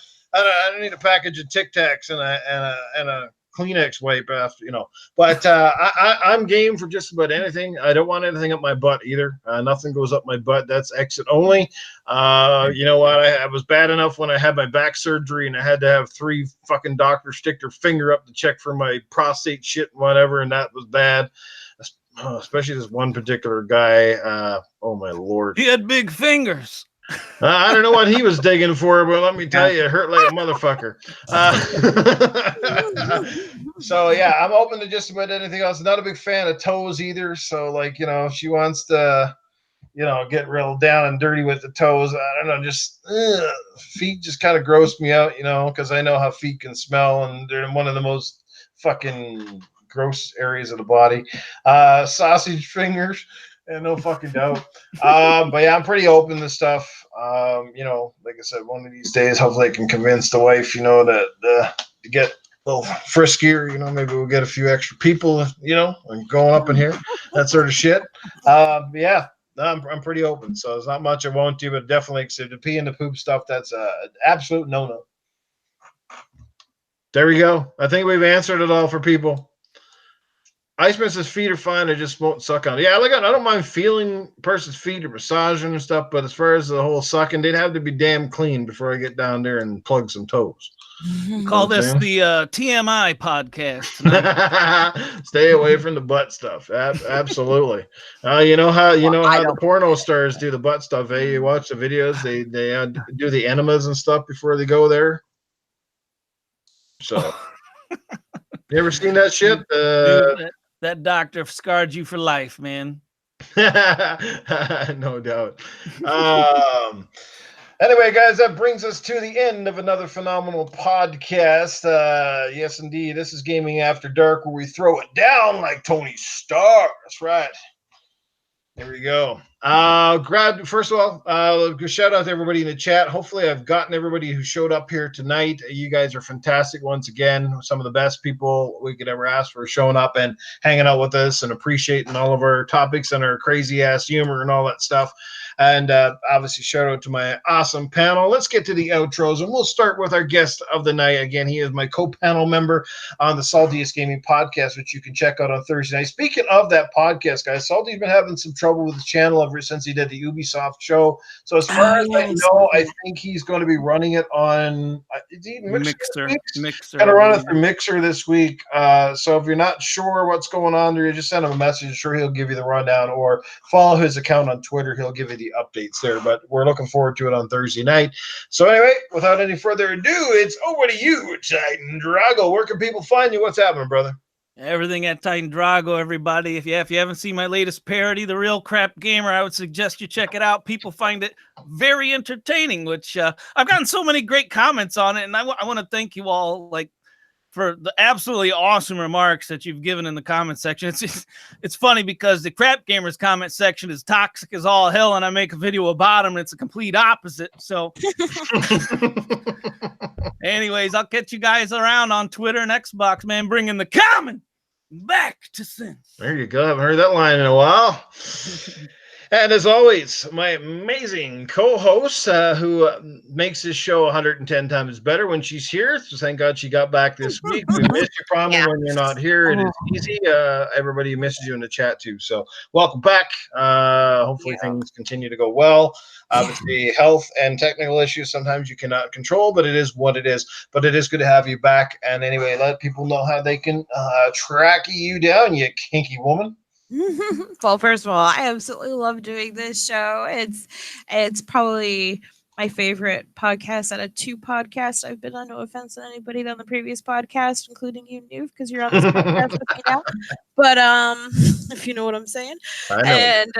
don't need a package of Tic Tacs and a Kleenex wipe after, But I'm game for just about anything. I don't want anything up my butt either. Nothing goes up my butt. That's exit only. You know what? I was bad enough when I had my back surgery and I had to have 3 fucking doctors stick their finger up to check for my prostate shit and whatever, and that was bad. Especially this one particular guy. Oh my Lord. He had big fingers. I don't know what he was digging for, but let me tell you, it hurt like a motherfucker. So yeah, I'm open to just about anything else. Not a big fan of toes either. So like, if she wants to, get real down and dirty with the toes, I don't know, just feet just kind of gross me out, because I know how feet can smell, and they're one of the most fucking gross areas of the body. Sausage fingers. And no fucking doubt. But yeah, I'm pretty open to stuff. Like I said, one of these days, hopefully I can convince the wife, to get a little friskier, maybe we'll get a few extra people, and going up in here, that sort of shit. Yeah, I'm pretty open. So there's not much I won't do, but definitely the pee and the poop stuff, that's an absolute no-no. There we go. I think we've answered it all for people. Iceman's feet are fine. I just won't suck on it. Yeah, I don't mind feeling a person's feet or massaging and stuff, but as far as the whole sucking, they'd have to be damn clean before I get down there and plug some toes. Call this the TMI podcast. Stay away from the butt stuff. Absolutely. You know how the porno stars do the butt stuff. You watch the videos. They do the enemas and stuff before they go there. So, you ever seen that shit? Dude, that doctor scarred you for life, man. No doubt. Anyway, guys, that brings us to the end of another phenomenal podcast. Yes, indeed. This is Gaming After Dark, where we throw it down like Tony Stark. That's right. There we go. First of all, shout out to everybody in the chat. Hopefully I've gotten everybody who showed up here tonight. You guys are fantastic once again. Some of the best people we could ever ask for showing up and hanging out with us and appreciating all of our topics and our crazy ass humor and all that stuff. And obviously, shout out to my awesome panel. Let's get to the outros, and we'll start with our guest of the night. Again, he is my co-panel member on the Saltiest Gaming Podcast, which you can check out on Thursday night. Speaking of that podcast, guys, Salty's been having some trouble with his channel ever since he did the Ubisoft show. So as far as I know, I think he's going to be running it on Mixer. Going to run it through Mixer this week. So if you're not sure what's going on there, you just send him a message. Sure, he'll give you the rundown, or follow his account on Twitter. He'll give you the updates there, but we're looking forward to it on Thursday night. So anyway, without any further ado, it's over to you, Titan Drago. Where can people find you? What's happening, brother? Everything at Titan Drago, everybody. If you haven't seen my latest parody, The Real Crap Gamer, I would suggest you check it out. People find it very entertaining, which I've gotten so many great comments on it, and I want to thank you all, for the absolutely awesome remarks that you've given in the comment section. It's funny because the Crap Gamers comment section is toxic as all hell, and I make a video about them, and it's a complete opposite. So anyways, I'll catch you guys around on Twitter and Xbox, man, bringing the common back to sense. There you go. I haven't heard that line in a while. And as always, my amazing co-host who makes this show 110 times better when she's here. So thank God she got back this week. We missed you, Primal, when you're not here. It is easy. Everybody misses you in the chat, too. So welcome back. Hopefully things continue to go well. Obviously, health and technical issues sometimes you cannot control, but it is what it is. But it is good to have you back. And anyway, let people know how they can track you down, you kinky woman. Well, first of all, I absolutely love doing this show. It's probably my favorite podcast out of 2 podcasts I've been on. No offense to anybody on the previous podcast, including you, Noof, because you're on this podcast with me now. But if you know what I'm saying. I know. And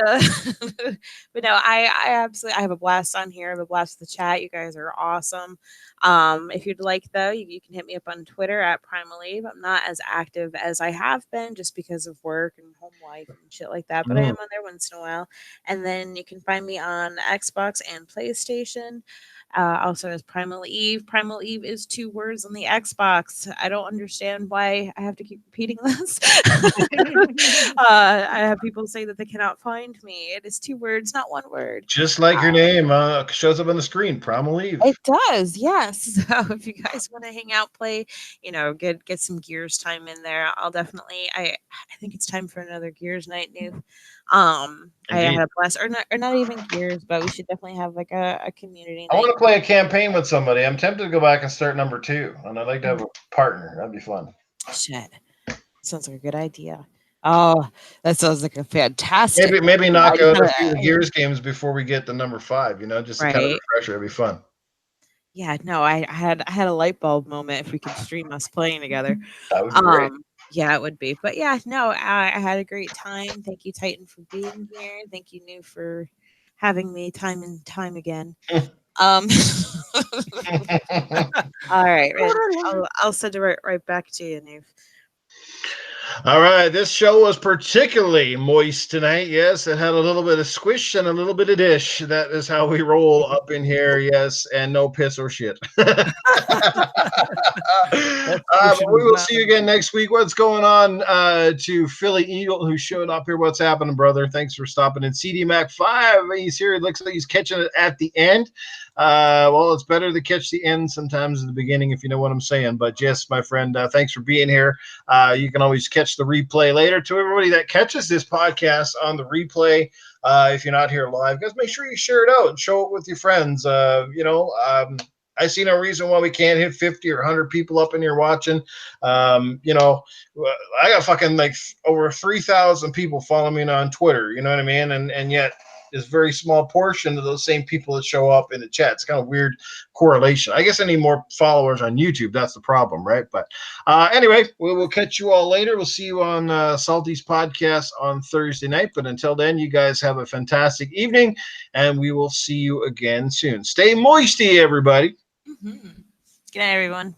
but no, I absolutely I have a blast on here. I have a blast with the chat. You guys are awesome. If you'd like though, you can hit me up on Twitter at Primal Eve. I'm not as active as I have been just because of work and home life and shit like that, but I am on there once in a while. And then you can find me on Xbox and PlayStation. Also as Primal Eve. Primal Eve is 2 words on the Xbox. I don't understand why I have to keep repeating this. I have people say that they cannot find me. It is 2 words, not 1 word. Just like your name shows up on the screen, Primal Eve. It does, yes. So if you guys want to hang out, play, get some Gears time in there, I'll definitely. I think it's time for another Gears night, New. I had a blast, or not even Gears, but we should definitely have like a community night. I want to play a campaign with somebody. I'm tempted to go back and start number 2, and I'd like to have a partner. That'd be fun. Shit, sounds like a good idea. Oh, that sounds like a fantastic. Maybe knock out a few Gears games before we get to number 5. Just to kind of refresh. It'd be fun. Yeah, no, I had a light bulb moment if we could stream us playing together. That would be great. Yeah, it would be. But yeah, no, I had a great time. Thank you, Titan, for being here. Thank you, New, for having me time and time again. All right, I'll send it right back to you, New. All right, this show was particularly moist tonight. Yes, it had a little bit of squish and a little bit of dish. That is how we roll up in here. Yes, and no piss or shit. But we will see you again next week. What's going on to Philly Eagle, who showed up here? What's happening, brother? Thanks for stopping in. CD Mac 5, he's here. It looks like he's catching it at the end. Well, it's better to catch the end sometimes at the beginning, if you know what I'm saying. But yes, my friend, thanks for being here. You can always catch the replay later. To everybody that catches this podcast on the replay, if you're not here live, guys, make sure you share it out and show it with your friends. I see no reason why we can't hit 50 or 100 people up in here watching. I got fucking like over 3,000 people following me on Twitter. You know what I mean? And yet is a very small portion of those same people that show up in the chat. It's kind of weird correlation. I guess I need more followers on YouTube. That's the problem, right? But anyway, we will catch you all later. We'll see you on Salty's podcast on Thursday night. But until then, you guys have a fantastic evening, and we will see you again soon. Stay moisty, everybody. Mm-hmm. Good night, everyone.